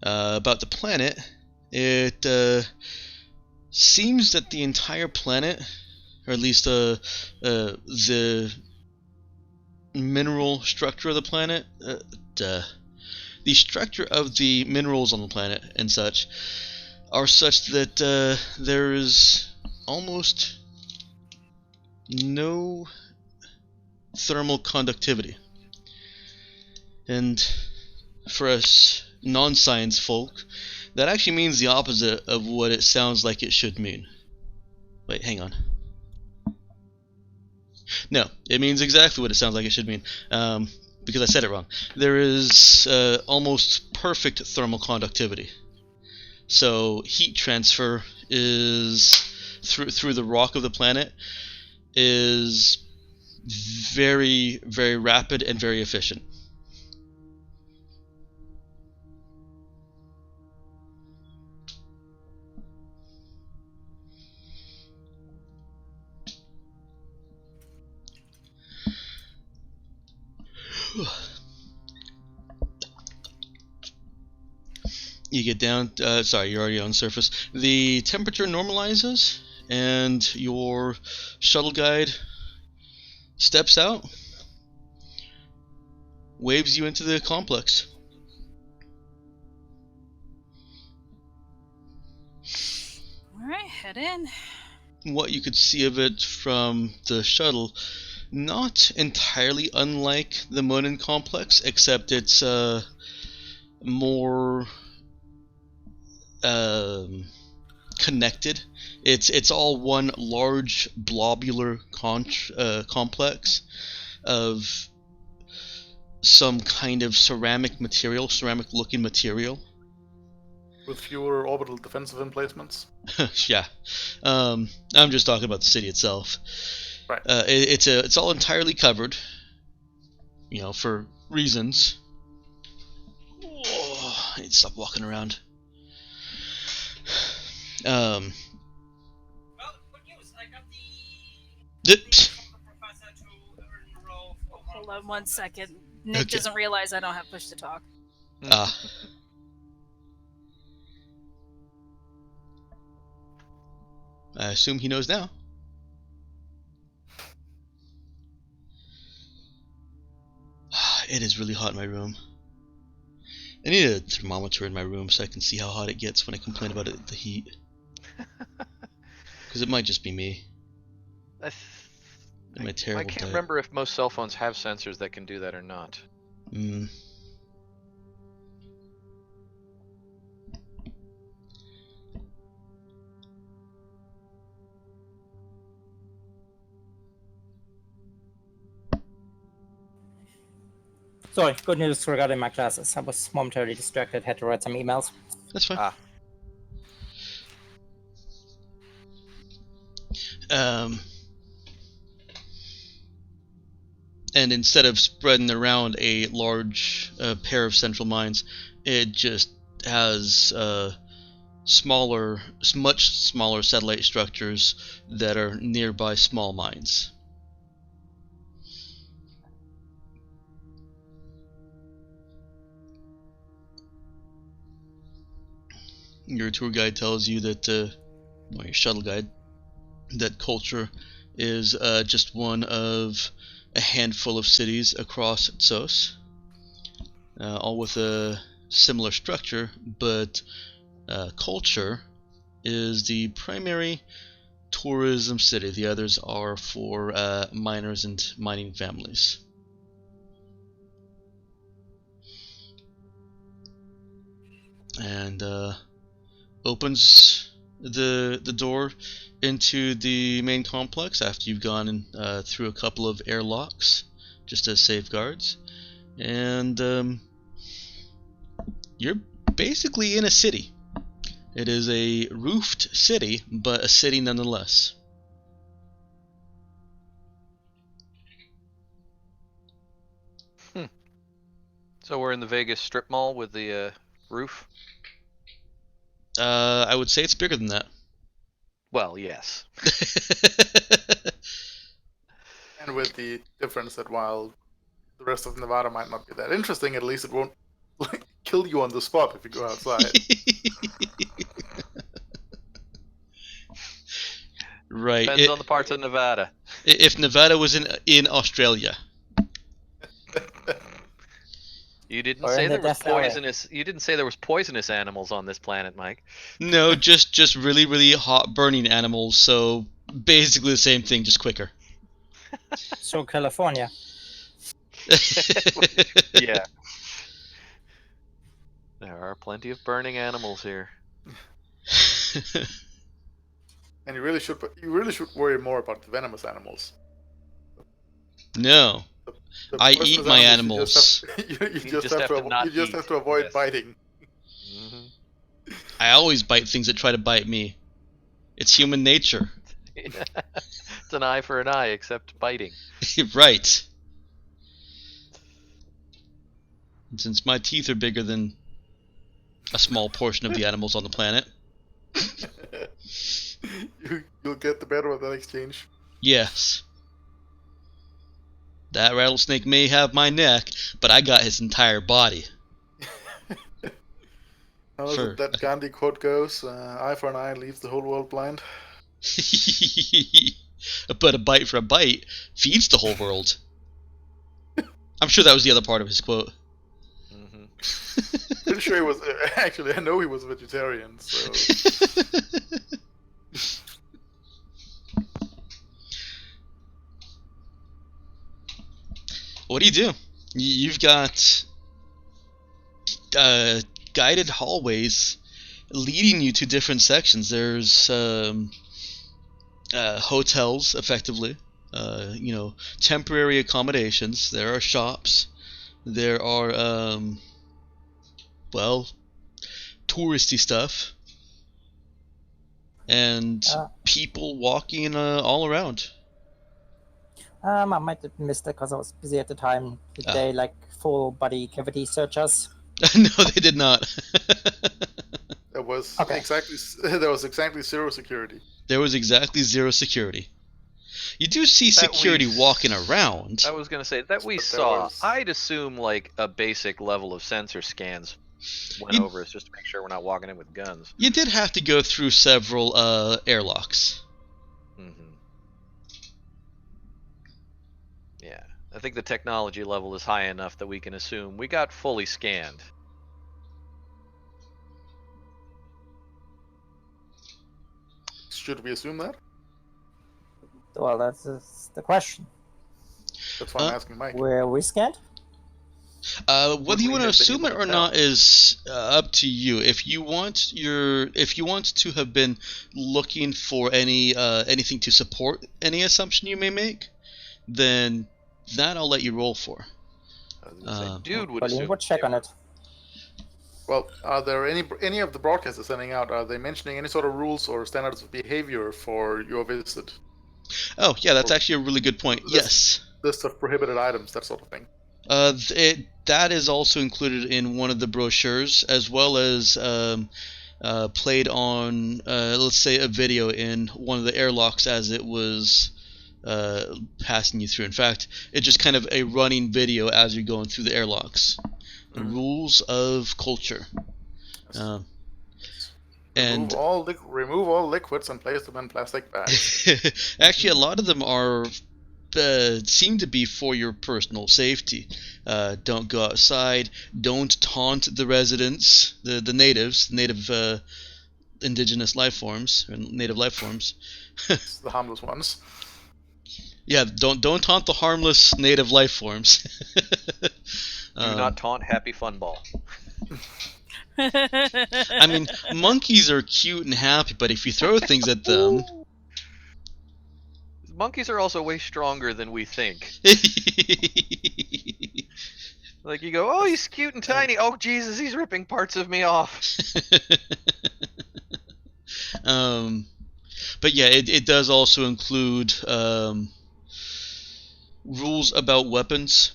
About the planet, it seems that the entire planet, or at least the mineral structure of the planet, the structure of the minerals on the planet and such, are such that there is almost no thermal conductivity. And for us non-science folk, that actually means the opposite of what it sounds like it should mean. Wait, hang on. No, it means exactly what it sounds like it should mean, because I said it wrong. There is almost perfect thermal conductivity. So heat transfer is through the rock of the planet is very, very rapid and very efficient. You get down, sorry, you're already on the surface. The temperature normalizes, and your shuttle guide steps out, waves you into the complex. Alright, head in. What you could see of it from the shuttle, not entirely unlike the Monin complex, except it's more connected. It's all one large blobular complex of some kind of ceramic looking material. With fewer orbital defensive emplacements. Yeah, I'm just talking about the city itself. Right. It's all entirely covered, for reasons. Oh, I need to stop walking around. Well, good news. I got the professor to enroll for Hold on 1 second. Nick Okay. doesn't realize I don't have push to talk. I assume he knows now. It is really hot in my room. I need a thermometer in my room so I can see how hot it gets when I complain about the heat. Because it might just be me. I Terrible can't diet. remember if most cell phones have sensors that can do that or not. Sorry, good news regarding my classes. I was momentarily distracted, had to write some emails. That's fine. Ah. And instead of spreading around a large pair of central mines, it just has much smaller satellite structures that are nearby small mines. Your tour guide tells you that, your shuttle guide, that culture is just one of a handful of cities across Tsos, all with a similar structure, but culture is the primary tourism city. The others are for miners and mining families. And opens the door into the main complex after you've gone through a couple of airlocks just as safeguards, and you're basically in a city. It is a roofed city, but a city nonetheless. So we're in the Vegas strip mall with the roof? I would say it's bigger than that. Well, yes. And with the difference that while the rest of Nevada might not be that interesting, at least it won't kill you on the spot if you go outside. Right. Depends on the parts of Nevada. If Nevada was in Australia. You didn't Or say in the there was Death Valley. poisonous. You didn't say there was poisonous animals on this planet, Mike. No, just really, really hot burning animals, so basically the same thing, just quicker. So California. Yeah. There are plenty of burning animals here. And you really should worry more about the venomous animals. No. The I poisonous eat my animals, animals. You just have to avoid Yes. biting. Mm-hmm. I always bite things that try to bite me. It's human nature. It's an eye for an eye, except biting. Right. And since my teeth are bigger than a small portion of the animals on the planet. You'll get the better of that exchange. Yes. That rattlesnake may have my neck, but I got his entire body. How is it that Gandhi quote goes? Eye for an eye leaves the whole world blind. But a bite for a bite feeds the whole world. I'm sure that was the other part of his quote. Mm-hmm. Pretty sure he was. Actually, I know he was a vegetarian. So What do you do? You've got guided hallways leading you to different sections. There's hotels, effectively. Temporary accommodations. There are shops. There are, touristy stuff. And people walking all around. I might have missed it because I was busy at the time. Did they like full body cavity searches? No, they did not. there was Okay. exactly zero security. There was exactly zero security. You do see security walking around. I was going to say that we saw. I'd assume like a basic level of sensor scans went over us just to make sure we're not walking in with guns. You did have to go through several airlocks. Mm-hmm. Yeah, I think the technology level is high enough that we can assume we got fully scanned. Should we assume that? Well, that's the question. That's why I'm asking Mike. Were we scanned? Whether you want to have been assume able it to or tell? not is up to you. If you want to have been looking for anything to support any assumption you may make, then that I'll let you roll for. I was gonna say, dude would Pauline assume. would check on it. Well, are there any of the broadcasters sending out? Are they mentioning any sort of rules or standards of behavior for your visit? Oh yeah, that's actually a really good point. Yes. List of prohibited items, that sort of thing. That is also included in one of the brochures, as well as played on, let's say, a video in one of the airlocks as it was passing you through. In fact, it's just kind of a running video as you're going through the airlocks. The rules of culture. And remove all liquids and place them in plastic bags. actually, a lot of them are seem to be for your personal safety. Don't go outside. Don't taunt the residents, the natives, native indigenous life forms, or native life forms. The harmless ones. Yeah, don't taunt the harmless native life forms. Do not taunt Happy Fun Ball. I mean, monkeys are cute and happy, but if you throw things at them. Monkeys are also way stronger than we think. Like you go, oh, he's cute and tiny. Oh, Jesus, he's ripping parts of me off. But yeah, it does also include rules about weapons.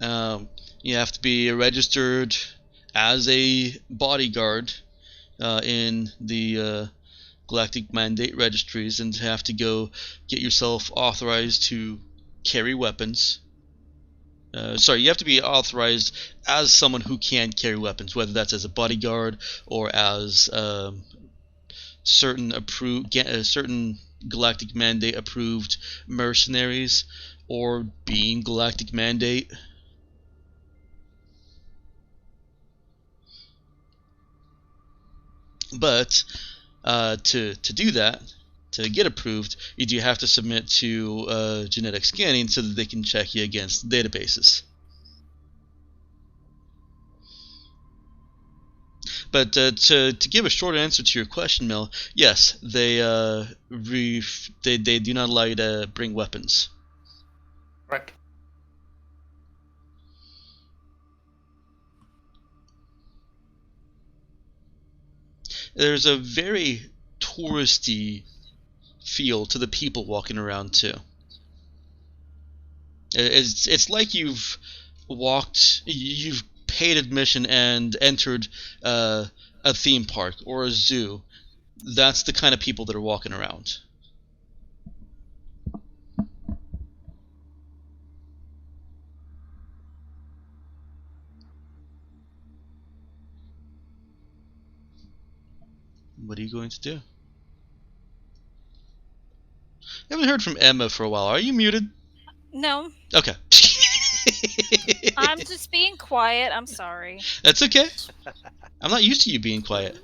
You have to be registered as a bodyguard in the galactic mandate registries and have to go get yourself authorized to carry weapons. You have to be authorized as someone who can carry weapons, whether that's as a bodyguard or as certain galactic mandate approved mercenaries, or being galactic mandate. But to do that, to get approved, you do have to submit to genetic scanning so that they can check you against databases. But to give a short answer to your question, Mel, yes, they do not allow you to bring weapons. Right. There's a very touristy feel to the people walking around too. It's like you've paid admission and entered a theme park or a zoo. That's the kind of people that are walking around. What are you going to do? I haven't heard from Emma for a while. Are you muted? No. Okay. I'm just being quiet. I'm sorry. That's okay. I'm not used to you being quiet.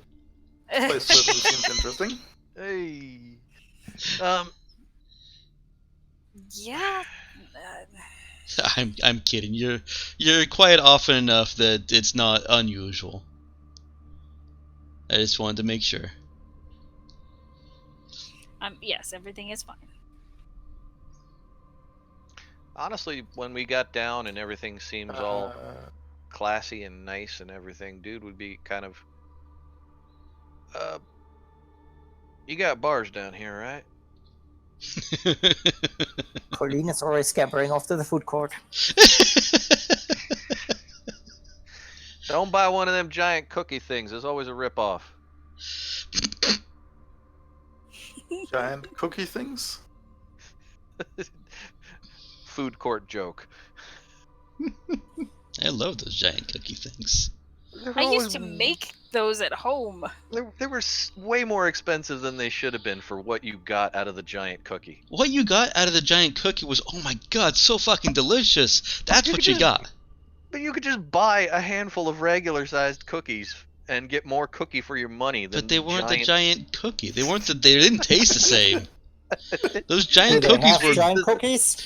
Place certainly seems interesting. Hey. Yeah. I'm kidding. You're quiet often enough that it's not unusual. I just wanted to make sure. Yes, everything is fine. Honestly, when we got down and everything seems all classy and nice and everything, dude would be kind of... you got bars down here, right? Colleen is already scampering off to the food court. Don't buy one of them giant cookie things. There's always a ripoff. Giant cookie things? Food court joke. I love those giant cookie things. I used to make those at home. They were way more expensive than they should have been for what you got out of the giant cookie. What you got out of the giant cookie was, oh my god, so fucking delicious. That's what you got. But you could just buy a handful of regular-sized cookies and get more cookie for your money than But they weren't the giant cookie. They didn't taste the same. Those giant Do they cookies have were giant cookies?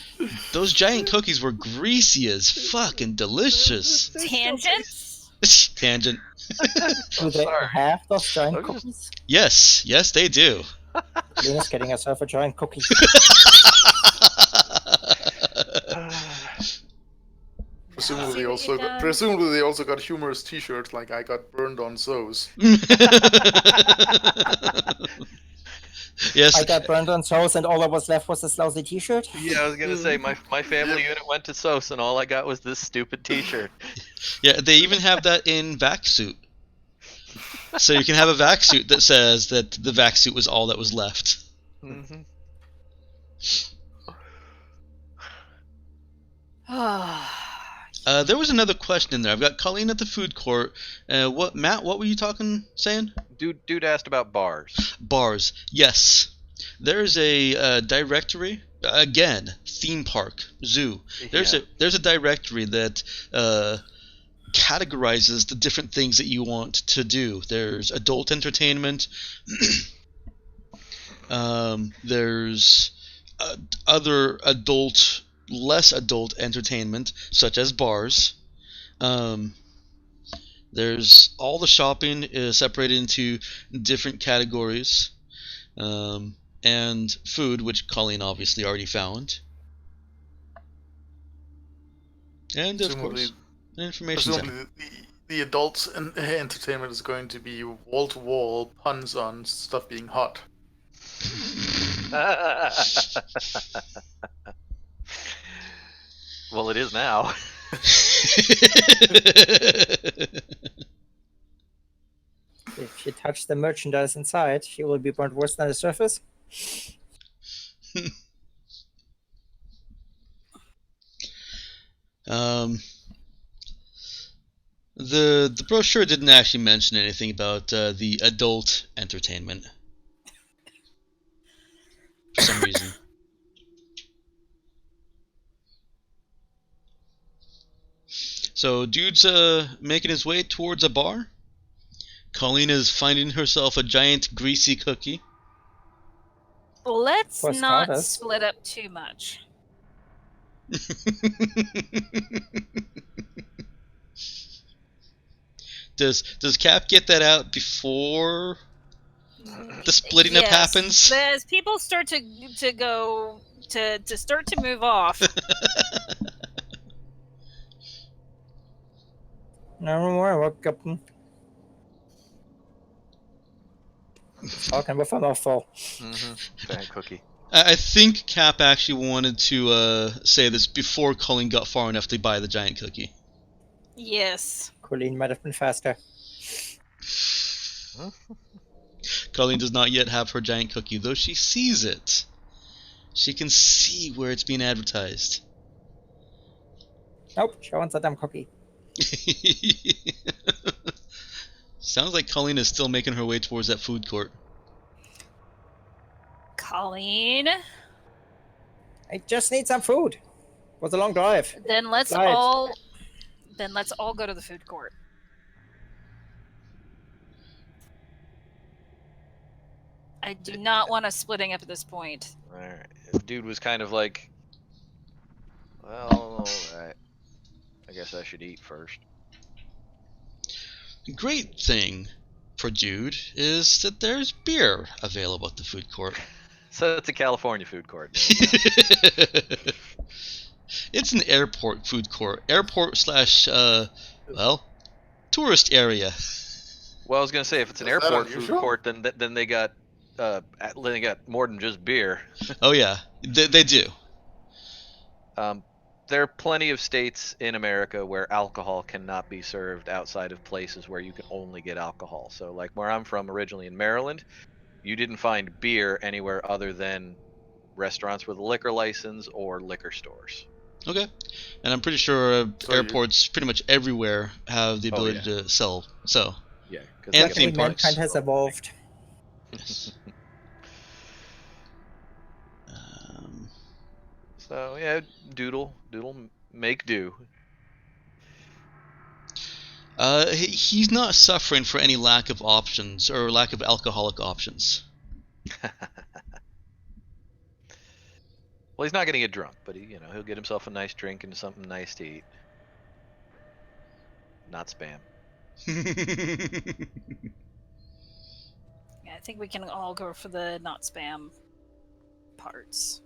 Those giant cookies were greasy as fucking delicious. Tangents? Tangent. Do they have those giant cookies? Yes, they do. Lena's getting herself a giant cookie. Presumably they also got humorous T-shirts like "I got burned on So's." Yes. I got burned on toast, and all that was left was this lousy T-shirt. Yeah, I was gonna say my family unit went to SOS, and all I got was this stupid T-shirt. Yeah, they even have that in vac suit. So you can have a vac suit that says that the vac suit was all that was left. Mm-hmm. There was another question in there. I've got Colleen at the food court. Matt? What were you saying? Dude asked about bars. Bars. Yes. There's a directory. Again, theme park, zoo. There's a directory that categorizes the different things that you want to do. There's adult entertainment. There's other less adult entertainment, such as bars. There's all the shopping is separated into different categories, and food, which Colleen obviously already found, and of course, information. Presumably, the adults and entertainment is going to be wall-to-wall puns on stuff being hot. Well, it is now. If If you touch the merchandise inside, you will be burned worse than the surface. The brochure didn't actually mention anything about the adult entertainment for some reason. So, dude's making his way towards a bar. Colleen is finding herself a giant greasy cookie. Let's For not starters. split up too much. Does Cap get that out before the splitting up Yes, happens? as people start to go to start to move off. No more, what Captain? Talking with a mouthful. Giant cookie. I think Cap actually wanted to say this before Colleen got far enough to buy the giant cookie. Yes. Colleen might have been faster. Colleen does not yet have her giant cookie, though she sees it. She can see where it's being advertised. Nope, she wants a damn cookie. Sounds like Colleen is still making her way towards that food court. Colleen. I just need some food. It was a long drive. Then let's Right. all go to the food court. I do not want us splitting up at this point. Alright. Dude was kind of like, well, alright. I guess I should eat first. The great thing for Dude is that there's beer available at the food court. So it's a California food court. There you go. It's an airport food court. Airport slash, tourist area. Well, I was gonna say if it's an Is that airport food unusual? court, then they got more than just beer. Oh yeah, they do. There are plenty of states in America where alcohol cannot be served outside of places where you can only get alcohol. So, like where I'm from originally in Maryland, you didn't find beer anywhere other than restaurants with a liquor license or liquor stores. Okay. And I'm pretty sure So airports pretty much everywhere have the Oh, ability yeah. to sell. So, Yeah, And they Luckily, theme parks. mankind has evolved. yes. So yeah, doodle, make do. He's not suffering for any lack of options or lack of alcoholic options. Well, he's not gonna get drunk, but he'll get himself a nice drink and something nice to eat. Not spam. Yeah, I think we can all go for the not spam parts.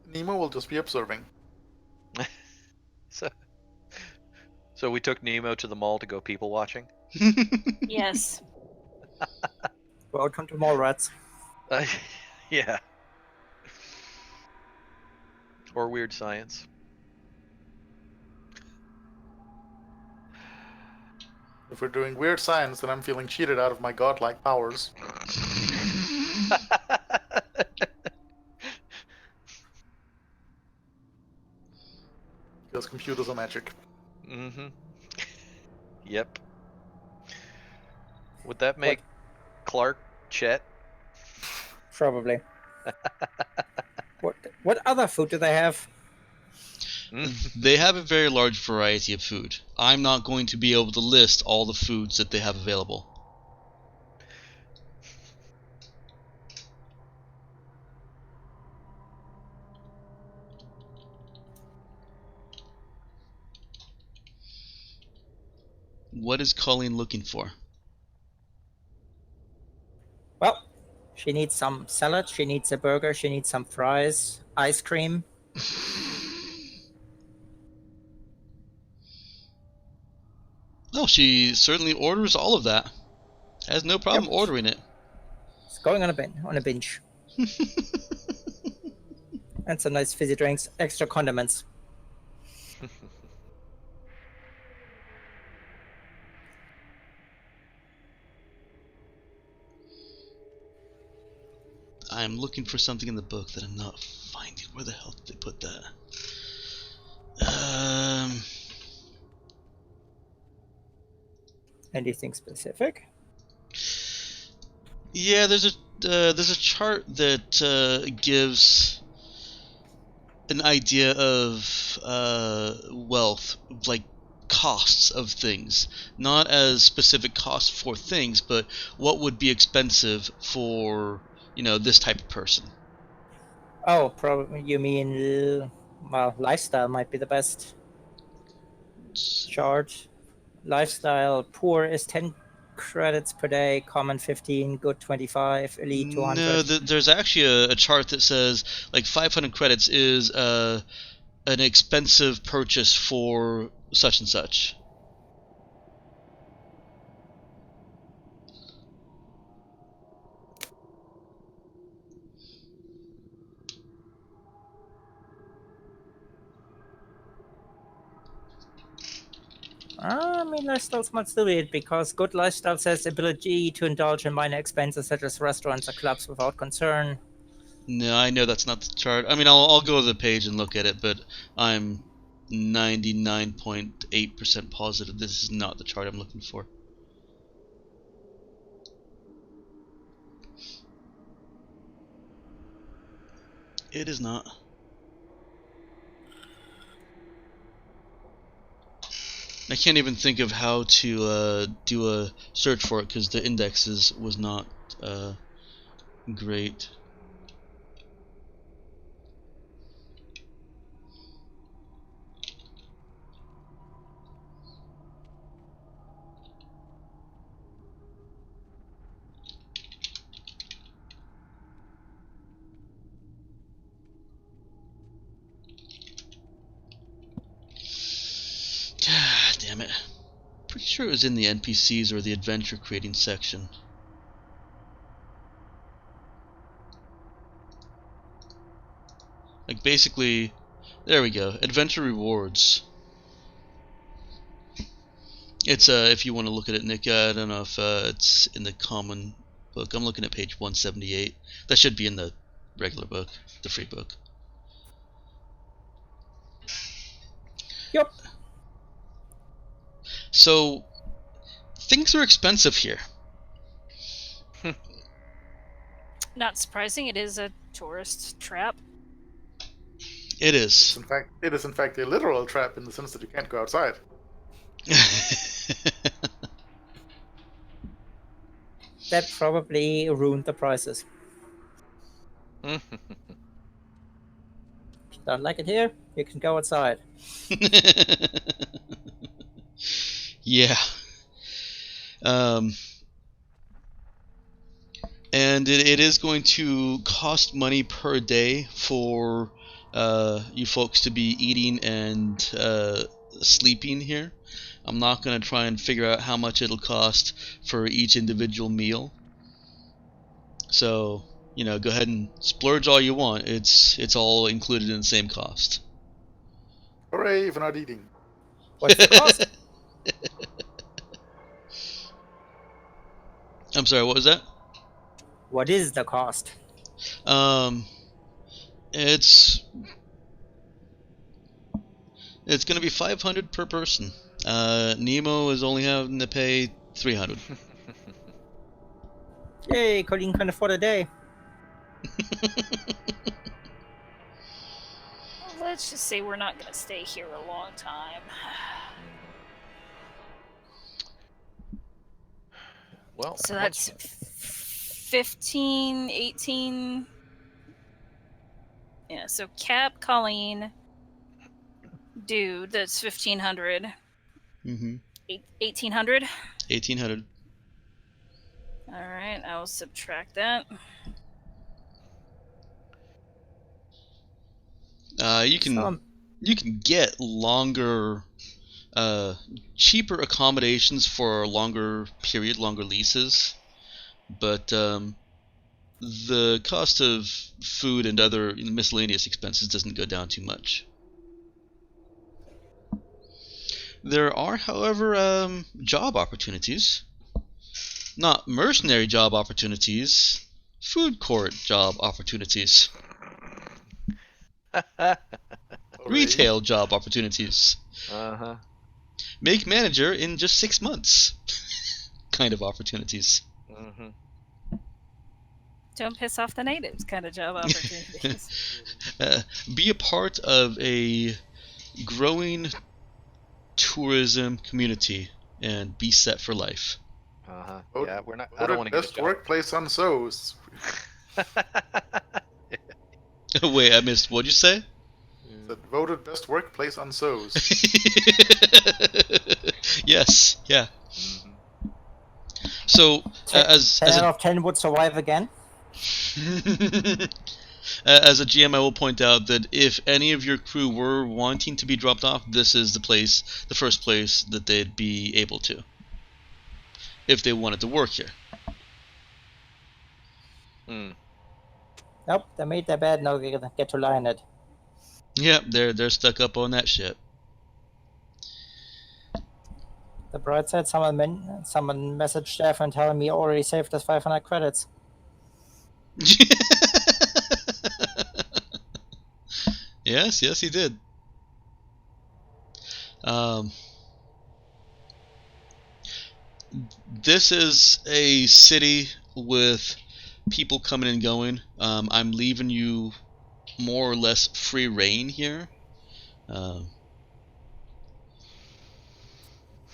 Nemo will just be observing. So we took Nemo to the mall to go people watching. Yes. Welcome to Mallrats. Yeah. Or weird science. If we're doing weird science, then I'm feeling cheated out of my godlike powers. Because computers are magic. Mm-hmm. Yep. Would that make Clark Chet? Probably. What other food do they have? They have a very large variety of food. I'm not going to be able to list all the foods that they have available. What is Colleen looking for? Well, she needs some salad, she needs a burger, she needs some fries, ice cream. Well, she certainly orders all of that. Has no problem Yep. ordering it. It's going on a binge. And some nice fizzy drinks, extra condiments. I'm looking for something in the book that I'm not finding. Where the hell did they put that? Anything specific? Yeah, there's a chart that gives an idea of wealth, like costs of things, not as specific costs for things, but what would be expensive for this type of person. Oh, probably you mean well, lifestyle might be the best chart. Lifestyle poor is 10 credits per day, common 15, good 25, elite No, 200. there's actually a chart that says like 500 credits is an expensive purchase for such and such. I mean, lifestyles might still be it because good lifestyle says ability to indulge in minor expenses such as restaurants or clubs without concern. No, I know that's not the chart. I mean, I'll go to the page and look at it, but I'm 99.8% positive this is not the chart I'm looking for. It is not. I can't even think of how to do a search for it because the indexes was not great. Damn it. Pretty sure it was in the NPCs or the adventure creating section. Like basically, there we go. Adventure rewards. It's if you want to look at it, Nick. I don't know if it's in the common book. I'm looking at page 178. That should be in the regular book, the free book. Yep. So things are expensive here. Not surprising, it is a tourist trap. It is. It is in fact a literal trap in the sense that you can't go outside. That probably ruined the prices. If you don't like it here, you can go outside. Yeah. And it is going to cost money per day for you folks to be eating and sleeping here. I'm not going to try and figure out how much it'll cost for each individual meal. So, go ahead and splurge all you want. It's all included in the same cost. Hooray for not eating. What's the cost? I'm sorry, what was that? What is the cost? It's going to be 500 per person. Nemo is only having to pay 300. Yay, Colleen can afford a day. Let's just say we're not going to stay here a long time. Well, So that's 15, 18. Yeah, so Cap, Colleen, dude, that's 1,500. Mm-hmm. 1,800? 1,800. Alright, I will subtract that. You can get longer, cheaper accommodations for a longer period, longer leases, but the cost of food and other miscellaneous expenses doesn't go down too much. There are, however, job opportunities. Not mercenary job opportunities, food court job opportunities, Hooray. retail job opportunities, Uh-huh. make manager in just 6 months kind of opportunities. Mm-hmm. Don't piss off the natives kind of job opportunities. Be a part of a growing tourism community and be set for life. Uh-huh. Vote- Yeah, we're not. I Voted don't want to get a best job. workplace on SOS. Wait, I missed. What'd you say? That voted best workplace on SOS. Yes, yeah. Mhm. So, as 10 out a of 10 would survive again. as a GM, I will point out that if any of your crew were wanting to be dropped off, this is the first place that they'd be able to, if they wanted to work here. Mm. Nope, they made their bed, now they get to lie in it. Yep, they're stuck up on that shit. The bright side, someone messaged Jeff and telling me already saved us 500 credits. Yes, he did. This is a city with people coming and going. I'm leaving you more or less free reign here. It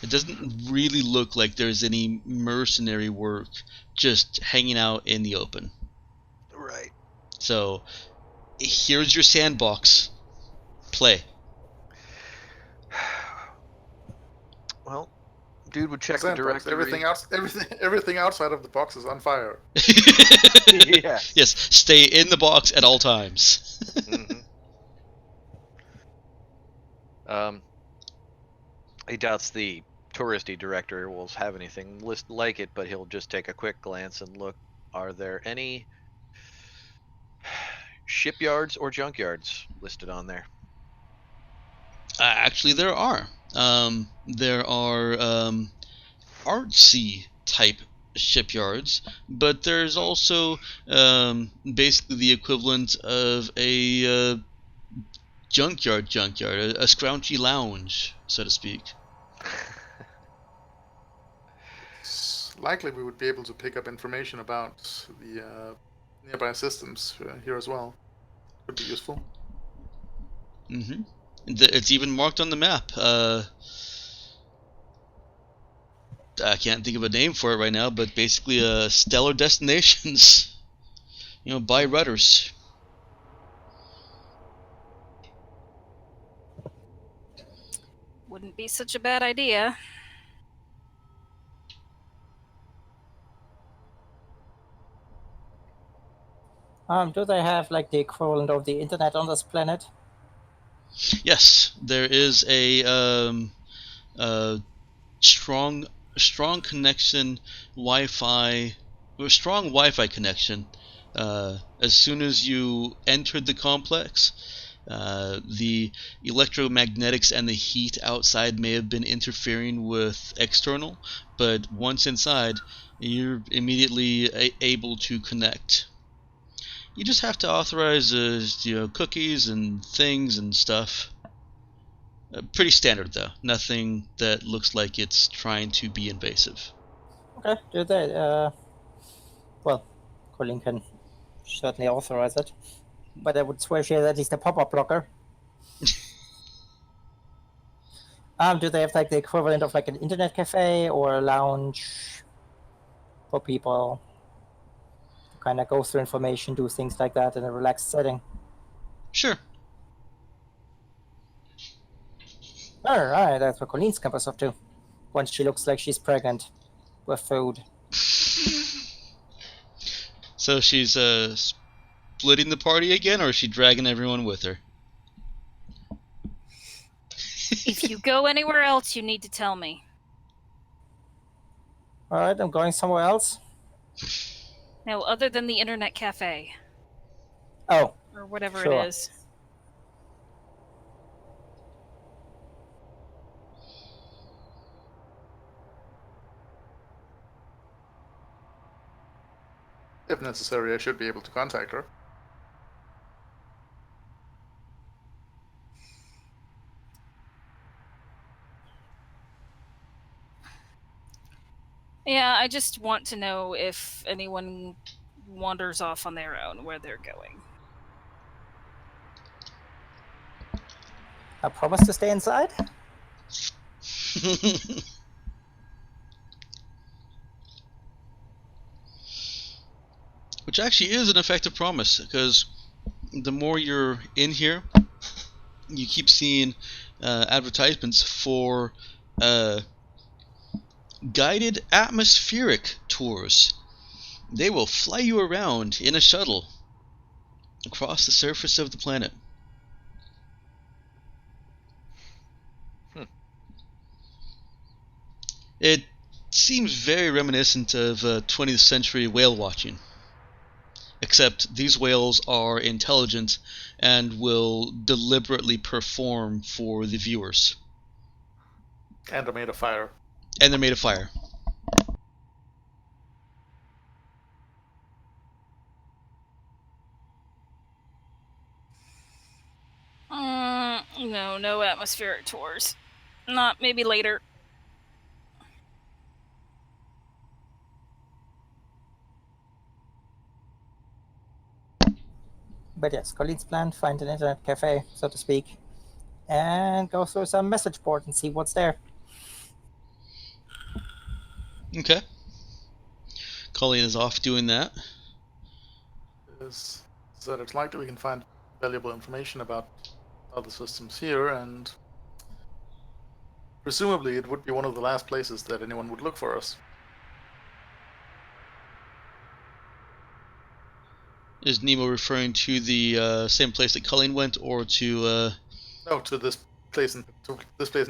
doesn't really look like there's any mercenary work just hanging out in the open. Right. So, here's your sandbox. Play. Well, dude would check the Sandbox. directory. Everything outside of the box is on fire. Yeah. Yes, stay in the box at all times. Mm-hmm. He doubts the touristy director will have anything like it, but he'll just take a quick glance and look. Are there any shipyards or junkyards listed on there? Actually, there are. There are artsy type shipyards, but there's also basically the equivalent of a junkyard, a scrounchy lounge, so to speak. It's likely we would be able to pick up information about the nearby systems here as well. Could be useful. Mm-hmm. It's even marked on the map. I can't think of a name for it right now, but basically, stellar destinations. By rudders. Wouldn't be such a bad idea. Do they have like the equivalent of the internet on this planet? Yes, there is a strong connection, Wi-Fi, or strong Wi-Fi connection. As soon as you entered the complex, the electromagnetics and the heat outside may have been interfering with external, but once inside, you're immediately able to connect. You just have to authorize cookies and things and stuff. Pretty standard though. Nothing that looks like it's trying to be invasive. Okay, do they? Well, Colleen can certainly authorize it, but I would swear she has at least a pop-up blocker. Do they have like the equivalent of like an internet cafe or a lounge for people to kind of go through information, do things like that in a relaxed setting? Sure. All right, that's what Colleen's compass off to. Once she looks like she's pregnant with food. So she's splitting the party again, or is she dragging everyone with her? If you go anywhere else, you need to tell me. All right, I'm going somewhere else. No, other than the internet cafe. Oh, or whatever sure. it is. if necessary, I should be able to contact her. Yeah, I just want to know if anyone wanders off on their own, where they're going. I promise to stay inside. Which actually is an effective promise, because the more you're in here, you keep seeing advertisements for guided atmospheric tours. They will fly you around in a shuttle across the surface of the planet. It seems very reminiscent of 20th century whale watching. Except these whales are intelligent and will deliberately perform for the viewers. And are made of fire. And they're made of fire. No atmospheric tours. Not maybe later. But yes, Colleen's plan, find an internet cafe, so to speak, and go through some message board and see what's there. Okay. Colleen is off doing that. Is that it's likely we can find valuable information about other systems here, and presumably it would be one of the last places that anyone would look for us. Is Nemo referring to the same place that Colleen went, or to... No, to this place in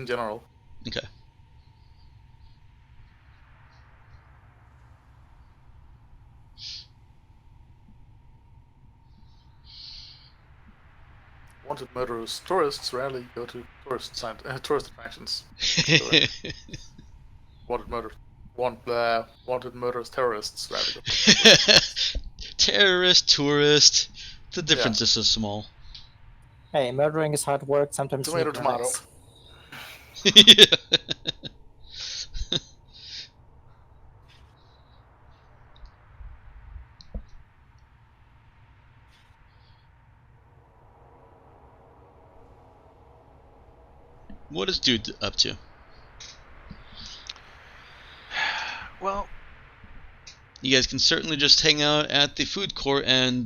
general. Okay. Wanted murderous tourists rarely go to tourist attractions. Wanted murderous terrorists rather go to Terrorist, tourist. The difference is so small. Hey, murdering is hard work, sometimes Tomato, you need tomato. nice. Yeah. What is Dude up to? Well, You guys can certainly just hang out at the food court and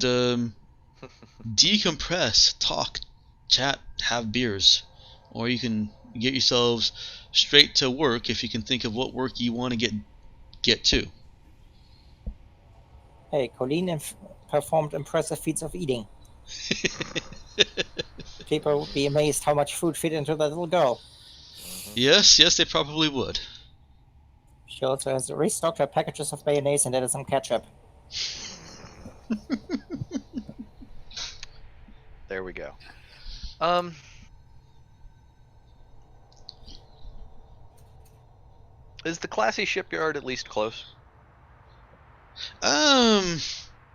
decompress, talk, chat, have beers. Or you can get yourselves straight to work if you can think of what work you want to get to. Hey, Colleen performed impressive feats of eating. People would be amazed how much food fit into that little girl. Yes, they probably would. She also has restocked her packages of mayonnaise and added some ketchup. there we go. Is the classy shipyard at least close?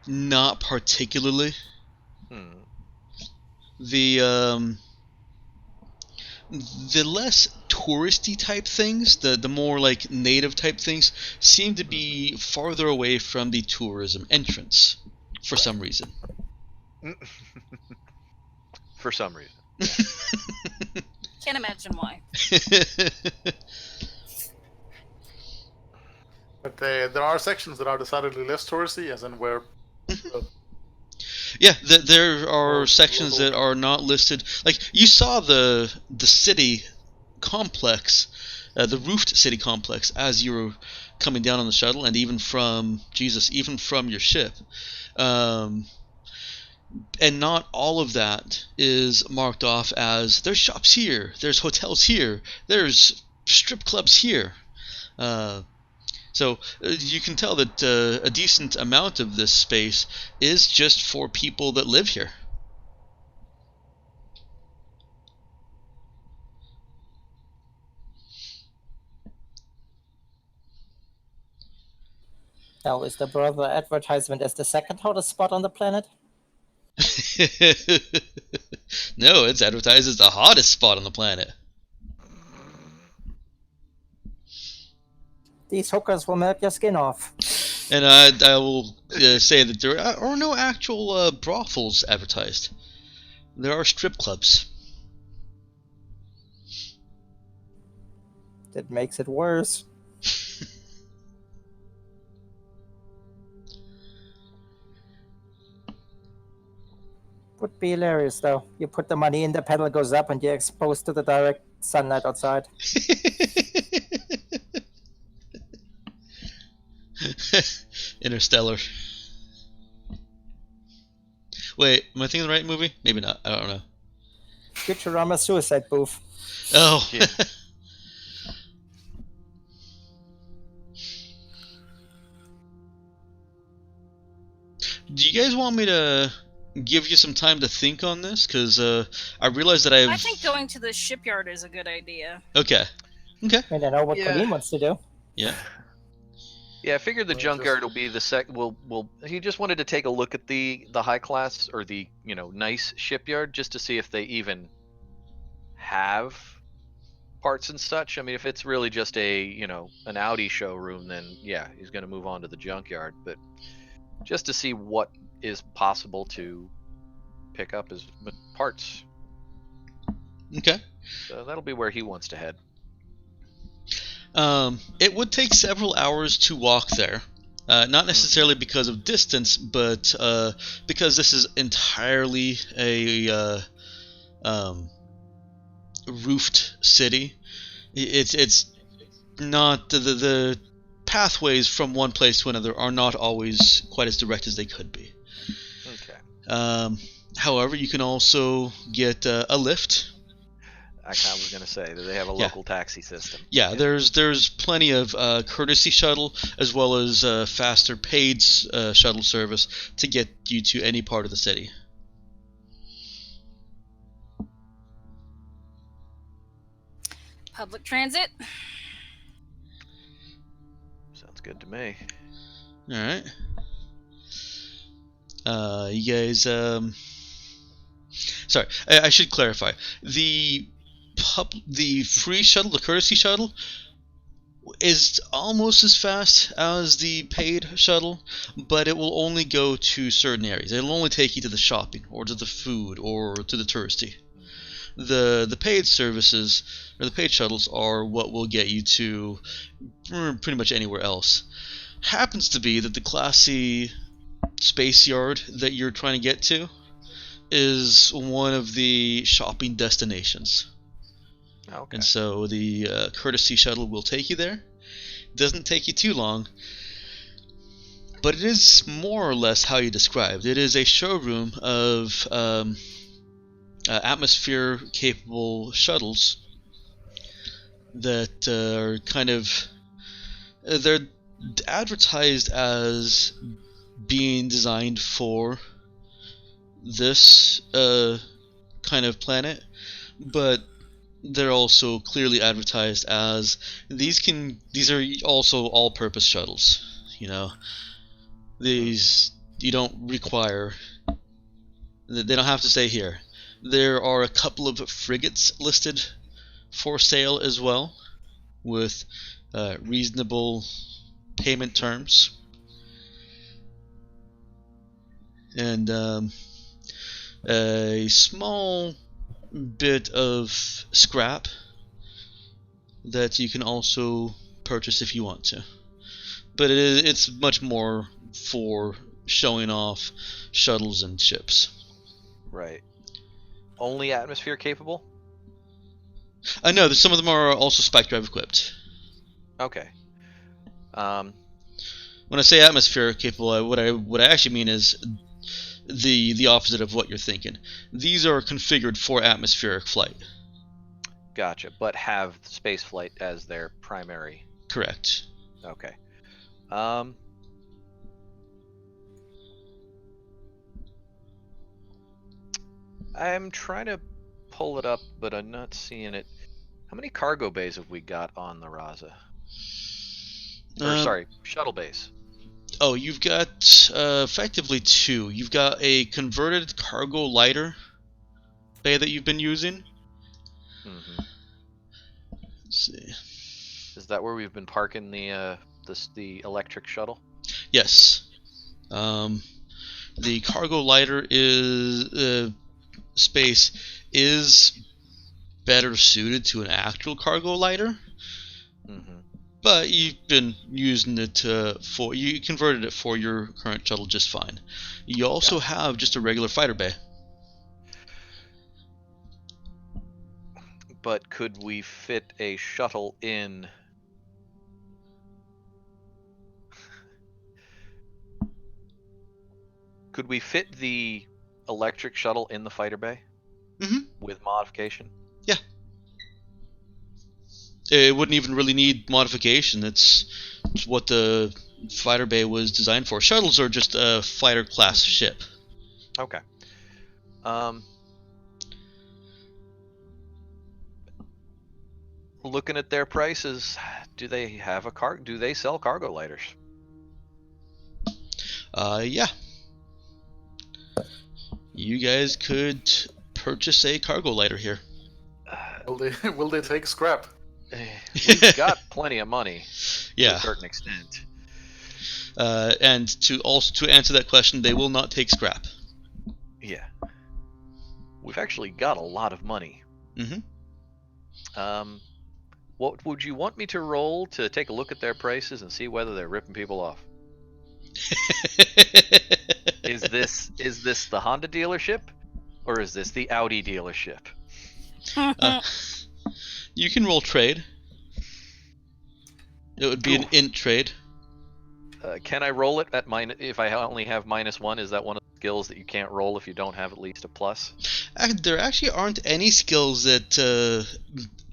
Not particularly. The less touristy type things, the more like native type things, seem to be farther away from the tourism entrance for some reason. For some reason. Can't imagine why. But there are sections that are decidedly less touristy, as in where. Yeah, there are Or sections that are not listed. Like, you saw the city complex, the roofed city complex, as you were coming down on the shuttle, and even from your ship. And not all of that is marked off as there's shops here, there's hotels here, there's strip clubs here. So you can tell that a decent amount of this space is just for people that live here. Now, is the brother advertisement as the second hottest spot on the planet? No, it's advertised as the hottest spot on the planet. These hookers will melt your skin off. And I will say that there are no actual brothels advertised. There are strip clubs. That makes it worse. Would be hilarious, though. You put the money in, the pedal goes up, and you're exposed to the direct sunlight outside. Interstellar. Wait, am I thinking the right movie? Maybe not. I don't know. Futurama suicide booth. Oh. Yeah. Do you guys want me to give you some time to think on this? Because I realize that I think going to the shipyard is a good idea. Okay. Okay. I mean, I know what Yeah. Colleen wants to do. Yeah. Yeah, I figured the Well, junkyard will be the sec. Will he just wanted to take a look at the high class or the nice shipyard just to see if they even have parts and such. I mean, if it's really just a an Audi showroom, then yeah, he's going to move on to the junkyard. But just to see what is possible to pick up as parts, Okay. so that'll be where he wants to head. It would take several hours to walk there. Not necessarily because of distance, but because this is entirely a roofed city. It's not the pathways from one place to another are not always quite as direct as they could be. Okay. However, you can also get a lift. I was going to say that they have a Yeah. local taxi system. Yeah, there's plenty of courtesy shuttle as well as faster paid shuttle service to get you to any part of the city. Public transit. Sounds good to me. All right. You guys. Sorry, I should clarify. The free shuttle, the courtesy shuttle, is almost as fast as the paid shuttle, but it will only go to certain areas. It'll only take you to the shopping, or to the food, or to the touristy. The paid services, or the paid shuttles, are what will get you to pretty much anywhere else. Happens to be that the classy space yard that you're trying to get to is one of the shopping destinations. Okay. And so the courtesy shuttle will take you there. Doesn't take you too long, but it is more or less how you described. It is a showroom of atmosphere-capable shuttles that are kind of... they're advertised as being designed for this kind of planet, but they're also clearly advertised as these are also all-purpose shuttles. These you don't require. They don't have to stay here. There are a couple of frigates listed for sale as well, with reasonable payment terms. And a small bit of scrap that you can also purchase if you want to. But it's much more for showing off shuttles and ships. Right. Only atmosphere capable? No, some of them are also spike drive equipped. Okay. When I say atmosphere capable, what I actually mean is the opposite of what you're thinking. These are configured for atmospheric flight. Gotcha. But have space flight as their primary. Correct. Okay. I'm trying to pull it up, but I'm not seeing it. How many cargo bays have we got on the Raza? Or sorry, shuttle bays. Oh, you've got effectively two. You've got a converted cargo lighter bay that you've been using. Mm-hmm. Let's see. Is that where we've been parking the electric shuttle? Yes. The cargo lighter space is better suited to an actual cargo lighter, Mm-hmm. but you've been using it you converted it for your current shuttle just fine. You also have just a regular fighter bay. But could we fit a shuttle in? Could we fit the electric shuttle in the fighter bay? Mm-hmm. With modification? Yeah. It wouldn't even really need modification. It's what the fighter bay was designed for. Shuttles are just a fighter class ship. Okay. Looking at their prices, do they sell cargo lighters? Yeah. You guys could purchase a cargo lighter here. Will they take scrap? We've got plenty of money to Yeah. a certain extent. And to answer that question, they will not take scrap. Yeah. We've actually got a lot of money. Mm-hmm. What would you want me to roll to take a look at their prices and see whether they're ripping people off? Is this the Honda dealership, or is this the Audi dealership? You can roll trade. It would be an int trade. Can I roll it at if I only have -1? Is that one of the skills that you can't roll if you don't have at least a plus? There actually aren't any skills that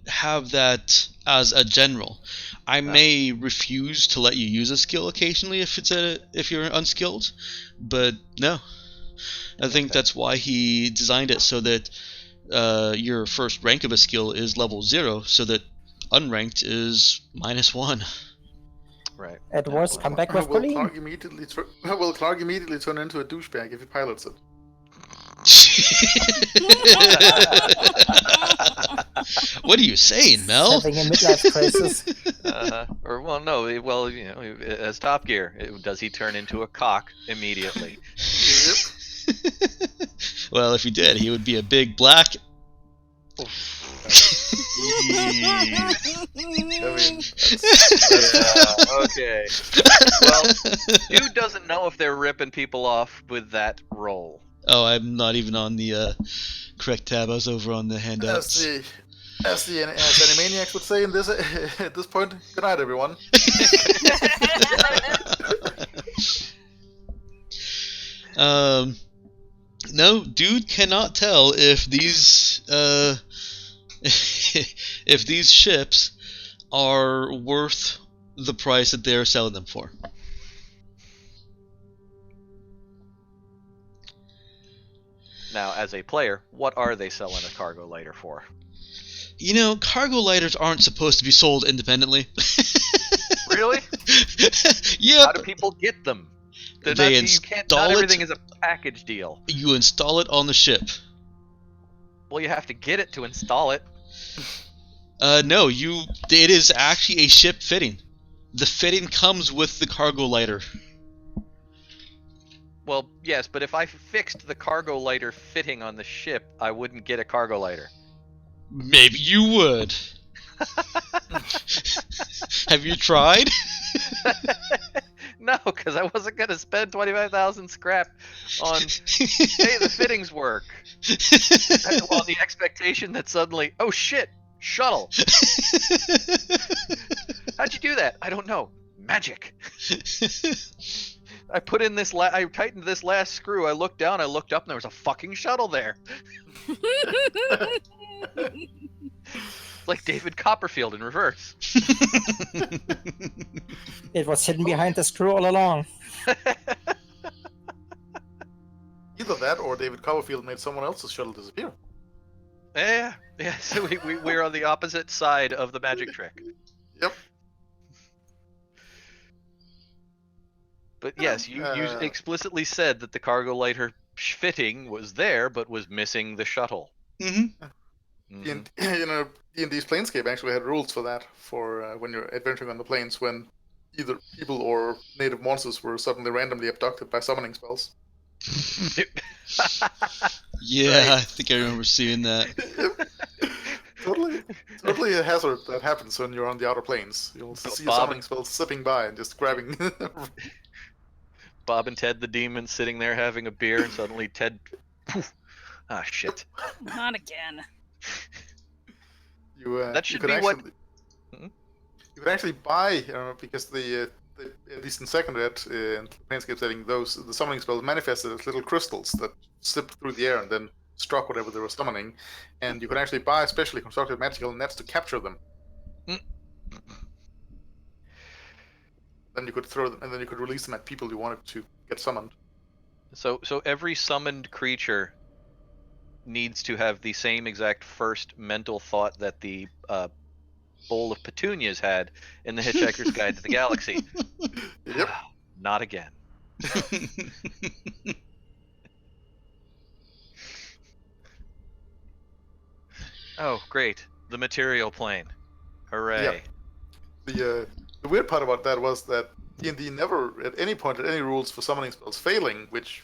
have that as a general. I may refuse to let you use a skill occasionally if you're unskilled, but no. I think that's why he designed it so that your first rank of a skill is level 0, so that unranked is -1. Right. At worst, come back with Colleen. Will Clark immediately turn into a douchebag if he pilots it? What are you saying, Mel? Having a midlife crisis. As Top Gear, does he turn into a cock immediately? Well, if he did, he would be a big black. Okay. Well, dude doesn't know if they're ripping people off with that roll. Oh, I'm not even on the correct tab. I was over on the handouts. As Animaniacs would say at this point, good night, everyone. No, dude cannot tell if these if these ships are worth the price that they're selling them for. Now, as a player, what are they selling a cargo lighter for? You know, cargo lighters aren't supposed to be sold independently. Really? Yep. How do people get them? Not everything is a package deal. You install it on the ship. Well, you have to get it to install it. No, it is actually a ship fitting. The fitting comes with the cargo lighter. Well, yes, but if I fixed the cargo lighter fitting on the ship, I wouldn't get a cargo lighter. Maybe you would. Have you tried? No, because I wasn't going to spend 25,000 scrap on, hey, the fittings work. On the expectation that suddenly, oh shit, shuttle. How'd you do that? I don't know. Magic. I put in this. I tightened this last screw. I looked down. I looked up, and there was a fucking shuttle there. Like David Copperfield in reverse. It was hidden behind the screw all along. Either that, or David Copperfield made someone else's shuttle disappear. Yeah. So we're on the opposite side of the magic trick. Yep. But yes, you explicitly said that the cargo lighter fitting was there, but was missing the shuttle. Mm-hmm. D&D's Planescape actually had rules for that, for when you're adventuring on the planes, when either people or native monsters were suddenly randomly abducted by summoning spells. Yeah, Right. I think I remember seeing that. Totally a hazard that happens when you're on the outer planes. You'll see a summoning spell zipping by and just grabbing. Bob and Ted the demon sitting there having a beer, and suddenly Ted, poof, shit. Not again. That should you could be actually, what. You could actually buy, because the at least in second ed, in Planescape setting, the summoning spells manifested as little crystals that zipped through the air and then struck whatever they were summoning, and you could actually buy specially constructed magical nets to capture them. Then you could throw them, and then you could release them at people you wanted to get summoned. So every summoned creature needs to have the same exact first mental thought that the bowl of petunias had in the Hitchhiker's Guide to the Galaxy. Yep. Not again. Oh, great. The material plane. Hooray. Yeah. The weird part about that was that D&D never, at any point, had any rules for summoning spells failing, which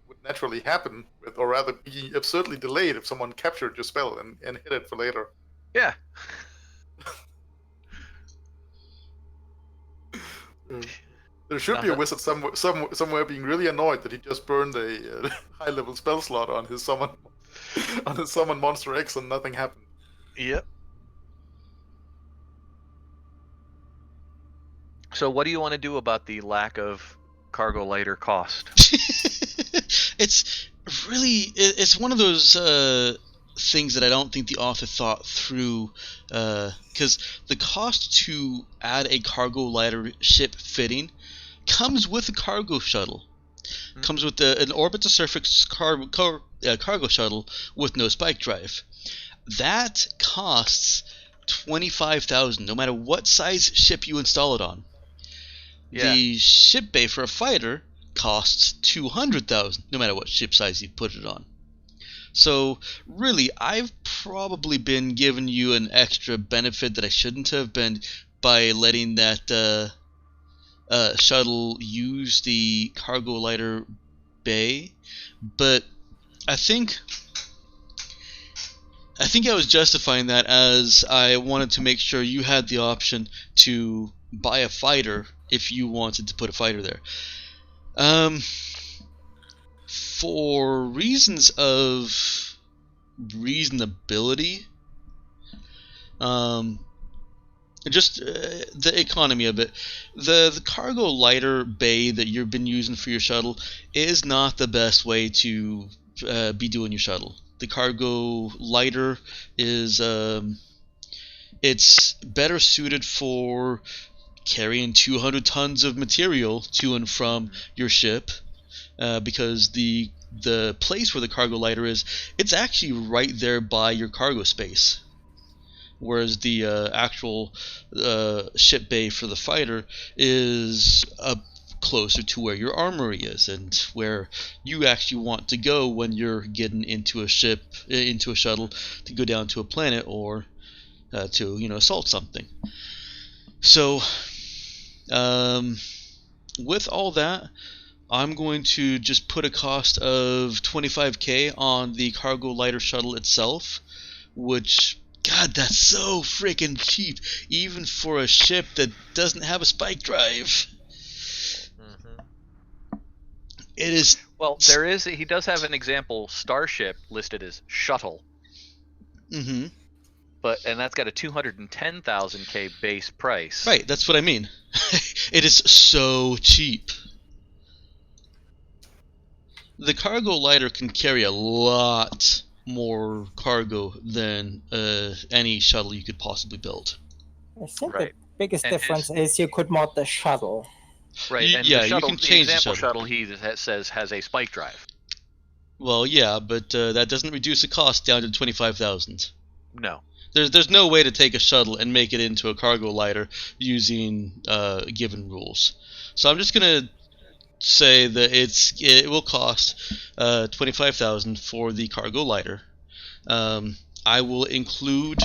would naturally happen, or rather be absurdly delayed if someone captured your spell and hid it for later. Yeah. There should be a wizard somewhere being really annoyed that he just burned a high-level spell slot on his summon monster X and nothing happened. Yep. So what do you want to do about the lack of cargo lighter cost? It's one of those things that I don't think the author thought through, because the cost to add a cargo lighter ship fitting comes with a cargo shuttle. Comes with an orbit-to-surface cargo shuttle with no spike drive. That costs $25,000, no matter what size ship you install it on. Yeah. The ship bay for a fighter costs $200,000, no matter what ship size you put it on. So, really, I've probably been giving you an extra benefit that I shouldn't have been by letting that shuttle use the cargo lighter bay. But I think I was justifying that as I wanted to make sure you had the option to buy a fighter if you wanted to put a fighter there. For reasons of reasonability, just the economy of it, the cargo lighter bay that you've been using for your shuttle is not the best way to be doing your shuttle. The cargo lighter is it's better suited for carrying 200 tons of material to and from your ship, because the place where the cargo lighter is, it's actually right there by your cargo space, whereas the actual ship bay for the fighter is closer to where your armory is and where you actually want to go when you're getting into a shuttle to go down to a planet or to assault something. So with all that, I'm going to just put a cost of $25,000 on the cargo lighter shuttle itself, which, God, that's so freaking cheap, even for a ship that doesn't have a spike drive. It is. Well, he does have an example starship listed as shuttle. Mm-hmm. And that's got a $210,000 base price. Right, that's what I mean. It is so cheap. The cargo lighter can carry a lot more cargo than any shuttle you could possibly build. I think Right. the biggest And difference is you could mod the shuttle. Right, and Yeah, the shuttle, you can change the the example shuttle. he says has a spike drive. Well, yeah, but that doesn't reduce the cost down to $25,000. No. There's no way to take a shuttle and make it into a cargo lighter using given rules. So I'm just gonna say that it will cost 25,000 for the cargo lighter. I will include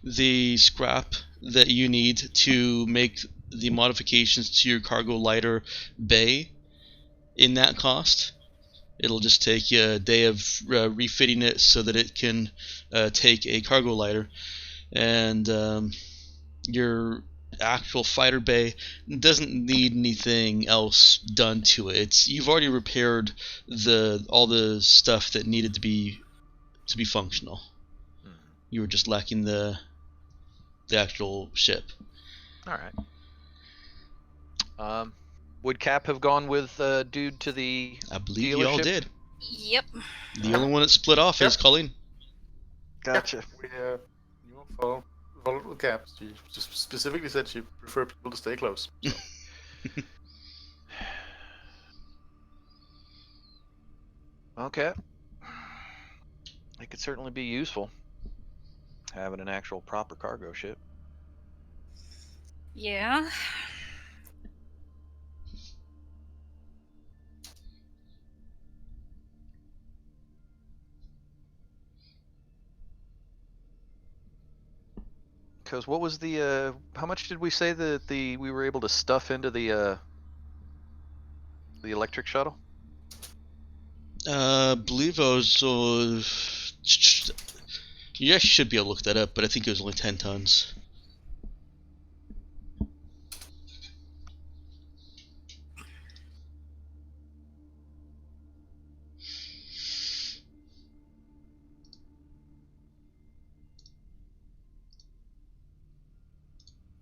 the scrap that you need to make the modifications to your cargo lighter bay in that cost. It'll just take you a day of refitting it so that it can take a cargo lighter, and your actual fighter bay doesn't need anything else done to it. You've already repaired all the stuff that needed to be functional. You were just lacking the actual ship. All right. Would Cap have gone with dude to the I believe dealership? you all did. Yep. The only one that split off is Colleen. Gotcha. We followed with Cap. She just specifically said she preferred people to stay close. So. Okay. It could certainly be useful having an actual proper cargo ship. Yeah. Because what was the how much did we say that we were able to stuff into the electric shuttle? I believe I was. You actually should be able to look that up, but I think it was only 10 tons.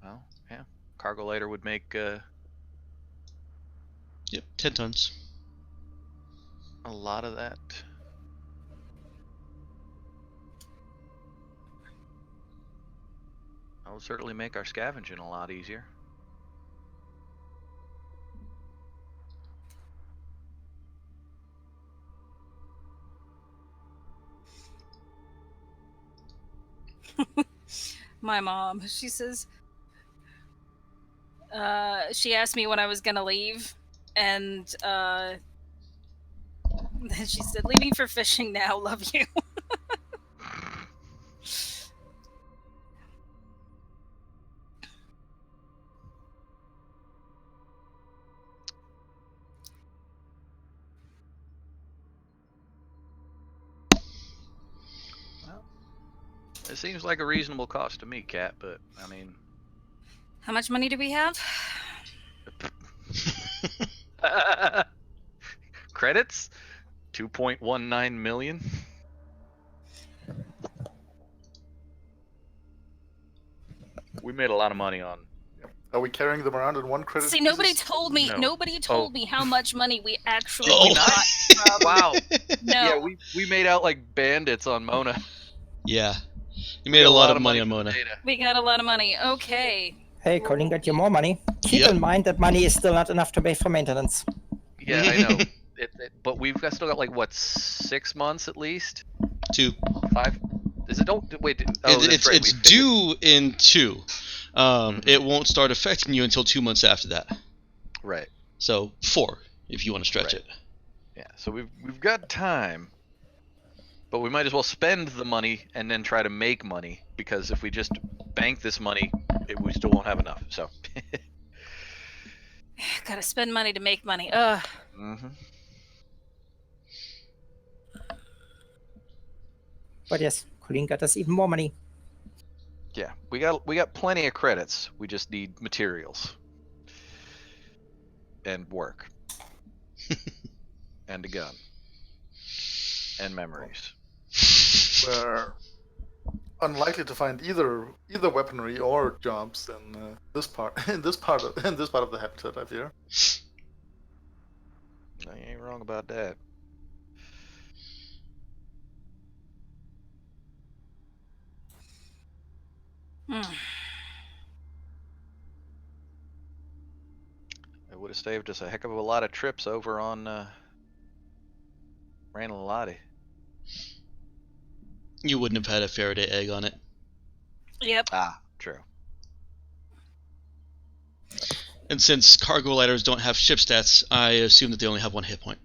Well, yeah. Cargo lighter would make Yep, 10 tons. a lot of that. That would certainly make our scavenging a lot easier. My mom, she says, she asked me when I was gonna leave, and then she said, "Leaving for fishing now. Love you." Well, it seems like a reasonable cost to me, Cat, but I mean, How much money do we have? credits? 2.19 million? We made a lot of money on. Are we carrying them around in one credit? See, nobody pieces? told me. No. Nobody told me how much money we actually Oh. got. Wow. No. Yeah, we made out like bandits on Mona. Yeah. You We made got a lot of money on for the Mona. data. We got a lot of money. Okay. Hey, Colin got you more money. Keep Yep. in mind that money is still not enough to pay for maintenance. Yeah, I know. But still got like what, 6 months at least? 2. 5? Is it? Don't wait. Oh, It's right, due in 2. It won't start affecting you until 2 months after that. Right. So 4, if you want to stretch Right. it. Yeah. So we've got time, but we might as well spend the money and then try to make money, because if we just bank this money, we still won't have enough. So. Gotta spend money to make money. Ugh. Mm-hmm. But yes, Colleen got us even more money. Yeah, we got plenty of credits. We just need materials and work and a gun and memories. We're unlikely to find either weaponry or jobs in this part of the habitat, I fear. No, you ain't wrong about that. It would have saved us a heck of a lot of trips over on Ranelati. You wouldn't have had a Faraday egg on it. Yep. Ah, true. And since cargo lighters don't have ship stats, I assume that they only have 1 hit point.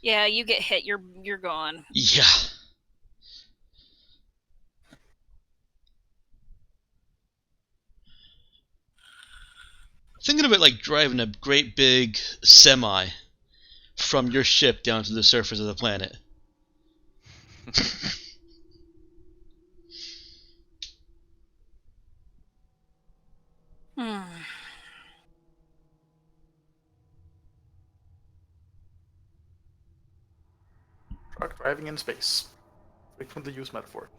Yeah, you get hit, you're gone. Yeah. Thinking about like driving a great big semi from your ship down to the surface of the planet. Hmm. Truck driving in space. Frequently used metaphor.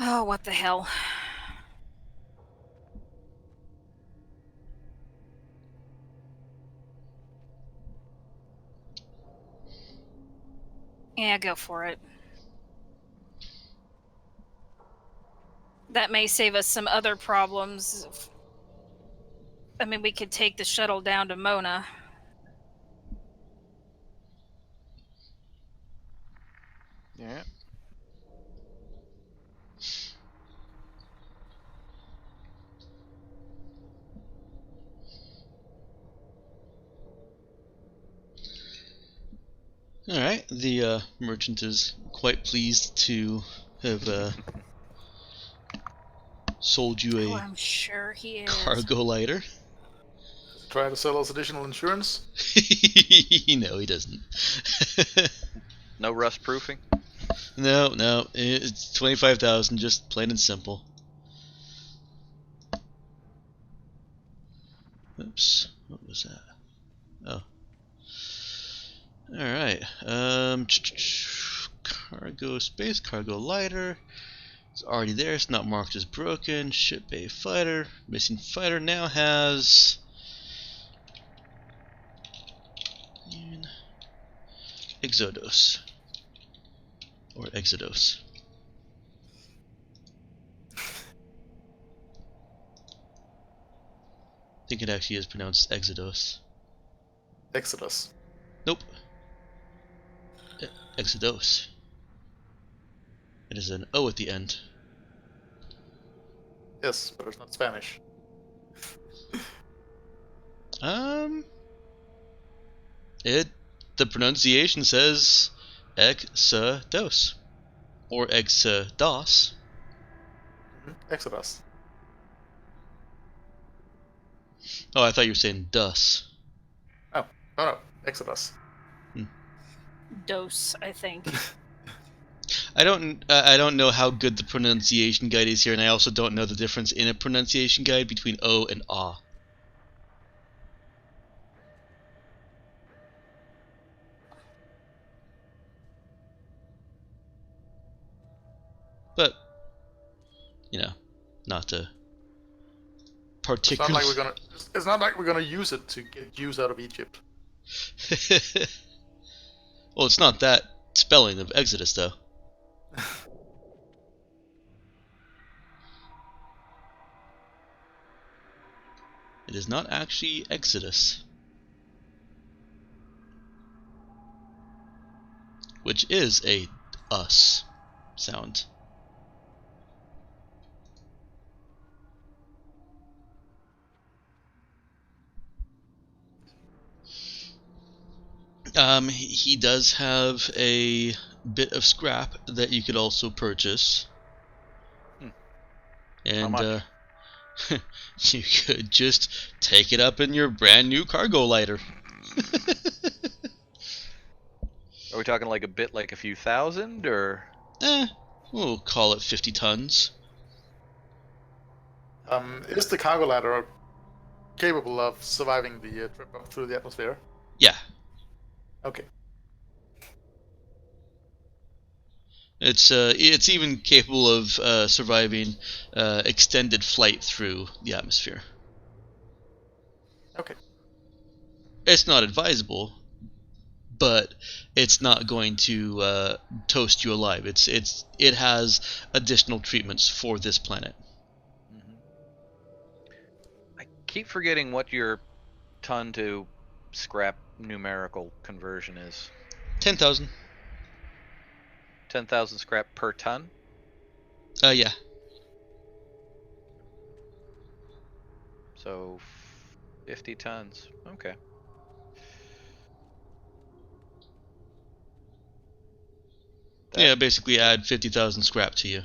Oh, what the hell. Yeah, go for it. That may save us some other problems. I mean, we could take the shuttle down to Mona. Yeah. Alright, the merchant is quite pleased to have sold you Oh, a I'm sure he is. cargo lighter. Try to sell us additional insurance. No, he doesn't. No rust proofing? No, it's 25,000, just plain and simple. Oops, what was that? Oh. Alright, cargo space, cargo lighter. It's already there, it's not marked as broken. Ship bay fighter. Missing fighter now has... Exodus. Or Exodus. I think it actually is pronounced Exodus. Exodus. Nope. Exodus. It is an O at the end. Yes, but it's not Spanish. The pronunciation says Exodus. Or Exodus. Exodus. Oh, I thought you were saying dus. Oh, no, Exodus. Dose, I think. I don't know how good the pronunciation guide is here, and I also don't know the difference in a pronunciation guide between O and Ah. But, you know, not a particular... It's not like we're gonna use it to get Jews out of Egypt. Well, it's not that spelling of Exodus, though. It is not actually Exodus. Which is a us sound. He does have a bit of scrap that you could also purchase. And How much? you could just take it up in your brand new cargo lighter. Are we talking like a bit, like a few thousand, or? We'll call it 50 tons. Is the cargo ladder capable of surviving the trip up through the atmosphere? Yeah. Okay. It's even capable of surviving extended flight through the atmosphere. Okay. It's not advisable, but it's not going to toast you alive. It has additional treatments for this planet. I keep forgetting what your ton to scrap numerical conversion is? 10,000. 10,000 scrap per ton? Yeah. So 50 tons. Okay. Yeah, basically add 50,000 scrap to you.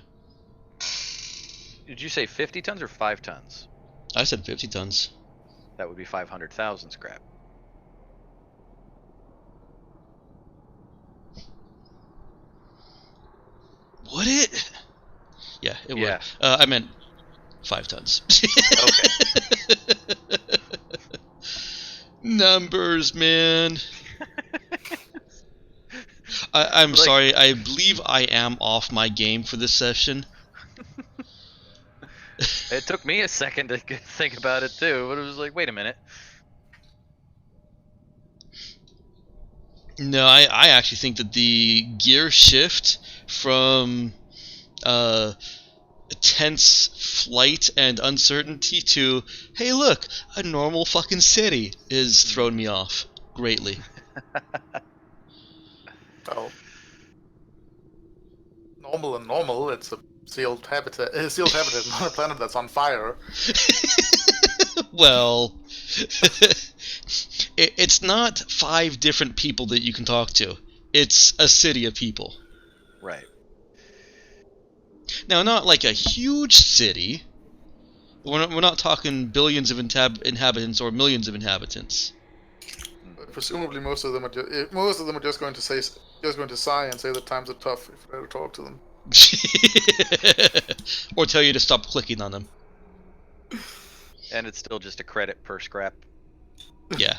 Did you say 50 tons or 5 tons? I said 50 tons. That would be 500,000 scrap. Would it? Yeah, it would. Yeah. I meant 5 tons. Okay. Numbers, man. I'm sorry, I believe I am off my game for this session. It took me a second to think about it too, but it was like, wait a minute. No, I actually think that the gear shift from tense flight and uncertainty to, hey look, a normal fucking city, is thrown me off greatly. Well, normal and normal, it's a sealed habitat, not a planet that's on fire. Well, it's not 5 different people that you can talk to. It's a city of people. Right. Now, not like a huge city. We're not talking billions of inhabitants or millions of inhabitants. Presumably, most of them are just going to sigh and say that times are tough if you ever talk to them. Or tell you to stop clicking on them. And it's still just a credit per scrap. Yeah.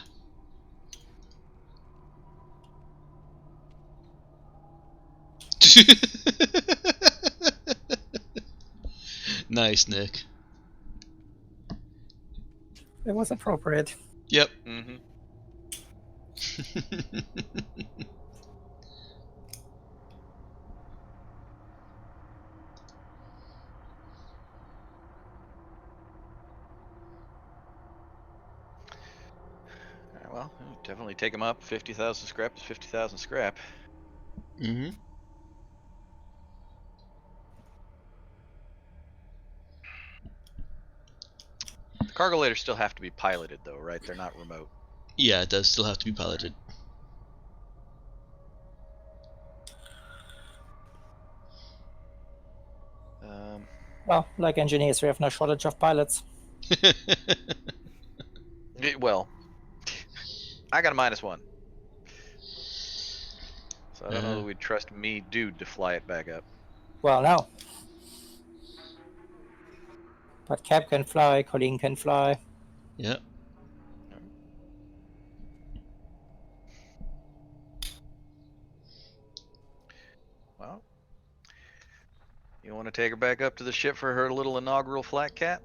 Nice, Nick. It was appropriate. Yep. Mm-hmm. Well, definitely take them up. 50,000 scrap is 50,000 scrap. Mm-hmm. The cargo lighters still have to be piloted, though, right? They're not remote. Yeah, it does still have to be piloted. Well, like engineers, we have no shortage of pilots. Well, I got a -1. So I don't know that we'd trust me, dude, to fly it back up. Well, no. But Cap can fly, Colleen can fly. Yep. Well, you want to take her back up to the ship for her little inaugural flat cat?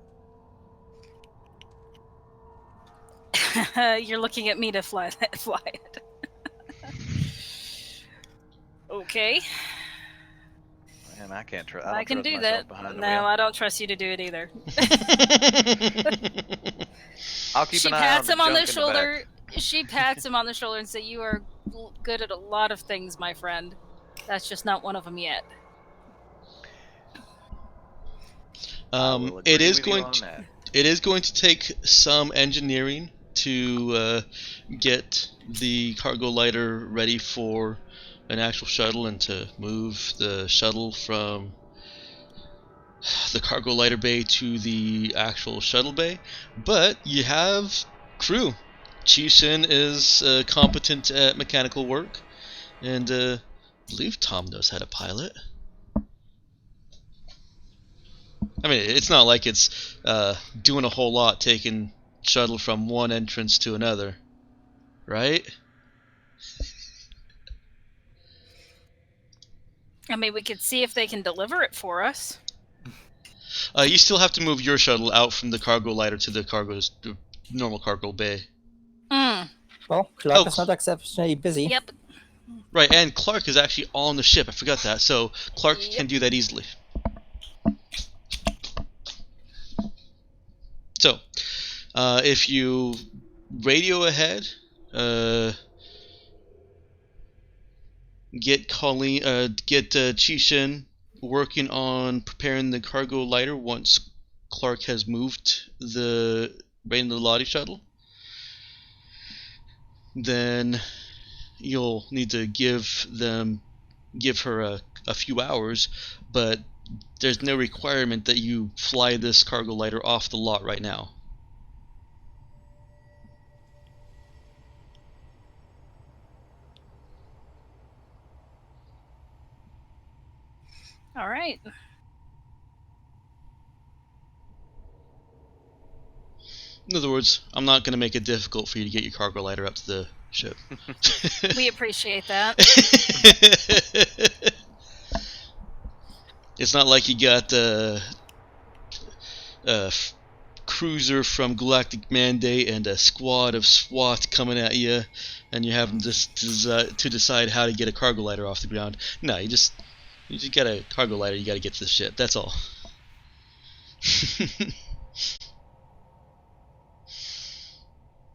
You're looking at me to fly it. Okay. Man, I can't trust. I can do that. No, The wheel. I don't trust you to do it either. I'll keep She an eye pats on him on the junk in shoulder. She pats him on the shoulder and says, "You are good at a lot of things, my friend. That's just not one of them yet." It is going to take some engineering to get the cargo lighter ready for an actual shuttle and to move the shuttle from the cargo lighter bay to the actual shuttle bay. But you have crew. Chi-Shin is competent at mechanical work, and I believe Tom knows how to pilot. I mean, it's not like it's doing a whole lot taking shuttle from one entrance to another, right? I mean, we could see if they can deliver it for us. You still have to move your shuttle out from the cargo lighter to the normal cargo bay. Well, Clark is not exceptionally busy. Yep. Right, and Clark is actually on the ship. I forgot that. So Clark can do that easily. So, if you radio ahead. Get Chishin working on preparing the cargo lighter once Clark has moved the Rain of the Lottie shuttle. Then you'll need to give her a few hours, but there's no requirement that you fly this cargo lighter off the lot right now. All right. In other words, I'm not going to make it difficult for you to get your cargo lighter up to the ship. We appreciate that. It's not like you got a cruiser from Galactic Mandate and a squad of SWAT coming at you, and you're having to decide how to get a cargo lighter off the ground. No, you just got a cargo lighter. You got to get to the ship. That's all.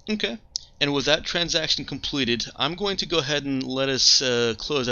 Okay. And with that transaction completed, I'm going to go ahead and let us close out